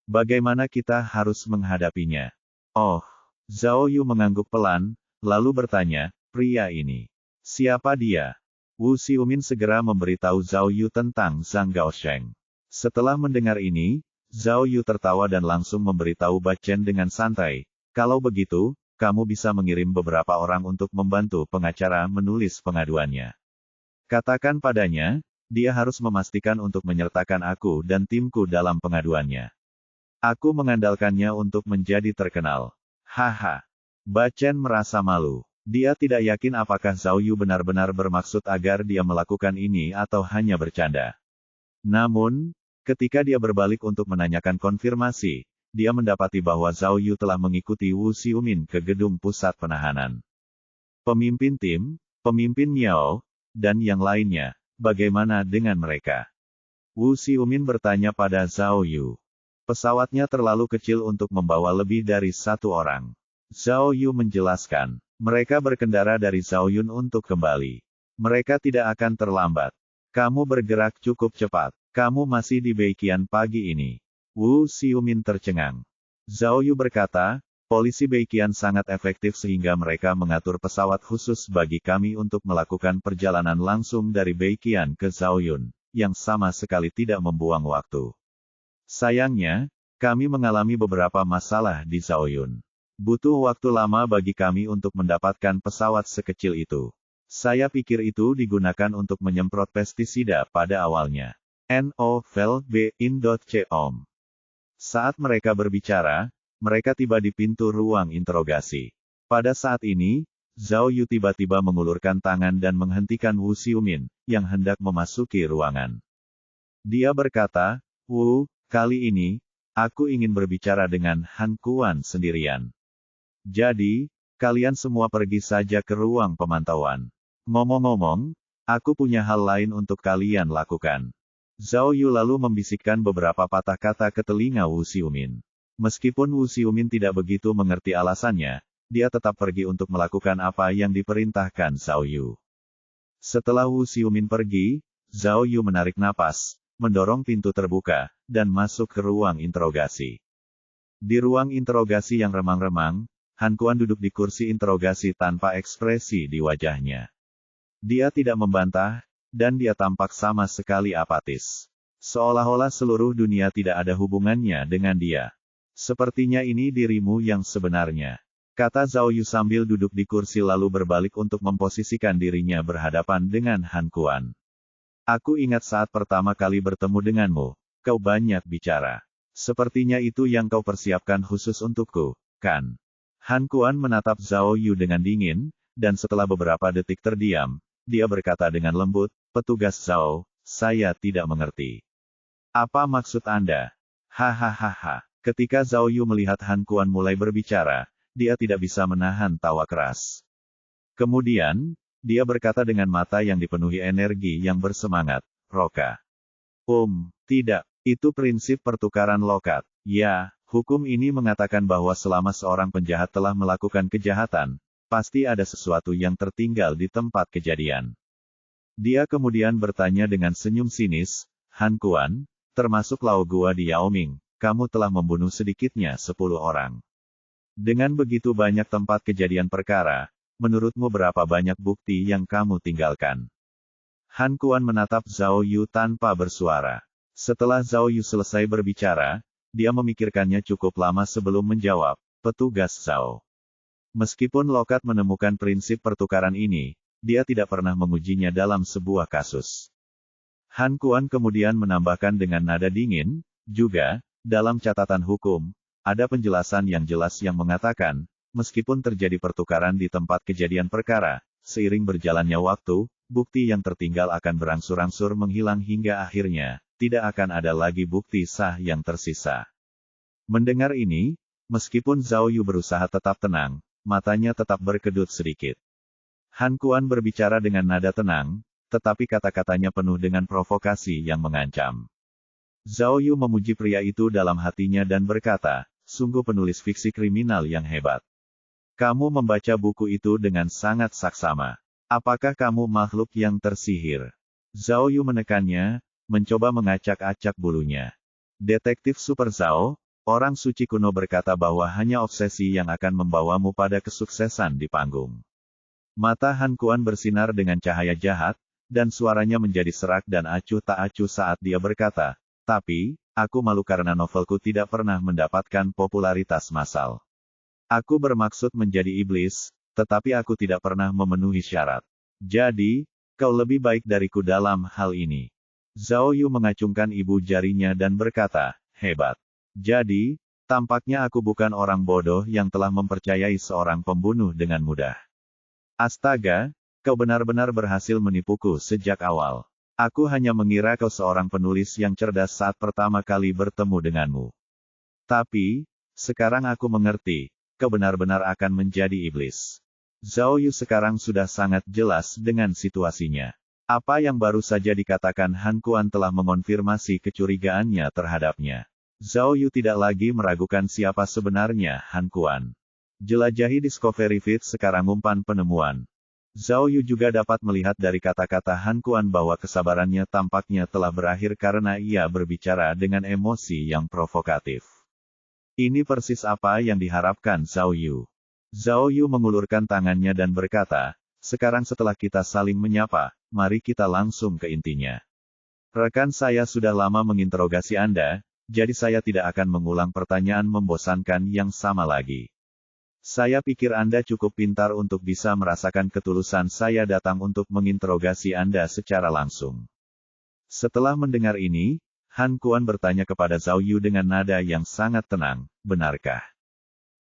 Bagaimana kita harus menghadapinya? Oh, Zhao Yu mengangguk pelan, lalu bertanya, pria ini. Siapa dia? Wu Xiumin segera memberitahu Zhao Yu tentang Zhang Gaosheng. Setelah mendengar ini, Zhao Yu tertawa dan langsung memberitahu Ba Chen dengan santai, kalau begitu, kamu bisa mengirim beberapa orang untuk membantu pengacara menulis pengaduannya. Katakan padanya, dia harus memastikan untuk menyertakan aku dan timku dalam pengaduannya. Aku mengandalkannya untuk menjadi terkenal. Haha. Ba Chen merasa malu. Dia tidak yakin apakah Zhao Yu benar-benar bermaksud agar dia melakukan ini atau hanya bercanda. Namun, ketika dia berbalik untuk menanyakan konfirmasi, dia mendapati bahwa Zhao Yu telah mengikuti Wu Xiumin ke gedung pusat penahanan. Pemimpin tim, pemimpin Miao, dan yang lainnya, bagaimana dengan mereka? Wu Xiumin bertanya pada Zhao Yu. Pesawatnya terlalu kecil untuk membawa lebih dari satu orang. Zhao Yu menjelaskan, mereka berkendara dari Zhao Yun untuk kembali. Mereka tidak akan terlambat. Kamu bergerak cukup cepat. Kamu masih di Beiqian pagi ini. Wu Xiumin tercengang. Zhao Yu berkata, polisi Beiqian sangat efektif sehingga mereka mengatur pesawat khusus bagi kami untuk melakukan perjalanan langsung dari Beiqian ke Zhao Yun, yang sama sekali tidak membuang waktu. Sayangnya, kami mengalami beberapa masalah di Zhao Yun. Butuh waktu lama bagi kami untuk mendapatkan pesawat sekecil itu. Saya pikir itu digunakan untuk menyemprot pestisida pada awalnya. Novel.in.com. Saat mereka berbicara, mereka tiba di pintu ruang interogasi. Pada saat ini, Zhao Yu tiba-tiba mengulurkan tangan dan menghentikan Wu Xiumin, yang hendak memasuki ruangan. Dia berkata, Wu, kali ini, aku ingin berbicara dengan Han Kuan sendirian. Jadi, kalian semua pergi saja ke ruang pemantauan. Ngomong-ngomong, aku punya hal lain untuk kalian lakukan. Zhao Yu lalu membisikkan beberapa patah kata ke telinga Wu Xiumin. Meskipun Wu Xiumin tidak begitu mengerti alasannya, dia tetap pergi untuk melakukan apa yang diperintahkan Zhao Yu. Setelah Wu Xiumin pergi, Zhao Yu menarik napas, mendorong pintu terbuka, dan masuk ke ruang interogasi. Di ruang interogasi yang remang-remang, Han Kuan duduk di kursi interogasi tanpa ekspresi di wajahnya. Dia tidak membantah, dan dia tampak sama sekali apatis. Seolah-olah seluruh dunia tidak ada hubungannya dengan dia. Sepertinya ini dirimu yang sebenarnya, kata Zhao Yu sambil duduk di kursi lalu berbalik untuk memposisikan dirinya berhadapan dengan Han Kuan. Aku ingat saat pertama kali bertemu denganmu, kau banyak bicara. Sepertinya itu yang kau persiapkan khusus untukku, kan? Han Kuan menatap Zhao Yu dengan dingin, dan setelah beberapa detik terdiam, dia berkata dengan lembut, petugas Zhao, saya tidak mengerti. Apa maksud Anda? Hahaha. Ketika Zhao Yu melihat Han Kuan mulai berbicara, dia tidak bisa menahan tawa keras. Kemudian, dia berkata dengan mata yang dipenuhi energi yang bersemangat, Roka. Tidak, itu prinsip pertukaran lokat. Ya, hukum ini mengatakan bahwa selama seorang penjahat telah melakukan kejahatan, pasti ada sesuatu yang tertinggal di tempat kejadian. Dia kemudian bertanya dengan senyum sinis, Han Kuan, termasuk Lao Gua di Yaoming, kamu telah membunuh sedikitnya 10 orang. Dengan begitu banyak tempat kejadian perkara, menurutmu berapa banyak bukti yang kamu tinggalkan? Han Kuan menatap Zhao Yu tanpa bersuara. Setelah Zhao Yu selesai berbicara, dia memikirkannya cukup lama sebelum menjawab, petugas Zhao. Meskipun Lokat menemukan prinsip pertukaran ini, dia tidak pernah mengujinya dalam sebuah kasus. Han Kuan kemudian menambahkan dengan nada dingin, juga, dalam catatan hukum, ada penjelasan yang jelas yang mengatakan, meskipun terjadi pertukaran di tempat kejadian perkara, seiring berjalannya waktu, bukti yang tertinggal akan berangsur-angsur menghilang hingga akhirnya, tidak akan ada lagi bukti sah yang tersisa. Mendengar ini, meskipun Zhao Yu berusaha tetap tenang, matanya tetap berkedut sedikit. Han Kuan berbicara dengan nada tenang, tetapi kata-katanya penuh dengan provokasi yang mengancam. Zhao Yu memuji pria itu dalam hatinya dan berkata, sungguh penulis fiksi kriminal yang hebat. Kamu membaca buku itu dengan sangat saksama. Apakah kamu makhluk yang tersihir? Zhao Yu menekannya, mencoba mengacak-acak bulunya. Detektif Super Zhao, Orang suci kuno berkata bahwa hanya obsesi yang akan membawamu pada kesuksesan di panggung. Mata Han Kuan bersinar dengan cahaya jahat, dan suaranya menjadi serak dan acuh tak acuh saat dia berkata, tapi, aku malu karena novelku tidak pernah mendapatkan popularitas massal. Aku bermaksud menjadi iblis, tetapi aku tidak pernah memenuhi syarat. Jadi, kau lebih baik dariku dalam hal ini. Zhao Yu mengacungkan ibu jarinya dan berkata, hebat. Jadi, tampaknya aku bukan orang bodoh yang telah mempercayai seorang pembunuh dengan mudah. Astaga, kau benar-benar berhasil menipuku sejak awal. Aku hanya mengira kau seorang penulis yang cerdas saat pertama kali bertemu denganmu. Tapi, sekarang aku mengerti, kau benar-benar akan menjadi iblis. Zhao Yu sekarang sudah sangat jelas dengan situasinya. Apa yang baru saja dikatakan Han Kuan telah mengonfirmasi kecurigaannya terhadapnya. Zhao Yu tidak lagi meragukan siapa sebenarnya Han Kuan. Jelajahi Discovery Feed sekarang umpan penemuan. Zhao Yu juga dapat melihat dari kata-kata Han Kuan bahwa kesabarannya tampaknya telah berakhir karena ia berbicara dengan emosi yang provokatif. Ini persis apa yang diharapkan Zhao Yu. Zhao Yu mengulurkan tangannya dan berkata, sekarang setelah kita saling menyapa, mari kita langsung ke intinya. Rekan saya sudah lama menginterogasi Anda, jadi saya tidak akan mengulang pertanyaan membosankan yang sama lagi. Saya pikir Anda cukup pintar untuk bisa merasakan ketulusan saya datang untuk menginterogasi Anda secara langsung. Setelah mendengar ini, Han Kuan bertanya kepada Zhao Yu dengan nada yang sangat tenang, benarkah?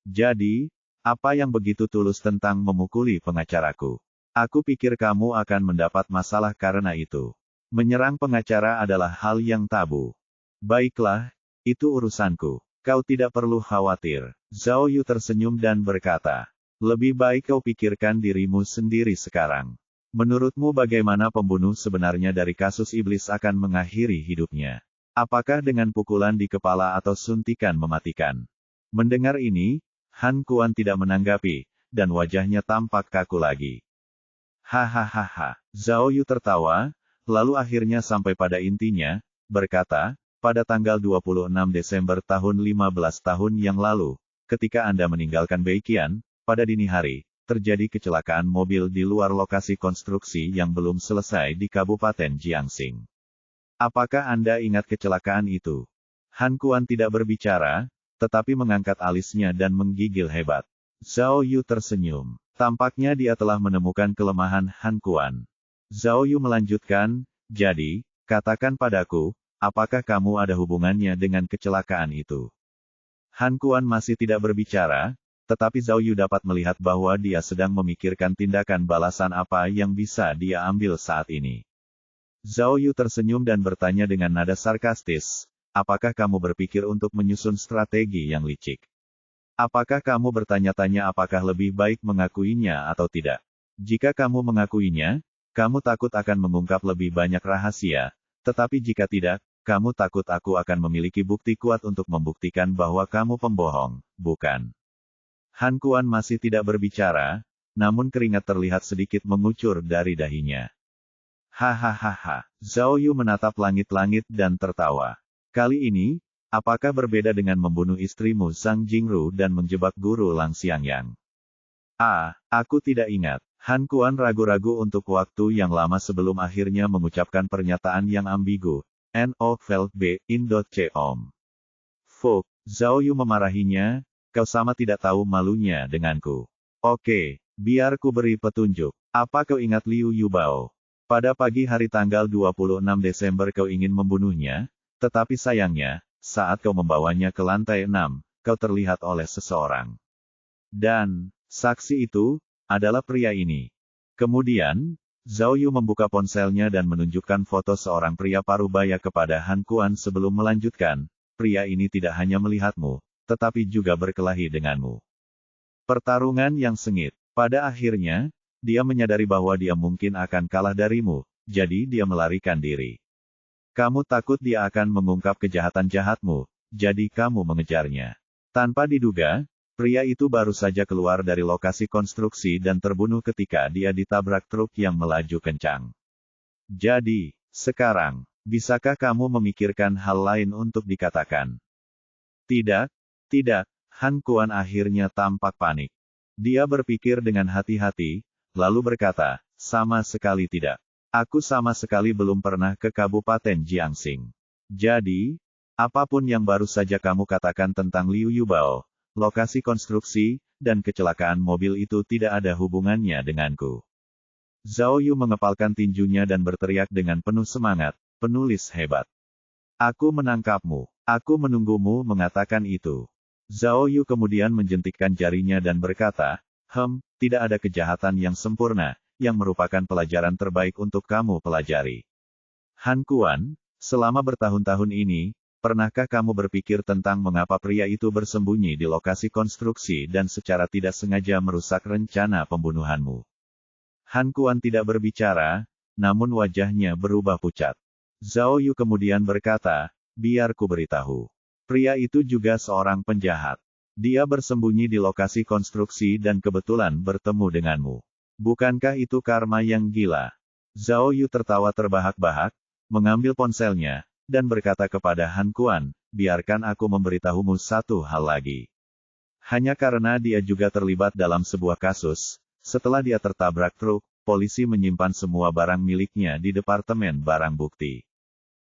Jadi, apa yang begitu tulus tentang memukuli pengacaraku? Aku pikir kamu akan mendapat masalah karena itu. Menyerang pengacara adalah hal yang tabu. Baiklah, itu urusanku. Kau tidak perlu khawatir. Zhao Yu tersenyum dan berkata, lebih baik kau pikirkan dirimu sendiri sekarang. Menurutmu bagaimana pembunuh sebenarnya dari kasus iblis akan mengakhiri hidupnya? Apakah dengan pukulan di kepala atau suntikan mematikan? Mendengar ini, Han Kuan tidak menanggapi, dan wajahnya tampak kaku lagi. Hahaha. Zhao Yu tertawa, lalu akhirnya sampai pada intinya, berkata, pada tanggal 26 Desember tahun 15 tahun yang lalu, ketika Anda meninggalkan Beiqian, pada dini hari, terjadi kecelakaan mobil di luar lokasi konstruksi yang belum selesai di Kabupaten Jiangxing. Apakah Anda ingat kecelakaan itu? Han Kuan tidak berbicara, tetapi mengangkat alisnya dan menggigil hebat. Zhao Yu tersenyum. Tampaknya dia telah menemukan kelemahan Han Kuan. Zhao Yu melanjutkan, jadi, katakan padaku, apakah kamu ada hubungannya dengan kecelakaan itu? Han Kuan masih tidak berbicara, tetapi Zhao Yu dapat melihat bahwa dia sedang memikirkan tindakan balasan apa yang bisa dia ambil saat ini. Zhao Yu tersenyum dan bertanya dengan nada sarkastis, apakah kamu berpikir untuk menyusun strategi yang licik? Apakah kamu bertanya-tanya apakah lebih baik mengakuinya atau tidak? Jika kamu mengakuinya, kamu takut akan mengungkap lebih banyak rahasia, tetapi jika tidak, kamu takut aku akan memiliki bukti kuat untuk membuktikan bahwa kamu pembohong, bukan? Han Kuan masih tidak berbicara, namun keringat terlihat sedikit mengucur dari dahinya. Hahaha. Zhao Yu menatap langit-langit dan tertawa. Kali ini, apakah berbeda dengan membunuh istrimu Zhang Jingru dan menjebak guru Lang Xiangyang? Aku tidak ingat. Han Kuan ragu-ragu untuk waktu yang lama sebelum akhirnya mengucapkan pernyataan yang ambigu. No-vel-b-in.com. Fuk, Zhao Yu memarahinya, kau sama tidak tahu malunya denganku. Oke, biar ku beri petunjuk. Apa kau ingat Liu Yubao? Pada pagi hari tanggal 26 Desember kau ingin membunuhnya, tetapi sayangnya, saat kau membawanya ke lantai 6, kau terlihat oleh seseorang. Dan, saksi itu, adalah pria ini. Kemudian, Zhao Yu membuka ponselnya dan menunjukkan foto seorang pria parubaya kepada Han Kuan sebelum melanjutkan, pria ini tidak hanya melihatmu, tetapi juga berkelahi denganmu. Pertarungan yang sengit. Pada akhirnya, dia menyadari bahwa dia mungkin akan kalah darimu, jadi dia melarikan diri. Kamu takut dia akan mengungkap kejahatan jahatmu, jadi kamu mengejarnya. Tanpa diduga, pria itu baru saja keluar dari lokasi konstruksi dan terbunuh ketika dia ditabrak truk yang melaju kencang. Jadi, sekarang, bisakah kamu memikirkan hal lain untuk dikatakan? Tidak, tidak, Han Kuan akhirnya tampak panik. Dia berpikir dengan hati-hati, lalu berkata, sama sekali tidak. Aku sama sekali belum pernah ke Kabupaten Jiangxing. Jadi, apapun yang baru saja kamu katakan tentang Liu Yubao, lokasi konstruksi, dan kecelakaan mobil itu tidak ada hubungannya denganku. Zhao Yu mengepalkan tinjunya dan berteriak dengan penuh semangat, penulis hebat. Aku menangkapmu. Aku menunggumu mengatakan itu. Zhao Yu kemudian menjentikkan jarinya dan berkata, tidak ada kejahatan yang sempurna, yang merupakan pelajaran terbaik untuk kamu pelajari. Han Kuan, selama bertahun-tahun ini, pernahkah kamu berpikir tentang mengapa pria itu bersembunyi di lokasi konstruksi dan secara tidak sengaja merusak rencana pembunuhanmu? Han Kuan tidak berbicara, namun wajahnya berubah pucat. Zhao Yu kemudian berkata, biar ku beritahu. Pria itu juga seorang penjahat. Dia bersembunyi di lokasi konstruksi dan kebetulan bertemu denganmu. Bukankah itu karma yang gila? Zhao Yu tertawa terbahak-bahak, mengambil ponselnya, dan berkata kepada Han Kuan, biarkan aku memberitahumu satu hal lagi. Hanya karena dia juga terlibat dalam sebuah kasus, setelah dia tertabrak truk, polisi menyimpan semua barang miliknya di Departemen Barang Bukti.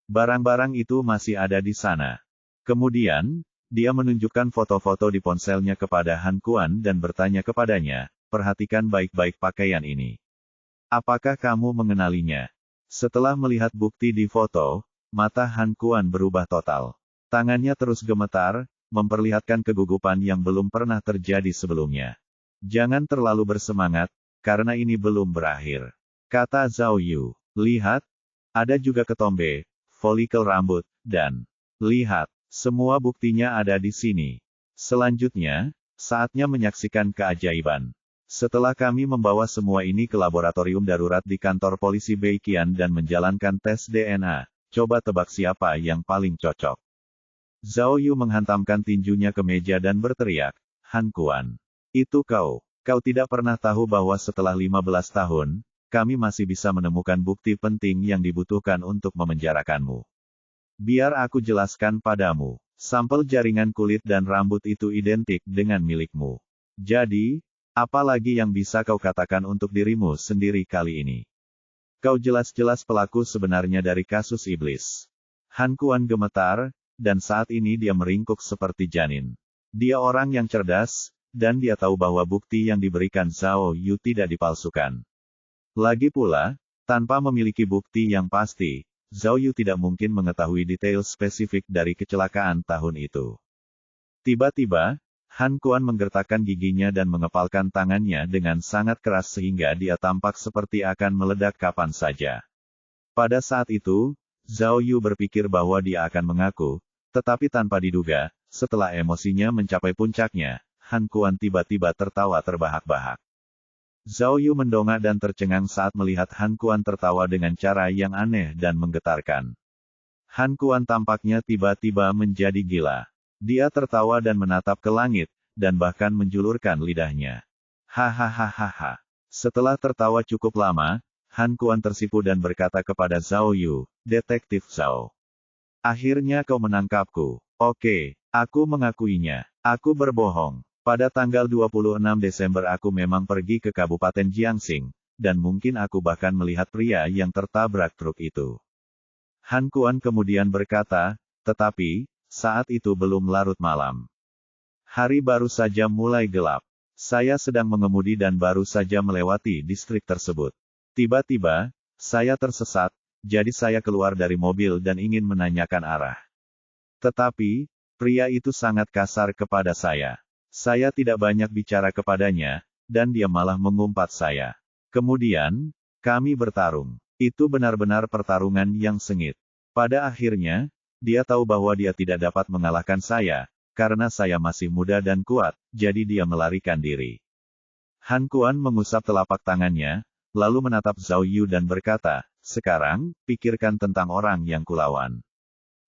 Barang-barang itu masih ada di sana. Kemudian, dia menunjukkan foto-foto di ponselnya kepada Han Kuan dan bertanya kepadanya, perhatikan baik-baik pakaian ini. Apakah kamu mengenalinya? Setelah melihat bukti di foto, mata Han Kuan berubah total. Tangannya terus gemetar, memperlihatkan kegugupan yang belum pernah terjadi sebelumnya. Jangan terlalu bersemangat, karena ini belum berakhir. Kata Zhao Yu. Lihat, ada juga ketombe, folikel rambut, dan lihat, semua buktinya ada di sini. Selanjutnya, saatnya menyaksikan keajaiban. Setelah kami membawa semua ini ke laboratorium darurat di kantor polisi Beiqian dan menjalankan tes DNA, coba tebak siapa yang paling cocok. Zhao Yu menghantamkan tinjunya ke meja dan berteriak, Han Kuan. Itu kau. Kau tidak pernah tahu bahwa setelah 15 tahun, kami masih bisa menemukan bukti penting yang dibutuhkan untuk memenjarakanmu. Biar aku jelaskan padamu. Sampel jaringan kulit dan rambut itu identik dengan milikmu. Jadi, apa lagi yang bisa kau katakan untuk dirimu sendiri kali ini? Kau jelas-jelas pelaku sebenarnya dari kasus iblis. Han Kuan gemetar, dan saat ini dia meringkuk seperti janin. Dia orang yang cerdas, dan dia tahu bahwa bukti yang diberikan Zhao Yu tidak dipalsukan. Lagi pula, tanpa memiliki bukti yang pasti, Zhao Yu tidak mungkin mengetahui detail spesifik dari kecelakaan tahun itu. Tiba-tiba, Han Kuan menggertakkan giginya dan mengepalkan tangannya dengan sangat keras sehingga dia tampak seperti akan meledak kapan saja. Pada saat itu, Zhao Yu berpikir bahwa dia akan mengaku, tetapi tanpa diduga, setelah emosinya mencapai puncaknya, Han Kuan tiba-tiba tertawa terbahak-bahak. Zhao Yu mendongak dan tercengang saat melihat Han Kuan tertawa dengan cara yang aneh dan menggetarkan. Han Kuan tampaknya tiba-tiba menjadi gila. Dia tertawa dan menatap ke langit, dan bahkan menjulurkan lidahnya. Hahaha. Setelah tertawa cukup lama, Han Kuan tersipu dan berkata kepada Zhao Yu, Detektif Zhao. Akhirnya kau menangkapku. Oke, aku mengakuinya. Aku berbohong. Pada tanggal 26 Desember aku memang pergi ke Kabupaten Jiangxing, dan mungkin aku bahkan melihat pria yang tertabrak truk itu. Han Kuan kemudian berkata, tetapi, saat itu belum larut malam. Hari baru saja mulai gelap. Saya sedang mengemudi dan baru saja melewati distrik tersebut. Tiba-tiba, saya tersesat, jadi saya keluar dari mobil dan ingin menanyakan arah. Tetapi, pria itu sangat kasar kepada saya. Saya tidak banyak bicara kepadanya, dan dia malah mengumpat saya. Kemudian, kami bertarung. Itu benar-benar pertarungan yang sengit. Pada akhirnya, dia tahu bahwa dia tidak dapat mengalahkan saya, karena saya masih muda dan kuat, jadi dia melarikan diri. Han Kuan mengusap telapak tangannya, lalu menatap Zhao Yu dan berkata, sekarang, pikirkan tentang orang yang kulawan.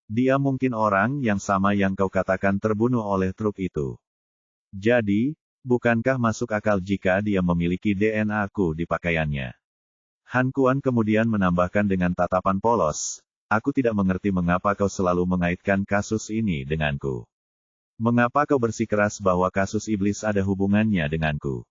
Dia mungkin orang yang sama yang kau katakan terbunuh oleh truk itu. Jadi, bukankah masuk akal jika dia memiliki DNA-ku di pakaiannya? Han Kuan kemudian menambahkan dengan tatapan polos, aku tidak mengerti mengapa kau selalu mengaitkan kasus ini denganku. Mengapa kau bersikeras bahwa kasus iblis ada hubungannya denganku?